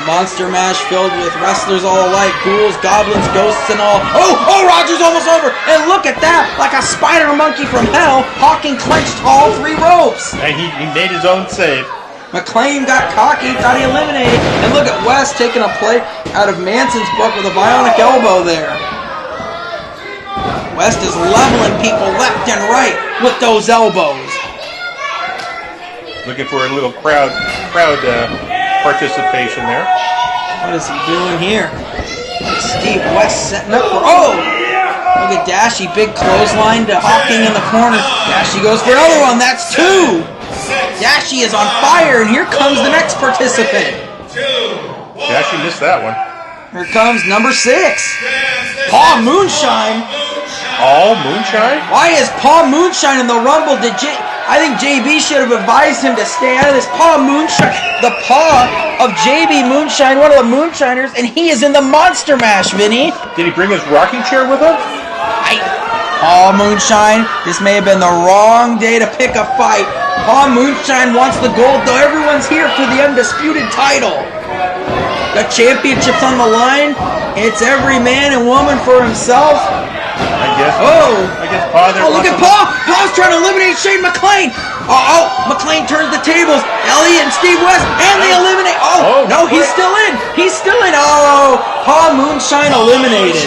Speaker 6: The Monster Mash filled with wrestlers all alike, ghouls, goblins, ghosts, and all. Oh, Roger's almost over! And look at that! Like a spider monkey from hell, Hawking clenched all 3 ropes!
Speaker 8: And he made his own save.
Speaker 6: McClain got cocky, thought he eliminated, and look at West taking a play out of Manson's book with a bionic elbow there. West is leveling people left and right with those elbows.
Speaker 8: Looking for a little crowd participation there.
Speaker 6: What is he doing here? Steve West setting up for... Oh! Look at Dashie, big clothesline to Hawking in the corner. Dashie goes for another one, that's 2! Dashie is on fire, and here comes the next participant.
Speaker 8: Dashie missed that one.
Speaker 6: Here comes number 6. Paul Moonshine.
Speaker 8: All Moonshine?
Speaker 6: Why is Paul Moonshine in the Rumble? I think JB should have advised him to stay out of this. Paul Moonshine, the paw of JB Moonshine, one of the Moonshiners, and he is in the Monster Mash, Vinny.
Speaker 8: Did he bring his rocking chair with him?
Speaker 6: Paul Moonshine, this may have been the wrong day to pick a fight. Paul Moonshine wants the gold, though everyone's here for the undisputed title. The championship's on the line. It's every man and woman for himself.
Speaker 8: I guess Paul there.
Speaker 6: Oh, look at Paul! Paul's trying to eliminate Shane McClain. McClain turns the tables. Elliott and Steve West, and they eliminate. No, he's still in. He's still in. Oh, Paul Moonshine eliminated.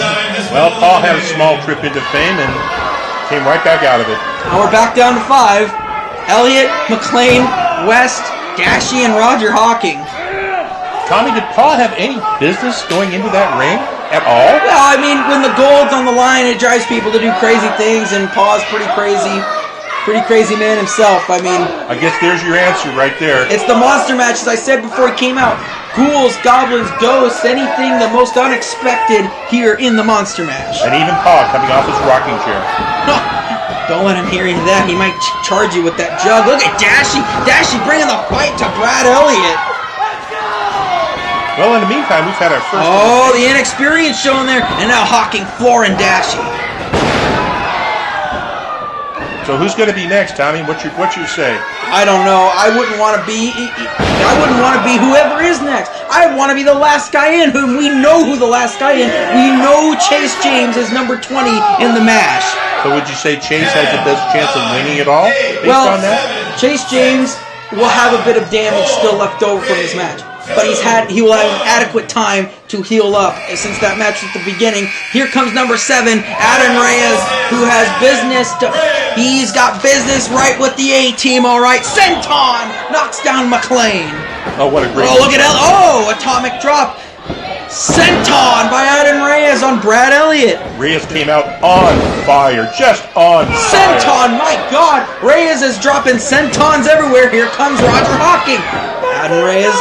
Speaker 8: Well, Paul had a small trip into fame and came right back out of it.
Speaker 6: Now we're back down to 5. Elliott, McClain, West, Dashie, and Roger Hawking.
Speaker 8: Tommie, did Paul have any business going into that ring at all?
Speaker 6: Well, I mean, when the gold's on the line, it drives people to do crazy things, and Paul's pretty crazy man himself. I mean,
Speaker 8: I guess there's your answer right there.
Speaker 6: It's the Monster Match, as I said before it came out. Ghouls, goblins, ghosts, anything the most unexpected here in the Monster Mash.
Speaker 8: And even Paul coming off his rocking chair.
Speaker 6: Don't let him hear you that. He might charge you with that jug. Look at Dashie. Dashie bringing the fight to Brad Elliott.
Speaker 8: Well, in the meantime, we've had our first...
Speaker 6: Oh, the inexperience showing there. And now Hawking flooring Dashie.
Speaker 8: So who's going to be next, Tommie? What's your say?
Speaker 6: I don't know. I wouldn't want to be whoever is next. I want to be the last guy in, whom we know who the last guy in. We know Chase James is number 20 in the MASH.
Speaker 8: So would you say Chase has the best chance of winning it all based on that?
Speaker 6: Chase James will have a bit of damage still left over from his match. But he will have adequate time to heal up since that match at the beginning. Here comes number 7, Adan Reyes, who has business he's got business right with the A-team, all right. Senton knocks down McClain.
Speaker 8: Oh, what a great...
Speaker 6: Oh, look at atomic drop. Senton by Adan Reyes on Brad Elliott.
Speaker 8: Reyes came out on fire, just on fire.
Speaker 6: Senton, my God. Reyes is dropping sentons everywhere. Here comes Roger Hawking. Adan Reyes.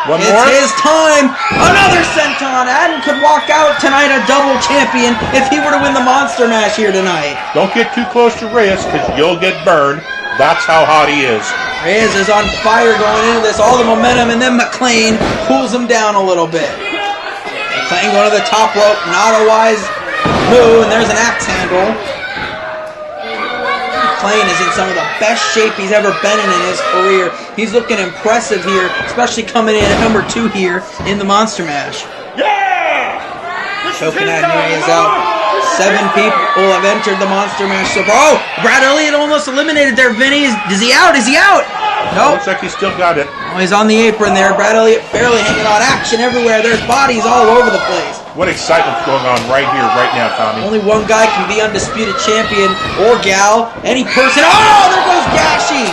Speaker 8: One
Speaker 6: it's
Speaker 8: more?
Speaker 6: His time. Another senton. Adan could walk out tonight a double champion if he were to win the Monster Mash here tonight.
Speaker 8: Don't get too close to Reyes because you'll get burned. That's how hot he is.
Speaker 6: Reyes is on fire going into this. All the momentum, and then McClain pulls him down a little bit. McClain going to the top rope. Not a wise move, and there's an axe handle. McClain is in some of the best shape he's ever been in his career. He's looking impressive here, especially coming in at number 2 here in the Monster Mash.
Speaker 10: Yeah!
Speaker 6: Choking Adan Reyes out. 7 people have entered the Monster Mash so far. Oh, Brad Elliott almost eliminated there, Vinny. Is he out? Is he out? No.
Speaker 8: Looks like he's still got it.
Speaker 6: Oh, he's on the apron there. Brad Elliott barely hanging on. Action everywhere. There's bodies all over the place.
Speaker 8: What excitement's going on right here, right now, Tommie?
Speaker 6: Only one guy can be undisputed champion, or gal, any person. Oh, there goes Dashie.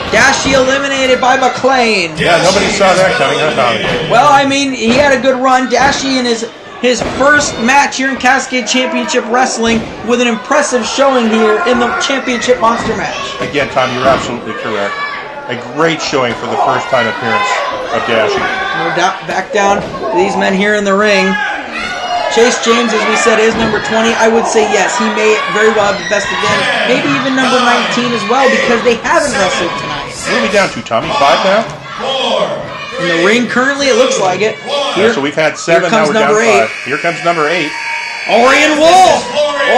Speaker 6: Dashie eliminated by McClain.
Speaker 8: Yeah, nobody saw that coming, huh, Tommie?
Speaker 6: Well, I mean, he had a good run. Dashie and his his first match here in Cascade Championship Wrestling with an impressive showing here in the Championship Monster Match.
Speaker 8: Again, Tom, you're absolutely correct. A great showing for the first time appearance of Dashie.
Speaker 6: No doubt, back down to these men here in the ring. Chase James, as we said, is number 20. I would say yes, he may very well have the best advantage. Maybe even number 19 as well, because they haven't wrestled tonight.
Speaker 8: What are we down to, Tommy? 5 now?
Speaker 6: In the ring currently, it looks like it.
Speaker 8: Here, so we've had 7, now we're down 5. Here comes number 8.
Speaker 6: Orion Wolf!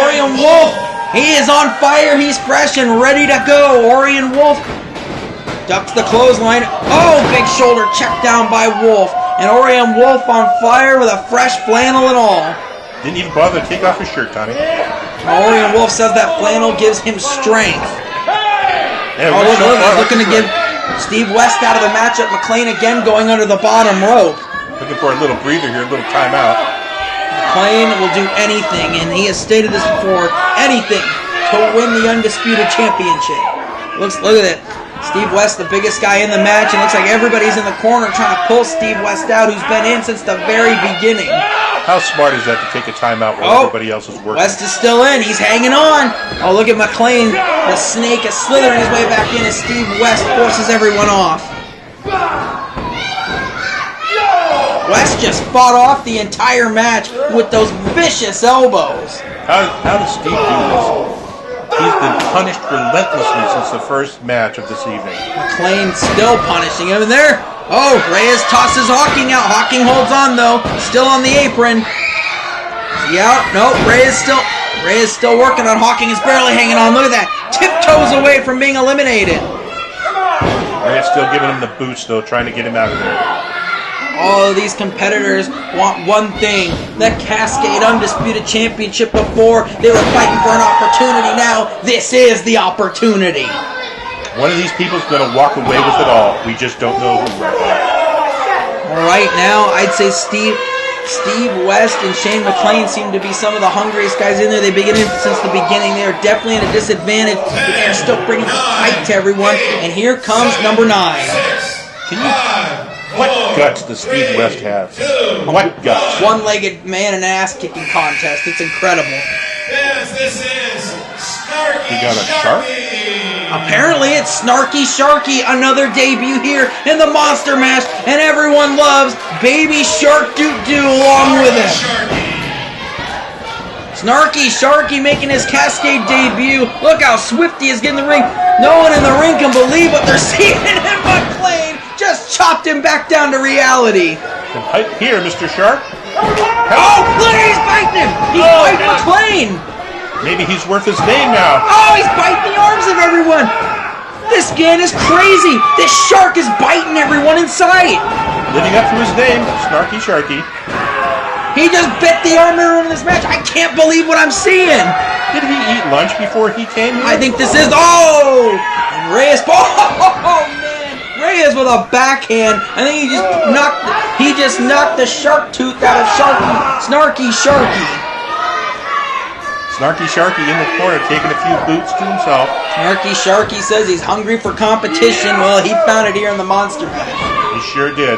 Speaker 6: Orion Wolf! He is on fire, he's fresh and ready to go. Orion Wolf ducks the clothesline. Oh, big shoulder check down by Wolf. And Orion Wolf on fire with a fresh flannel and all.
Speaker 8: Didn't even bother to take off his shirt, Tommy.
Speaker 6: Orion Wolf says that flannel gives him strength.
Speaker 8: Yeah,
Speaker 6: look, he's looking to give Steve West out of the matchup. McClain again going under the bottom rope.
Speaker 8: Looking for a little breather here, a little timeout.
Speaker 6: McClain will do anything, and he has stated this before, anything to win the Undisputed Championship. Look at it. Steve West, the biggest guy in the match, and looks like everybody's in the corner trying to pull Steve West out, who's been in since the very beginning.
Speaker 8: How smart is that to take a timeout while everybody else is working?
Speaker 6: West is still in. He's hanging on. Oh, look at McClain. The snake is slithering his way back in as Steve West forces everyone off. West just fought off the entire match with those vicious elbows.
Speaker 8: How does Steve do this? He's been punished relentlessly since the first match of this evening.
Speaker 6: McClain still punishing him. And there, Reyes tosses Hawking out. Hawking holds on, though. Still on the apron. Is he out? Nope, Reyes still working on Hawking. Is barely hanging on. Look at that. Tiptoes away from being eliminated.
Speaker 8: Reyes still giving him the boots, though, trying to get him out of there.
Speaker 6: All of these competitors want one thing, the Cascade Undisputed Championship. Before, they were fighting for an opportunity. Now, this is the opportunity.
Speaker 8: One of these people's going to walk away with it all. We just don't know who right now.
Speaker 6: Right now, I'd say Steve West and Shane McClain seem to be some of the hungriest guys in there. They've been in since the beginning. They are definitely at a disadvantage, but they're still bringing the fight to everyone. And here comes number 9.
Speaker 8: What guts does Steve West have? What guts?
Speaker 6: One-legged man and ass-kicking contest. It's incredible.
Speaker 2: Yes, this is Snarky
Speaker 8: He got a shark?
Speaker 6: Apparently it's Snarky Sharky, another debut here in the Monster Mash, and everyone loves Baby Shark Doo-Doo along with him. Snarky Sharky making his Cascade debut. Look how swift he is getting the ring. No one in the ring can believe what they're seeing, and McClain just chopped him back down to reality.
Speaker 8: Here, Mr. Shark.
Speaker 6: Oh, look, he's biting him. He's biting McClain.
Speaker 8: Maybe he's worth his name now.
Speaker 6: Oh, he's biting the arms of everyone. This man is crazy. This shark is biting everyone in sight.
Speaker 8: Living up to his name, Snarky Sharky.
Speaker 6: He just bit the arm of everyone in this match. I can't believe what I'm seeing.
Speaker 8: Did he eat lunch before he came here?
Speaker 6: I think this is... Oh! And Reyes... Oh, man. Reyes with a backhand. I think he just knocked the shark tooth out of Snarky Sharky.
Speaker 8: Snarky Sharky in the corner taking a few boots to himself.
Speaker 6: Snarky Sharky says he's hungry for competition. Well, he found it here in the Monster Mash.
Speaker 8: He sure did.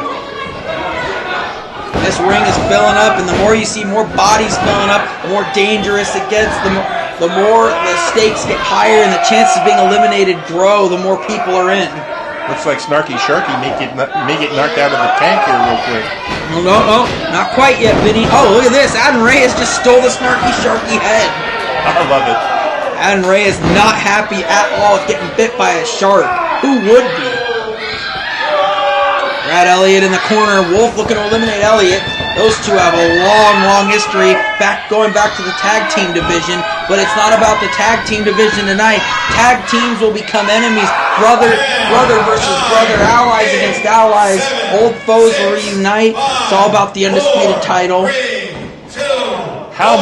Speaker 6: This ring is filling up, and the more you see more bodies filling up, the more dangerous it gets, the more the stakes get higher, and the chances of being eliminated grow the more people are in.
Speaker 8: Looks like Snarky Sharky may get knocked out of the tank here real quick.
Speaker 6: No, not quite yet, Vinny. Oh, look at this. Adan Reyes just stole the Snarky Sharky head.
Speaker 8: I love it.
Speaker 6: Adan Reyes not happy at all with getting bit by a shark. Who would be? Brad Elliott in the corner. Wolf looking to eliminate Elliott. Those two have a long history going back to the tag team division. But it's not about the tag team division tonight. Tag teams will become enemies. Brother versus brother. Allies against allies. Old foes will reunite. It's all about the undisputed title.
Speaker 8: How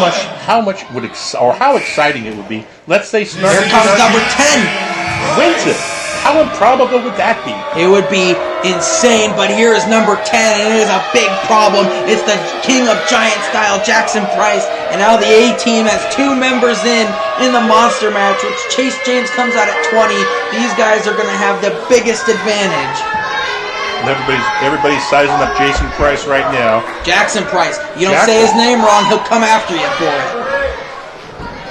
Speaker 8: exciting it would be. Let's say Snarky
Speaker 6: Here comes number 10.
Speaker 8: wins it. How improbable would that be?
Speaker 6: It would be insane, but here is number 10, and it is a big problem. It's the King of Giant Style, Jackson Price, and now the A-Team has 2 members in the Monster Match, which Chase James comes out at 20. These guys are going to have the biggest advantage.
Speaker 8: Everybody's sizing up Jason Price right now.
Speaker 6: Jackson Price. You don't say his name wrong, he'll come after you for it.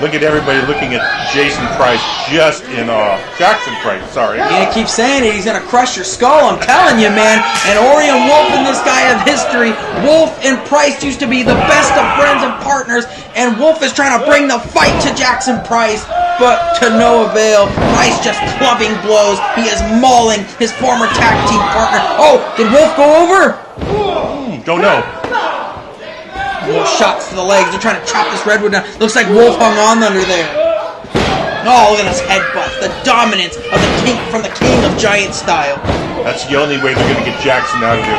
Speaker 8: Look at everybody looking at Jason Price just in awe. Jackson Price, sorry.
Speaker 6: You're going to keep saying it, he's going to crush your skull, I'm telling you, man. And Orion Wolf and this guy have history. Wolf and Price used to be the best of friends and partners, and Wolf is trying to bring the fight to Jackson Price, but to no avail. Price just clubbing blows. He is mauling his former tag team partner. Oh, did Wolf go over?
Speaker 8: Don't know.
Speaker 6: More shots to the legs. They're trying to chop this redwood down. Looks like Wolf hung on under there. Oh, look at his headbutt. The dominance of the king from the king of giant style.
Speaker 8: That's the only way they're going to get Jackson out of there.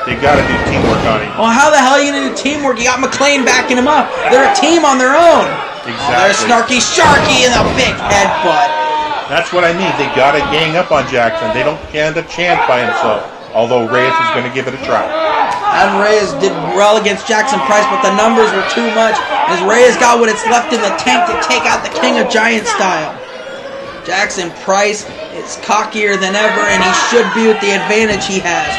Speaker 8: They gotta do teamwork on him.
Speaker 6: Well, how the hell are you going to do teamwork? You got McClain backing him up. They're a team on their own.
Speaker 8: Exactly.
Speaker 6: Oh, there's Snarky Sharky and a big headbutt.
Speaker 8: That's what I mean. They gotta gang up on Jackson. They don't stand a chance by himself. Although Reyes is going to give it a try.
Speaker 6: Adan Reyes did well against Jackson Price, but the numbers were too much, as Reyes got what it's left in the tank to take out the king of giant style. Jackson Price is cockier than ever, and he should be with the advantage he has.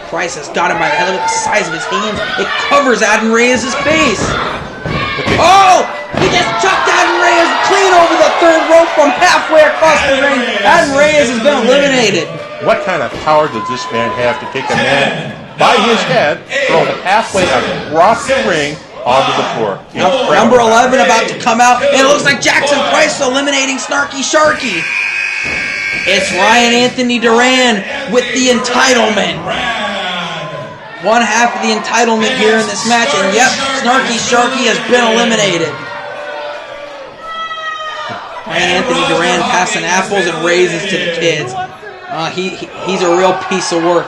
Speaker 6: Price has got him by the head. Look at the size of his hands. It covers Adan Reyes' face. Oh! He just chucked Adan Reyes clean over the third rope from halfway across the ring. Adan Reyes has been eliminated.
Speaker 8: What kind of power does this man have to take a man by his head, throw him halfway across the ring onto the floor?
Speaker 6: Number 11 about to come out, and it looks like Jackson Price eliminating Snarky Sharky. It's Ryan Anthony Duran with the entitlement. One half of the entitlement here in this match, and yep, Snarky Sharky has been eliminated. Ryan Anthony Duran passing apples and raises to the kids. He's a real piece of work.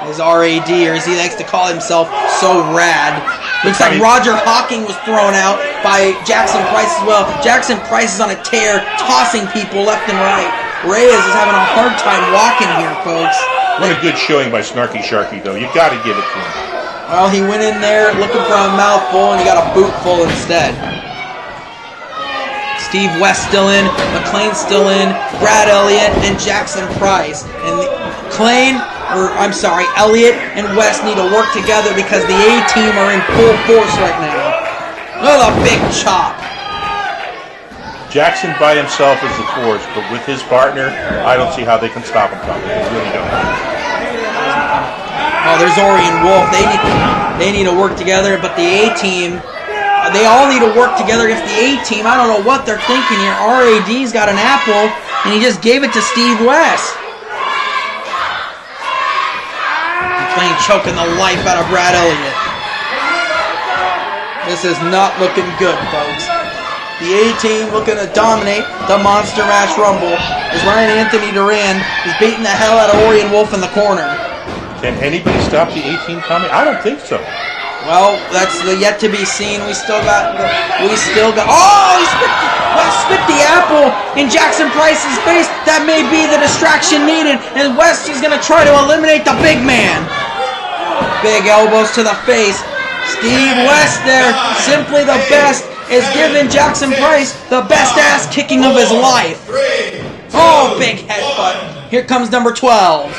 Speaker 6: His RAD, or as he likes to call himself, so rad. Looks like Roger Hawking was thrown out by Jackson Price as well. Jackson Price is on a tear, tossing people left and right. Reyes is having a hard time walking here, folks.
Speaker 8: What a good showing by Snarky Sharky, though. You got to give it to him.
Speaker 6: Well, he went in there looking for a mouthful, and he got a bootful instead. Steve West still in, McClain still in, Brad Elliott, and Jackson Price. And Elliott and West need to work together because the A-team are in full force right now. Look at the big chop.
Speaker 8: Jackson by himself is the force, but with his partner, I don't see how they can stop him coming. They really don't.
Speaker 6: Oh, there's Orion Wolf. They need to work together, but the A-team, they all need to work together against the A-team. I don't know what they're thinking here. RAD's got an apple, and he just gave it to Steve West. McClain choking the life out of Brad Elliott. This is not looking good, folks. The A-team looking to dominate the Monster Mash Rumble as Ryan Anthony Duran is beating the hell out of Orion Wolf in the corner.
Speaker 8: Can anybody stop the A-team, Tommie? I don't think so.
Speaker 6: Well, that's yet to be seen. We still got. Oh, he spit the apple in Jackson Price's face. That may be the distraction needed, and West is going to try to eliminate the big man. Big elbows to the face. Steve West there, simply the best, is giving Jackson Price the best ass kicking of his life. Oh, big headbutt. Here comes number 12.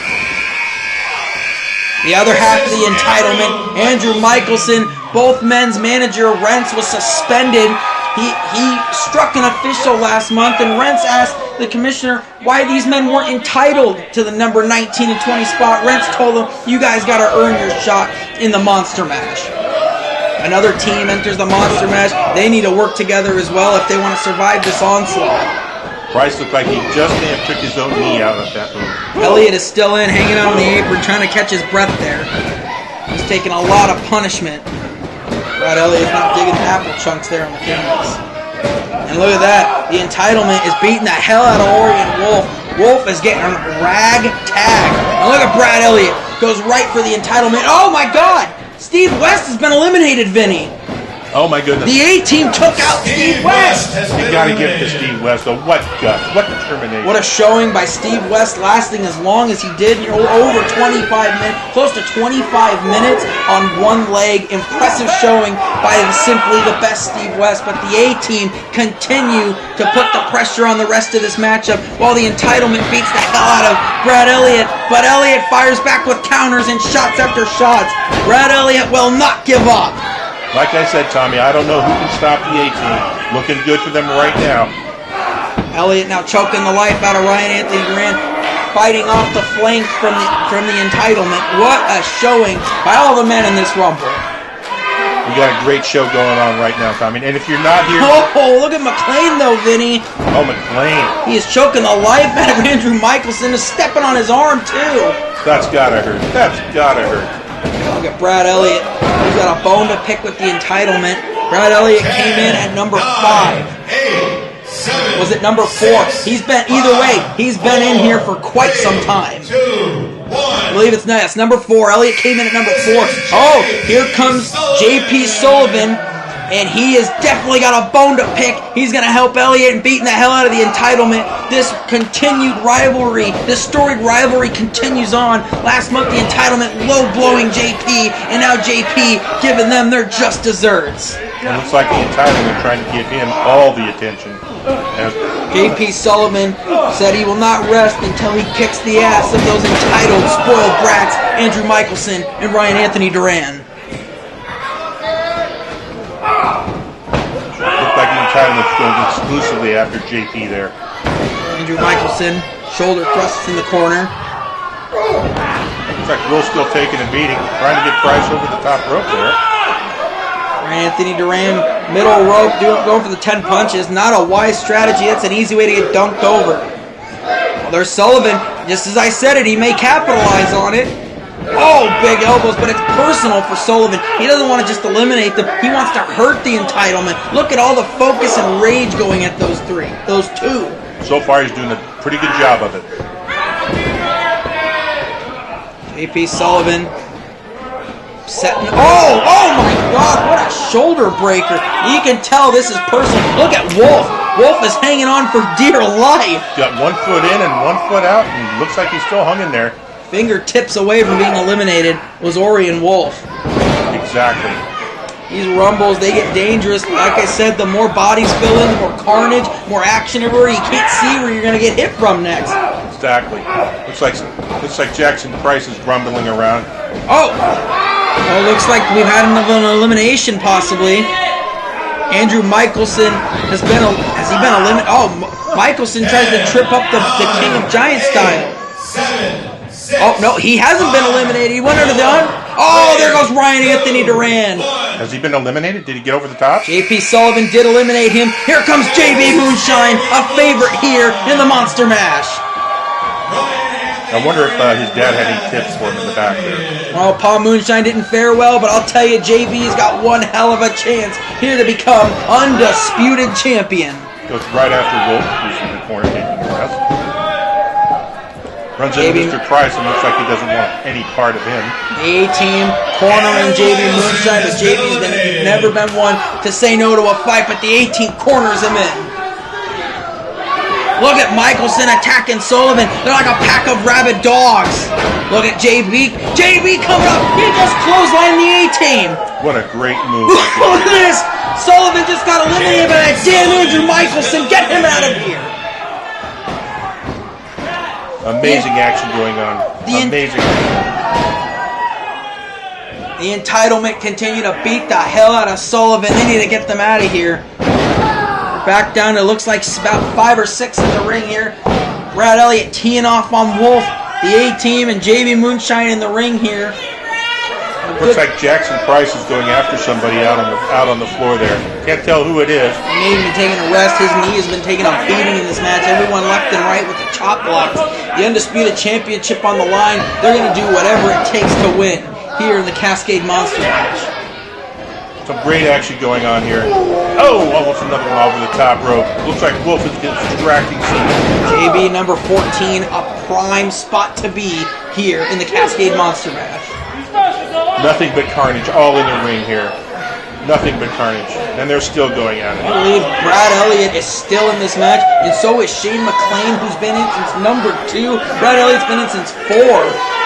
Speaker 6: The other half of the entitlement, Andrew Michelson, both men's manager, Rentz, was suspended. He struck an official last month, and Rentz asked the commissioner why these men weren't entitled to the number 19 and 20 spot. Rentz told them, you guys got to earn your shot in the Monster Mash. Another team enters the Monster Mash. They need to work together as well if they want to survive this onslaught.
Speaker 8: Price looked like he just may have took his own knee out of that move.
Speaker 6: Elliott is still in, hanging out on the apron, trying to catch his breath there. He's taking a lot of punishment. Brad Elliott's not digging apple chunks there on the canvas. And look at that. The entitlement is beating the hell out of Orion Wolf. Wolf is getting a rag tag. And look at Brad Elliott. Goes right for the entitlement. Oh my God! Steve West has been eliminated, Vinny.
Speaker 8: Oh my goodness.
Speaker 6: The A-Team took out Steve West.
Speaker 8: You got to give it to Steve West, though. What guts, what determination.
Speaker 6: What a showing by Steve West, lasting as long as he did, over 25 minutes, close to 25 minutes on one leg. Impressive showing by simply the best Steve West, but the A-Team continue to put the pressure on the rest of this matchup while the entitlement beats the hell out of Brad Elliott, but Elliott fires back with counters and shots after shots. Brad Elliott will not give up.
Speaker 8: Like I said, Tommy, I don't know who can stop the A-Team. Looking good for them right now.
Speaker 6: Elliott now choking the life out of Ryan Anthony Duran, fighting off the flank from the entitlement. What a showing by all the men in this Rumble.
Speaker 8: We got a great show going on right now, Tommy. And if you're not here...
Speaker 6: Oh, look at McClain, though, Vinny.
Speaker 8: Oh, McClain.
Speaker 6: He is choking the life out of Andrew Michelson, is stepping on his arm, too.
Speaker 8: That's gotta hurt. That's gotta hurt.
Speaker 6: Look at Brad Elliott. He's got a bone to pick with the entitlement. Brad Elliott came in at number 5. Was it number 4? He's been, either way, he's been in here for quite some time. I believe it's nice. Number 4. Elliott came in at number 4. Oh, here comes JP Sullivan. And he has definitely got a bone to pick. He's going to help Elliott in beating the hell out of the entitlement. This continued rivalry, this storied rivalry continues on. Last month, the entitlement low-blowing JP, and now JP giving them their just desserts.
Speaker 8: It looks like the entitlement trying to give him all the attention.
Speaker 6: JP Sullivan said he will not rest until he kicks the ass of those entitled, spoiled brats, Andrew Michelson and Ryan Anthony Duran.
Speaker 8: Like the entitlement's going exclusively after JP there.
Speaker 6: Andrew Michelson, shoulder thrusts in the corner.
Speaker 8: Looks like Will's still taking a beating, trying to get Price over the top rope there.
Speaker 6: Ryan Anthony Duran, middle rope, going for the 10 punches. Not a wise strategy. That's an easy way to get dunked over. Well, there's Sullivan. Just as I said it, he may capitalize on it. Oh, big elbows, but it's personal for Sullivan. He doesn't want to just eliminate them. He wants to hurt the entitlement. Look at all the focus and rage going at those two.
Speaker 8: So far, he's doing a pretty good job of it.
Speaker 6: JP Sullivan setting. Oh my God! What a shoulder breaker. You can tell this is personal. Look at Wolf. Wolf is hanging on for dear life.
Speaker 8: Got 1 foot in and 1 foot out, and looks like he's still hung in there.
Speaker 6: Fingertips away from being eliminated was Orion Wolf.
Speaker 8: Exactly.
Speaker 6: These Rumbles, they get dangerous. Like I said, the more bodies fill in, the more carnage, more action everywhere. You can't see where you're going to get hit from next.
Speaker 8: Exactly. Looks like Jackson Price is rumbling around.
Speaker 6: Oh, looks like we've had an elimination possibly. Andrew Michelson has he been eliminated? Oh, Michelson tries to trip up the King of Giants style.
Speaker 2: 7, 6.
Speaker 6: Oh, no, he hasn't been eliminated. He went under the un. Oh, there goes Ryan Anthony Duran.
Speaker 8: Has he been eliminated? Did he get over the top?
Speaker 6: JP Sullivan did eliminate him. Here comes JB Moonshine, a favorite here in the Monster Mash.
Speaker 8: I wonder if his dad had any tips for him in the back there.
Speaker 6: Well, Paul Moonshine didn't fare well, but I'll tell you, JB's got one hell of a chance here to become undisputed champion.
Speaker 8: Goes right after Wolf, who's in the corner taking the rest. Runs into Mr. Price and looks like he doesn't want any part of him.
Speaker 6: The A-Team cornering JB Moonshine, but JB's never been one to say no to a fight, but the A-Team corners him in. Look at Michelson attacking Sullivan. They're like a pack of rabid dogs. Look at JB. JB coming up. He just clotheslined the A-Team.
Speaker 8: What a great move.
Speaker 6: Look at this. Sullivan just got eliminated by that damn Andrew Michelson. Get him out of here.
Speaker 8: Amazing action going on. Amazing.
Speaker 6: The entitlement continue to beat the hell out of Sullivan. They need to get them out of here. Back down to looks like about 5 or 6 in the ring here. Brad Elliott teeing off on Wolf. The A-Team and JB Moonshine in the ring here.
Speaker 8: Looks like Jackson Price is going after somebody out on the floor there. Can't tell who it is.
Speaker 6: He may have been taking a rest. His knee has been taking a beating in this match. Everyone left and right with the chop blocks. The Undisputed Championship on the line. They're going to do whatever it takes to win here in the Cascade Monster Mash.
Speaker 8: Some great action going on here. Oh, almost another one over the top rope. Looks like Wolf is distracting somebody.
Speaker 6: JB number 14, a prime spot to be here in the Cascade Monster Mash.
Speaker 8: Nothing but carnage all in the ring here. Nothing but carnage. And they're still going at it.
Speaker 6: I believe Brad Elliott is still in this match, and so is Shane McClain, who's been in since number 2. Brad Elliott's been in since 4.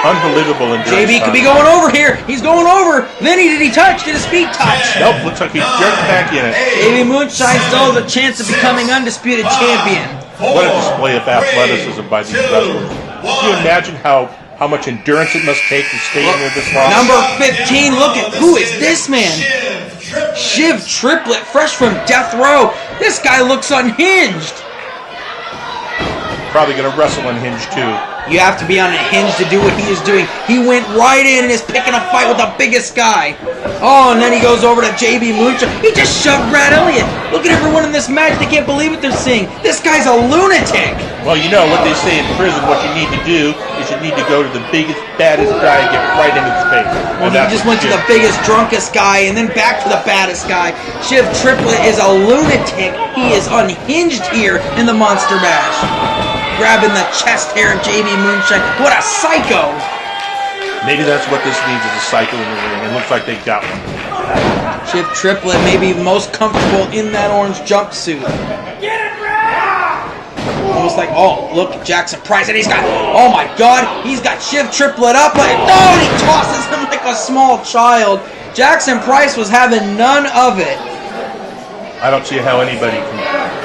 Speaker 8: Unbelievable endurance.
Speaker 6: JB could be going over here. He's going over. Did he touch? Did his feet touch?
Speaker 8: Nope, looks like he jerked back in it.
Speaker 6: JB Moonshine still has a chance of becoming undisputed champion.
Speaker 8: What a display of athleticism by these wrestlers. Can you imagine how much endurance it must take to stay in there this long?
Speaker 6: Number 15, look at, who is this man? Shiv Triplet, fresh from death row. This guy looks unhinged.
Speaker 8: Probably going to wrestle unhinged too.
Speaker 6: You have to be on a hinge to do what he is doing. He went right in and is picking a fight with the biggest guy. Oh, and then he goes over to JB Moonshine. He just shoved Brad Elliott. Look at everyone in this match. They can't believe what they're seeing. This guy's a lunatic.
Speaker 8: Well, you know what they say in prison. What you need to do is you need to go to the biggest, baddest guy and get right into his face.
Speaker 6: Well, he just went to the biggest, drunkest guy and then back to the baddest guy. Shiv Triplet is a lunatic. He is unhinged here in the Monster Mash. Grabbing the chest hair of JB Moonshine. What a psycho!
Speaker 8: Maybe that's what this means, is a psycho in the ring. It looks like they got one.
Speaker 6: Shiv Triplet may be most comfortable in that orange jumpsuit. Almost like, oh, look at Jackson Price, and he's got, oh my god, he's got Shiv Triplet up, like, no, and he tosses him like a small child. Jackson Price was having none of it.
Speaker 8: I don't see how anybody can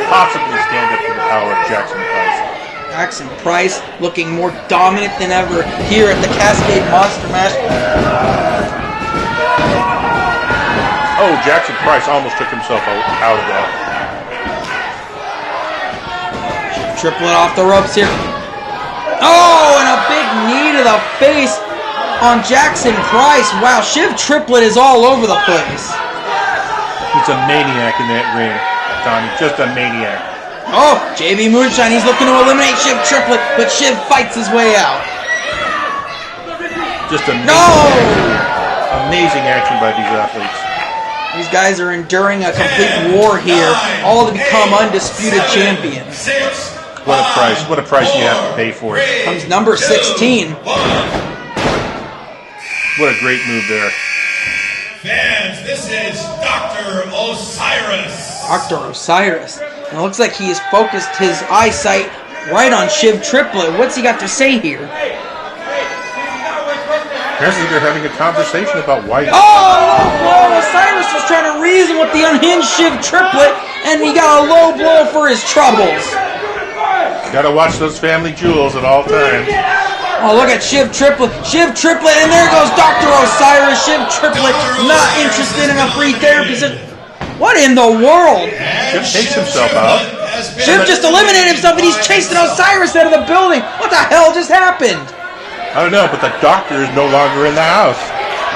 Speaker 8: possibly stand up to the power of Jackson Price.
Speaker 6: Jackson Price looking more dominant than ever here at the Cascade Monster Mash.
Speaker 8: Oh, Jackson Price almost took himself out of that.
Speaker 6: Triplet off the ropes here. Oh, and a big knee to the face on Jackson Price. Wow, Shiv Triplet is all over the place.
Speaker 8: He's a maniac in that ring, Tommy. Just a maniac.
Speaker 6: Oh, JB Moonshine, he's looking to eliminate Shiv Triplet, but Shiv fights his way out.
Speaker 8: Just amazing.
Speaker 6: No!
Speaker 8: Amazing action by these athletes.
Speaker 6: These guys are enduring a complete war here, all to become undisputed champions.
Speaker 8: What a price. What a price you have to pay for it.
Speaker 6: Comes number 16.
Speaker 8: What a great move there.
Speaker 2: Fans, this is Dr. Osiris.
Speaker 6: Dr. Osiris. And it looks like he has focused his eyesight right on Shiv Triplet. What's he got to say here?
Speaker 8: Apparently they're having a conversation about why...
Speaker 6: Oh, low blow! Osiris was trying to reason with the unhinged Shiv Triplet, and he got a low blow for his troubles.
Speaker 8: Gotta watch those family jewels at all times.
Speaker 6: Oh, look at Shiv Triplet. Shiv Triplet, and there goes Dr. Osiris. Shiv Triplet not interested in a free therapy session. What in the world?
Speaker 8: Shiv takes himself out.
Speaker 6: Shiv just eliminated himself and he's chasing Osiris out of the building. What the hell just happened?
Speaker 8: I don't know, but the doctor is no longer in the house.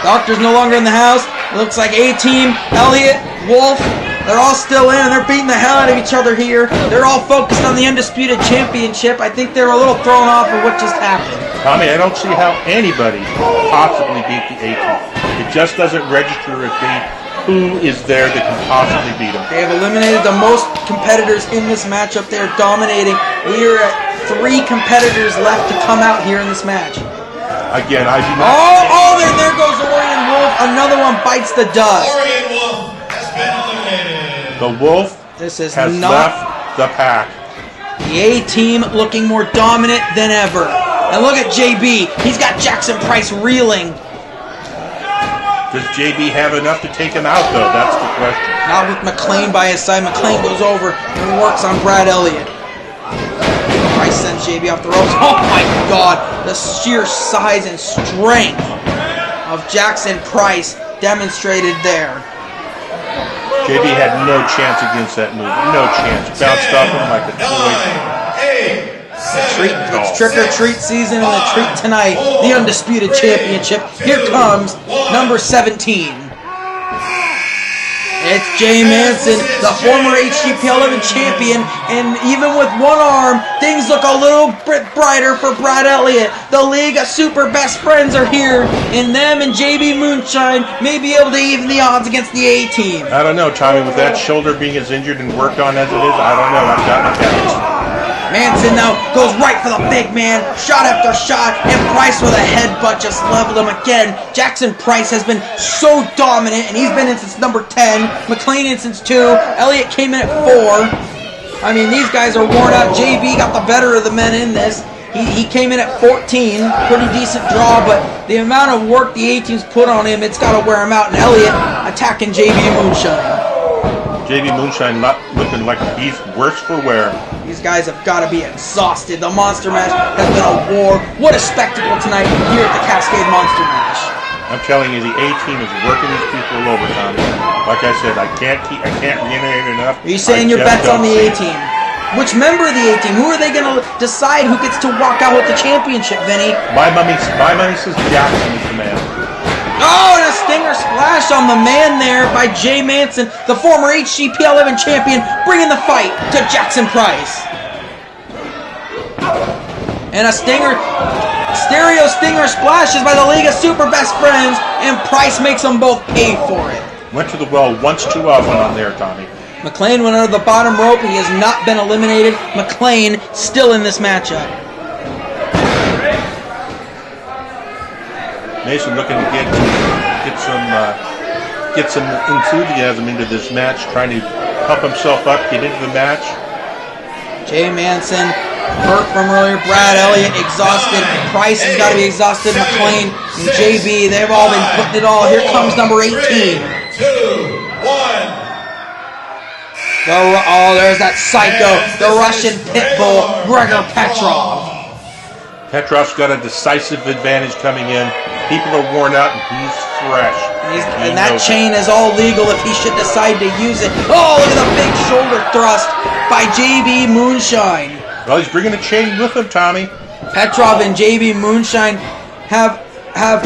Speaker 6: Doctor's no longer in the house. It looks like A-Team, Elliott, Wolf, they're all still in. They're beating the hell out of each other here. They're all focused on the Undisputed Championship. I think they're a little thrown off of what just happened.
Speaker 8: Tommy, I don't see how anybody possibly beat the A-Team. It just doesn't register with me. Who is there that can possibly beat them?
Speaker 6: They have eliminated the most competitors in this matchup. They're dominating. We are at 3 competitors left to come out here in this match.
Speaker 8: Again, I do not...
Speaker 6: Oh, there goes Orion Wolf. Another one bites the dust.
Speaker 2: Orion Wolf has been eliminated.
Speaker 8: The Wolf has left the pack.
Speaker 6: The A-Team looking more dominant than ever. And look at JB. He's got Jackson Price reeling.
Speaker 8: Does JB have enough to take him out, though? That's the question.
Speaker 6: Not with McClain by his side. McClain goes over and works on Brad Elliott. Price sends JB off the ropes. Oh my god! The sheer size and strength of Jackson Price demonstrated there.
Speaker 8: JB had no chance against that move. No chance. Bounced off him like a toy.
Speaker 6: It's trick-or-treat season and the treat tonight, the Undisputed Championship. Here comes number 17. It's Jay Manson, the former HGPL champion, and even with one arm, things look a little bit brighter for Brad Elliott. The League of Super Best Friends are here, and them and JB Moonshine may be able to even the odds against the A-Team.
Speaker 8: I don't know, Tommy, with that shoulder being as injured and worked on as it is, I don't know. I've got my doubts.
Speaker 6: Manson now goes right for the big man, shot after shot, and Price with a headbutt just leveled him again. Jackson Price has been so dominant, and he's been in since number 10. McClain in since 2. Elliott came in at 4. I mean, these guys are worn out. JB got the better of the men in this. He came in at 14, pretty decent draw, but the amount of work the A-team's put on him, it's got to wear him out. And Elliott attacking JB Moonshine.
Speaker 8: JB Moonshine looking like he's worse for wear.
Speaker 6: These guys have got to be exhausted. The Monster Mash has been a war. What a spectacle tonight here at the Cascade Monster Mash.
Speaker 8: I'm telling you, the A-team is working these people over, Tommy. Like I said, I can't reiterate enough.
Speaker 6: Are you saying your bet's on the A-team? Which member of the A-team? Who are they going to decide who gets to walk out with the championship, Vinny?
Speaker 8: My money says Jackson is the man.
Speaker 6: Oh, and a stinger splash on the man there by Jay Manson, the former HGPL 11 champion, bringing the fight to Jackson Price. And a stereo stinger splashes by the League of Super Best Friends, and Price makes them both pay for it.
Speaker 8: Went to the well once too often on there, Tommy.
Speaker 6: McClain went under the bottom rope. He has not been eliminated. McClain still in this matchup.
Speaker 8: Mason looking to get some enthusiasm into this match, trying to pump himself up, get into the match.
Speaker 6: Jay Manson hurt from earlier. Brad Elliott exhausted. Price has got to be exhausted. McClain and JB, they've all been putting it all. Here comes number 18.
Speaker 7: 3, 2, 1.
Speaker 6: There's that psycho, the Russian Pitbull, Gregor Petrov.
Speaker 8: Petrov's got a decisive advantage coming in. People are worn out, and he's fresh.
Speaker 6: And that chain is all legal if he should decide to use it. Oh, look at the big shoulder thrust by JB Moonshine.
Speaker 8: Well, he's bringing the chain with him, Tommy.
Speaker 6: Petrov and JB Moonshine have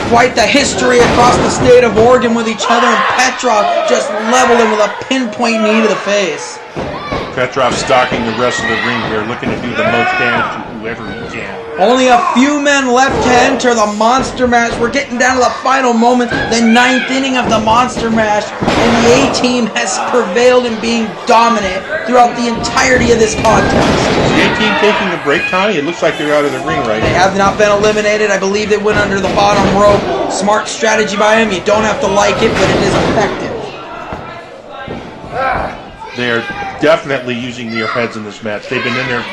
Speaker 6: quite the history across the state of Oregon with each other, and Petrov just leveled him with a pinpoint knee to the face.
Speaker 8: Petrov stalking the rest of the ring here, looking to do the most damage to whoever he can.
Speaker 6: Only a few men left to enter the Monster Mash. We're getting down to the final moment, the 9th inning of the Monster Mash, and the A-team has prevailed in being dominant throughout the entirety of this contest.
Speaker 8: Is the A-team taking a break, Tommy? It looks like they're out of the ring right now.
Speaker 6: They have not been eliminated. I believe they went under the bottom rope. Smart strategy by him. You don't have to like it, but it is effective.
Speaker 8: They're definitely using their heads in this match. They've been in there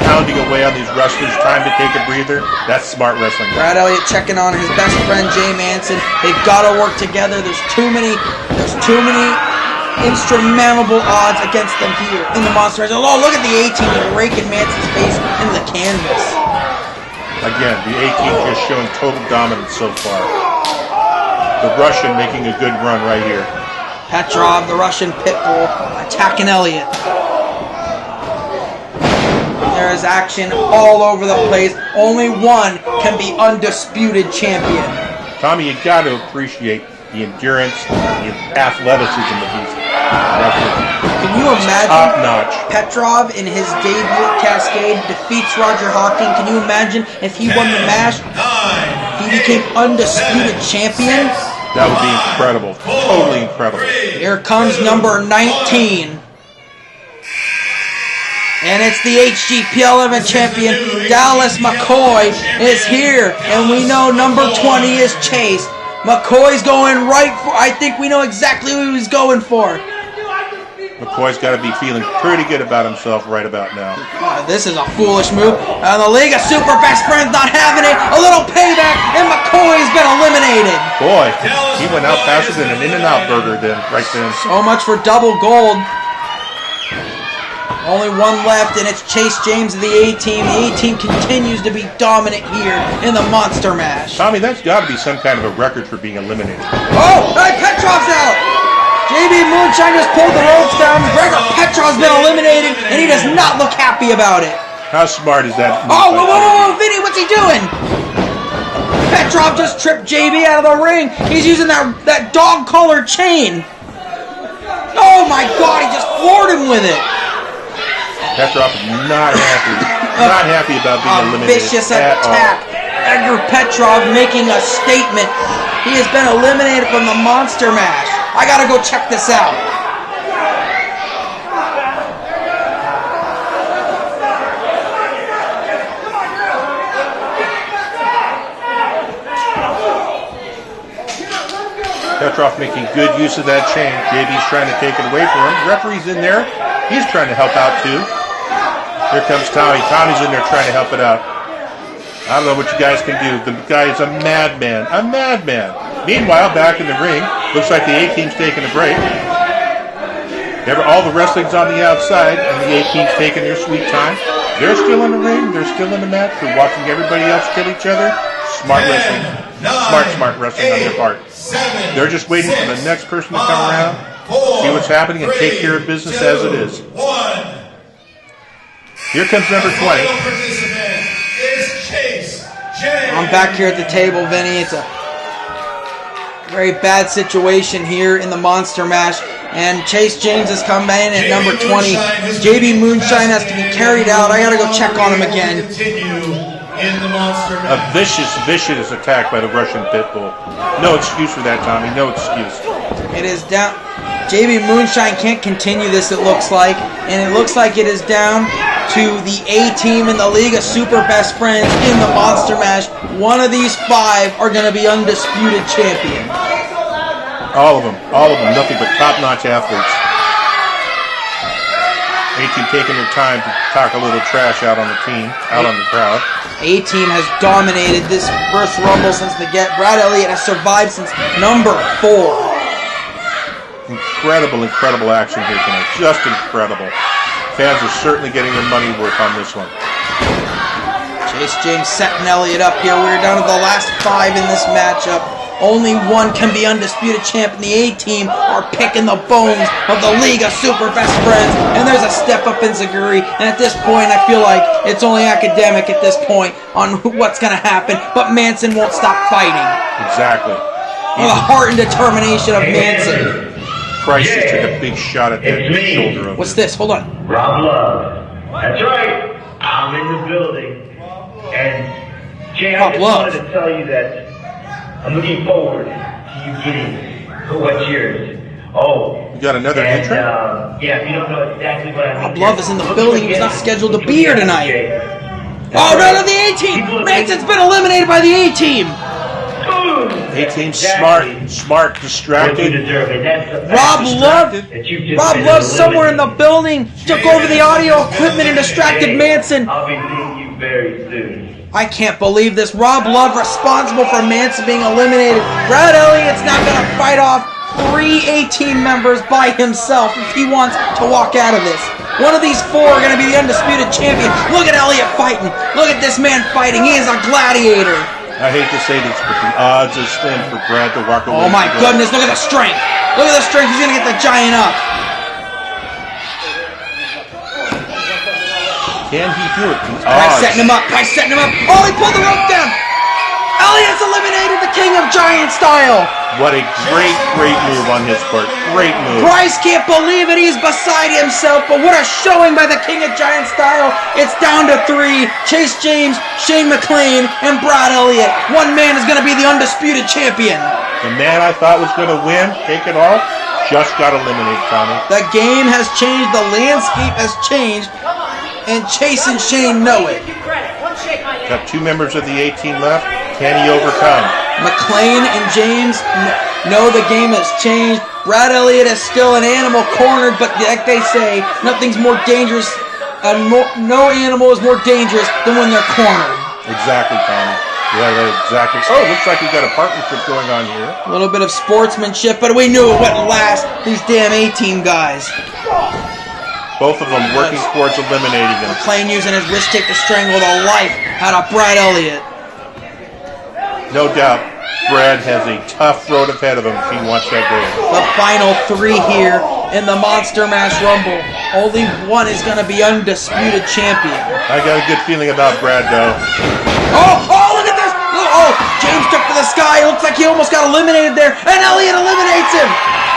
Speaker 8: pounding away on these wrestlers, time to take a breather. That's smart wrestling.
Speaker 6: Brad Elliott checking on his best friend Jay Manson. They've got to work together. There's too many insurmountable odds against them here in the Monster Mash. Oh, look at the A-team raking Manson's face into the canvas.
Speaker 8: Again, the A-team just showing total dominance so far. The Russian making a good run right here.
Speaker 6: Petrov, the Russian Pitbull, attacking Elliott. There is action all over the place. Only one can be undisputed champion.
Speaker 8: Tommy, you got to appreciate the endurance, the athleticism of these wrestlers.
Speaker 6: Can you imagine
Speaker 8: top notch?
Speaker 6: Petrov in his debut at Cascade defeats Roger Hawking? Can you imagine if he won the match? He became undisputed champion?
Speaker 8: That would be incredible. Totally incredible.
Speaker 6: Here comes number 19. And it's the HGPL 11 champion, Dallas McCoy, is here. And we know number 20 is Chase. McCoy's going right for, I think we know exactly who he's going for.
Speaker 8: McCoy's got to be feeling pretty good about himself right about now.
Speaker 6: This is a foolish move. And the League of Super Best Friends not having it. A little payback, and McCoy's been eliminated.
Speaker 8: Boy, he went out faster than an In-N-Out burger then, right then.
Speaker 6: So much for double gold. Only one left, and it's Chase James of the A-team. The A-team continues to be dominant here in the Monster Mash.
Speaker 8: Tommy, that's got to be some kind of a record for being eliminated.
Speaker 6: Oh, hey, Petrov's out. JB Moonshine just pulled the ropes down. Gregor Petrov's been eliminated, and he does not look happy about it.
Speaker 8: How smart is that?
Speaker 6: Oh, whoa, Vinny, what's he doing? Petrov just tripped JB out of the ring. He's using that dog collar chain. Oh my God, he just floored him with it.
Speaker 8: Petrov is not happy. Not happy about being eliminated.
Speaker 6: Vicious attack. Edgar Petrov making a statement. He has been eliminated from the Monster Mash. I gotta go check this out.
Speaker 8: Petrov making good use of that chain. JB's trying to take it away from him. Referee's in there. He's trying to help out too. Here comes Tommie. Tommie's in there trying to help it out. I don't know what you guys can do. The guy is a madman. A madman. Meanwhile, back in the ring, looks like the A-Team's taking a break. All the wrestling's on the outside, and the A-Team's taking their sweet time. They're still in the ring. They're still in the match. They're watching everybody else kill each other. Smart wrestling. Smart wrestling on their part. They're just waiting for the next person to come around, see what's happening, and take care of business as it is. Here comes number 20.
Speaker 6: I'm back here at the table, Vinny. It's a very bad situation here in the Monster Mash. And Chase James has come in at number 20. JB Moonshine has to be carried out. I gotta go check on him again.
Speaker 8: A vicious attack by the Russian Pitbull. No excuse for that, Tommie. No excuse.
Speaker 6: It is down. JB Moonshine can't continue this, it looks like. And it looks like it is down to the A-Team in the League of Super Best Friends in the Monster Mash. One of these 5 are going to be undisputed champion.
Speaker 8: All of them, nothing but top-notch athletes. A-Team taking their time to talk a little trash out on the team, out on the crowd.
Speaker 6: A-Team has dominated this first Rumble since the get. Brad Elliott has survived since number 4.
Speaker 8: Incredible action here tonight. Just incredible. Fans are certainly getting their money worth on this one.
Speaker 6: Chase James setting Elliott up here. We're down to the last 5 in this matchup. Only one can be undisputed champion. The A-Team are picking the bones of the League of Super Best Friends. And there's a step up in Zaguri. And at this point, I feel like it's only academic at this point on what's going to happen. But Manson won't stop fighting.
Speaker 8: Exactly.
Speaker 6: The heart and determination of Manson.
Speaker 8: Price just took a big shot at that shoulder of
Speaker 6: What's this? Hold on.
Speaker 11: Rob Love. That's right. I'm in the building. And Jay, I just wanted to tell you that I'm looking forward to you getting what's yours. Oh.
Speaker 8: You got another entrant?
Speaker 11: Yeah, if you don't know exactly what I mean.
Speaker 6: Rob Love is in the building. He was not scheduled to be here tonight. Oh, no, the A-Team! Manson's been eliminated by the A-Team!
Speaker 8: A-Team smart, distracted.
Speaker 6: Rob Love somewhere in the building took over the audio equipment and distracted Manson.
Speaker 11: I'll be seeing you very soon.
Speaker 6: I can't believe this. Rob Love responsible for Manson being eliminated. Brad Elliott's not going to fight off 3 A-Team members by himself if he wants to walk out of this. One of these 4 are going to be the undisputed champion. Look at Elliott fighting. Look at this man fighting. He is a gladiator.
Speaker 8: I hate to say this, but the odds are slim for Brad to walk away.
Speaker 6: Oh my goodness, look at the strength. Look at the strength. He's going to get the giant up.
Speaker 8: Can he do it?
Speaker 6: Price setting him up. Oh, he pulled the rope down. Elliott's eliminated the King of Giant style.
Speaker 8: What a great move on his part. Great move.
Speaker 6: Price can't believe it. He's beside himself, but what a showing by the King of Giant style. It's down to 3. Chase James, Shane McClain, and Brad Elliott. One man is going to be the undisputed champion.
Speaker 8: The man I thought was going to win, take it all, just got eliminated, Tommie.
Speaker 6: The game has changed. The landscape has changed. And Chase and Shane know it.
Speaker 8: Got 2 members of the A-Team left. Can he overcome?
Speaker 6: McClain and James know the game has changed. Brad Elliott is still an animal cornered, but like they say, nothing's more dangerous. No animal is more dangerous than when they're cornered.
Speaker 8: Exactly, Tommie. Yeah, exactly. Oh, looks like we've got a partnership going on here.
Speaker 6: A little bit of sportsmanship, but we knew it wouldn't last. These damn A-Team guys.
Speaker 8: Both of them working towards eliminating him.
Speaker 6: McClain using his wrist tape to strangle the life out of Brad Elliott.
Speaker 8: No doubt, Brad has a tough road ahead of him if he wants that goal.
Speaker 6: The final 3 here in the Monster Mash Rumble. Only one is going to be undisputed champion.
Speaker 8: I got a good feeling about Brad, though.
Speaker 6: Oh, look at this! Oh, James took to the sky. Looks like he almost got eliminated there, and Elliott eliminates him.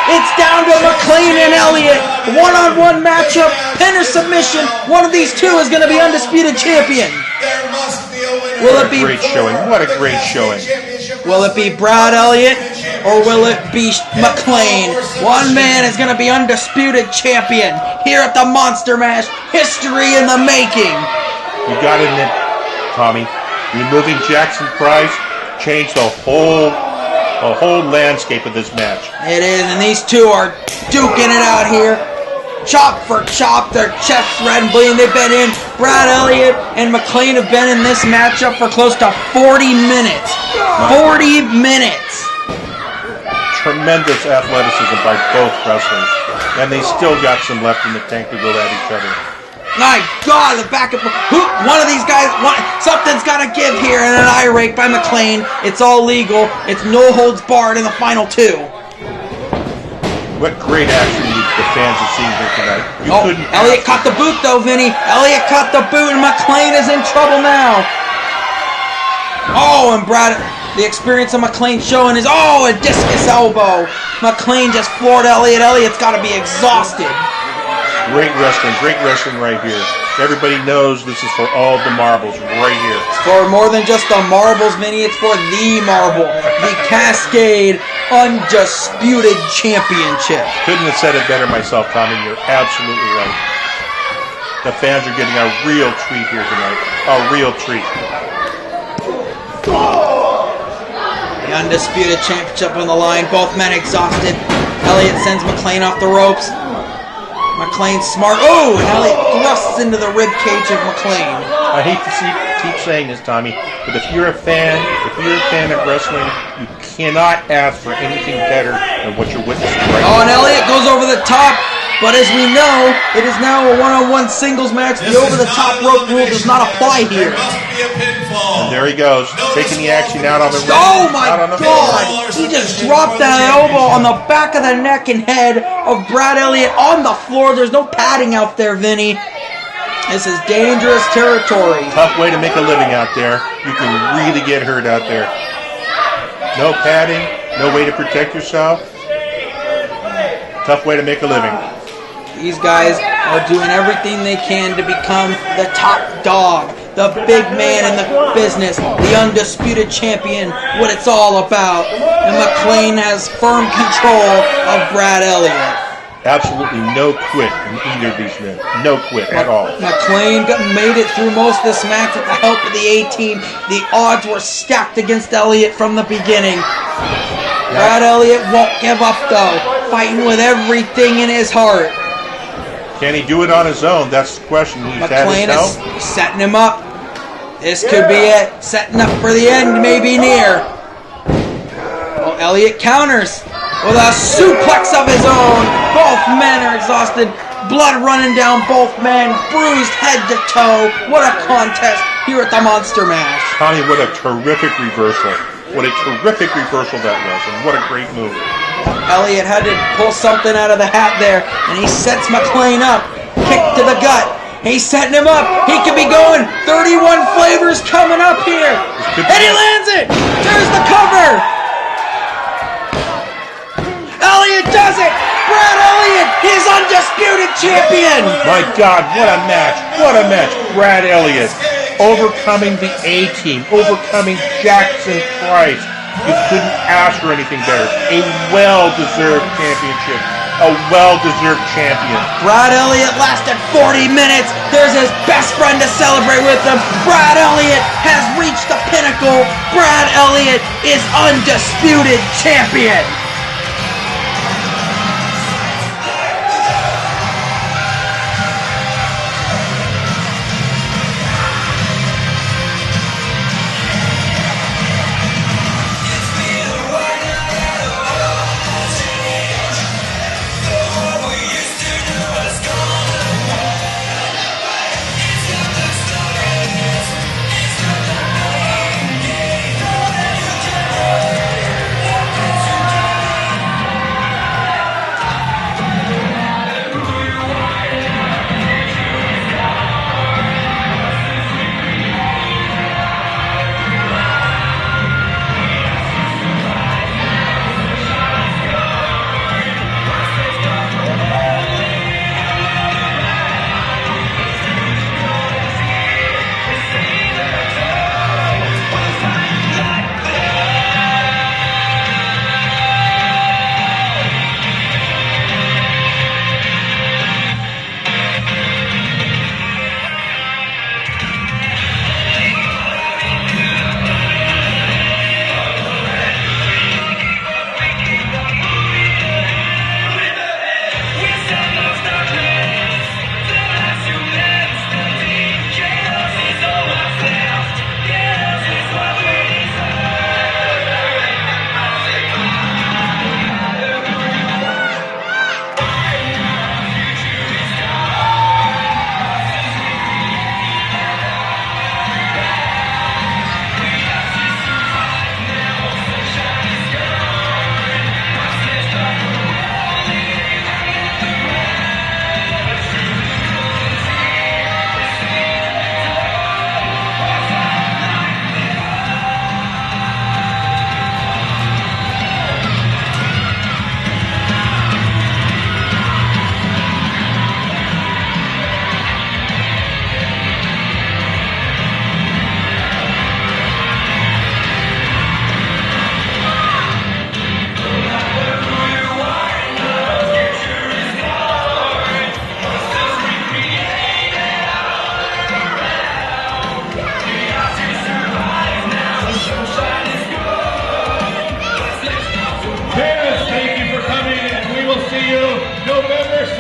Speaker 6: It's down to McClain and Elliott. One-on-one matchup, pin or submission. One of these 2 is going to be undisputed champion. Will it be
Speaker 8: great showing? What a great showing!
Speaker 6: Will it be Brad Elliott or will it be McClain? One man is going to be undisputed champion here at the Monster Mash. History in the making.
Speaker 8: You got to admit, Tommie, removing Jackson Price changed the whole the whole landscape of this match.
Speaker 6: It is, and these two are duking it out here. Chop for chop, their chests red and bleeding. They've been in. Brad Elliott and McClain have been in this matchup for close to 40 minutes. 40 minutes.
Speaker 8: Tremendous athleticism by both wrestlers. And they still got some left in the tank to go at each other.
Speaker 6: My God, the back and forth. One of these guys, something's got to give here, and an eye rake by McClain. It's all legal. It's no holds barred in the final two.
Speaker 8: What great action the fans are seeing here tonight.
Speaker 6: Elliott caught the boot though, Vinny. Elliott caught the boot, and McClain is in trouble now. Oh, and Brad, the experience of McClain showing is, a discus elbow. McClain just floored Elliott. Elliott's got to be exhausted.
Speaker 8: Great wrestling right here. Everybody knows this is for all the marbles right here.
Speaker 6: It's for more than just the marbles, Vinny. It's for the marble. The Cascade Undisputed Championship.
Speaker 8: Couldn't have said it better myself, Tommy. You're absolutely right. The fans are getting a real treat here tonight. A real treat.
Speaker 6: The Undisputed Championship on the line. Both men exhausted. Elliott sends McClain off the ropes. McClain's smart. Oh, and Elliott thrusts into the rib cage of McClain.
Speaker 8: I hate to keep saying this, Tommy, but if you're a fan of wrestling, you cannot ask for anything better than what you're witnessing right now.
Speaker 6: And Elliott goes over the top, but as we know, it is now a one-on-one singles match. The over-the-top rope rule does not apply here.
Speaker 8: And there he goes, taking the action out on the ring.
Speaker 6: Oh my God! He just dropped that elbow on the back of the neck and head of Brad Elliott on the floor. There's no padding out there, Vinny. This is dangerous territory.
Speaker 8: Tough way to make a living out there. You can really get hurt out there. No padding, no way to protect yourself. Tough way to make a living.
Speaker 6: These guys are doing everything they can to become the top dog, the big man in the business, the undisputed champion, what it's all about. And McClain has firm control of Brad Elliott.
Speaker 8: Absolutely no quit in either of these men. No quit at all.
Speaker 6: McClain made it through most of this match with the help of the A-Team. The odds were stacked against Elliott from the beginning. Brad Elliott won't give up though, fighting with everything in his heart.
Speaker 8: Can he do it on his own? That's the question.
Speaker 6: McClain is setting him up. This could be it. Setting up for the end, maybe near. Well, Elliott counters with a suplex of his own. Both men are exhausted. Blood running down both men. Bruised head to toe. What a contest here at the Monster Mash.
Speaker 8: Tommy, what a terrific reversal. What a terrific reversal that was, and what a great move.
Speaker 6: Elliott had to pull something out of the hat there, and he sets McClain up. Kick to the gut. He's setting him up. He could be going. 31 flavors coming up here. And he lands it. There's the cover. Elliott does it. Brad Elliott, his undisputed champion.
Speaker 8: My God, what a match. What a match. Brad Elliott overcoming the A-Team, overcoming Jackson Price. You couldn't ask for anything better. A well-deserved championship. A well-deserved champion.
Speaker 6: Brad Elliott lasted 40 minutes. There's his best friend to celebrate with him. Brad Elliott has reached the pinnacle. Brad Elliott is undisputed champion.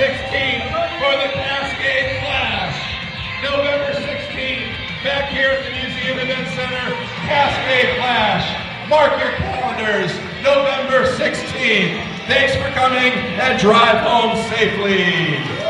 Speaker 7: 16th for the Cascade Clash. November 16th, back here at the Museum Event Center, Cascade Clash. Mark your calendars, November 16th. Thanks for coming and drive home safely.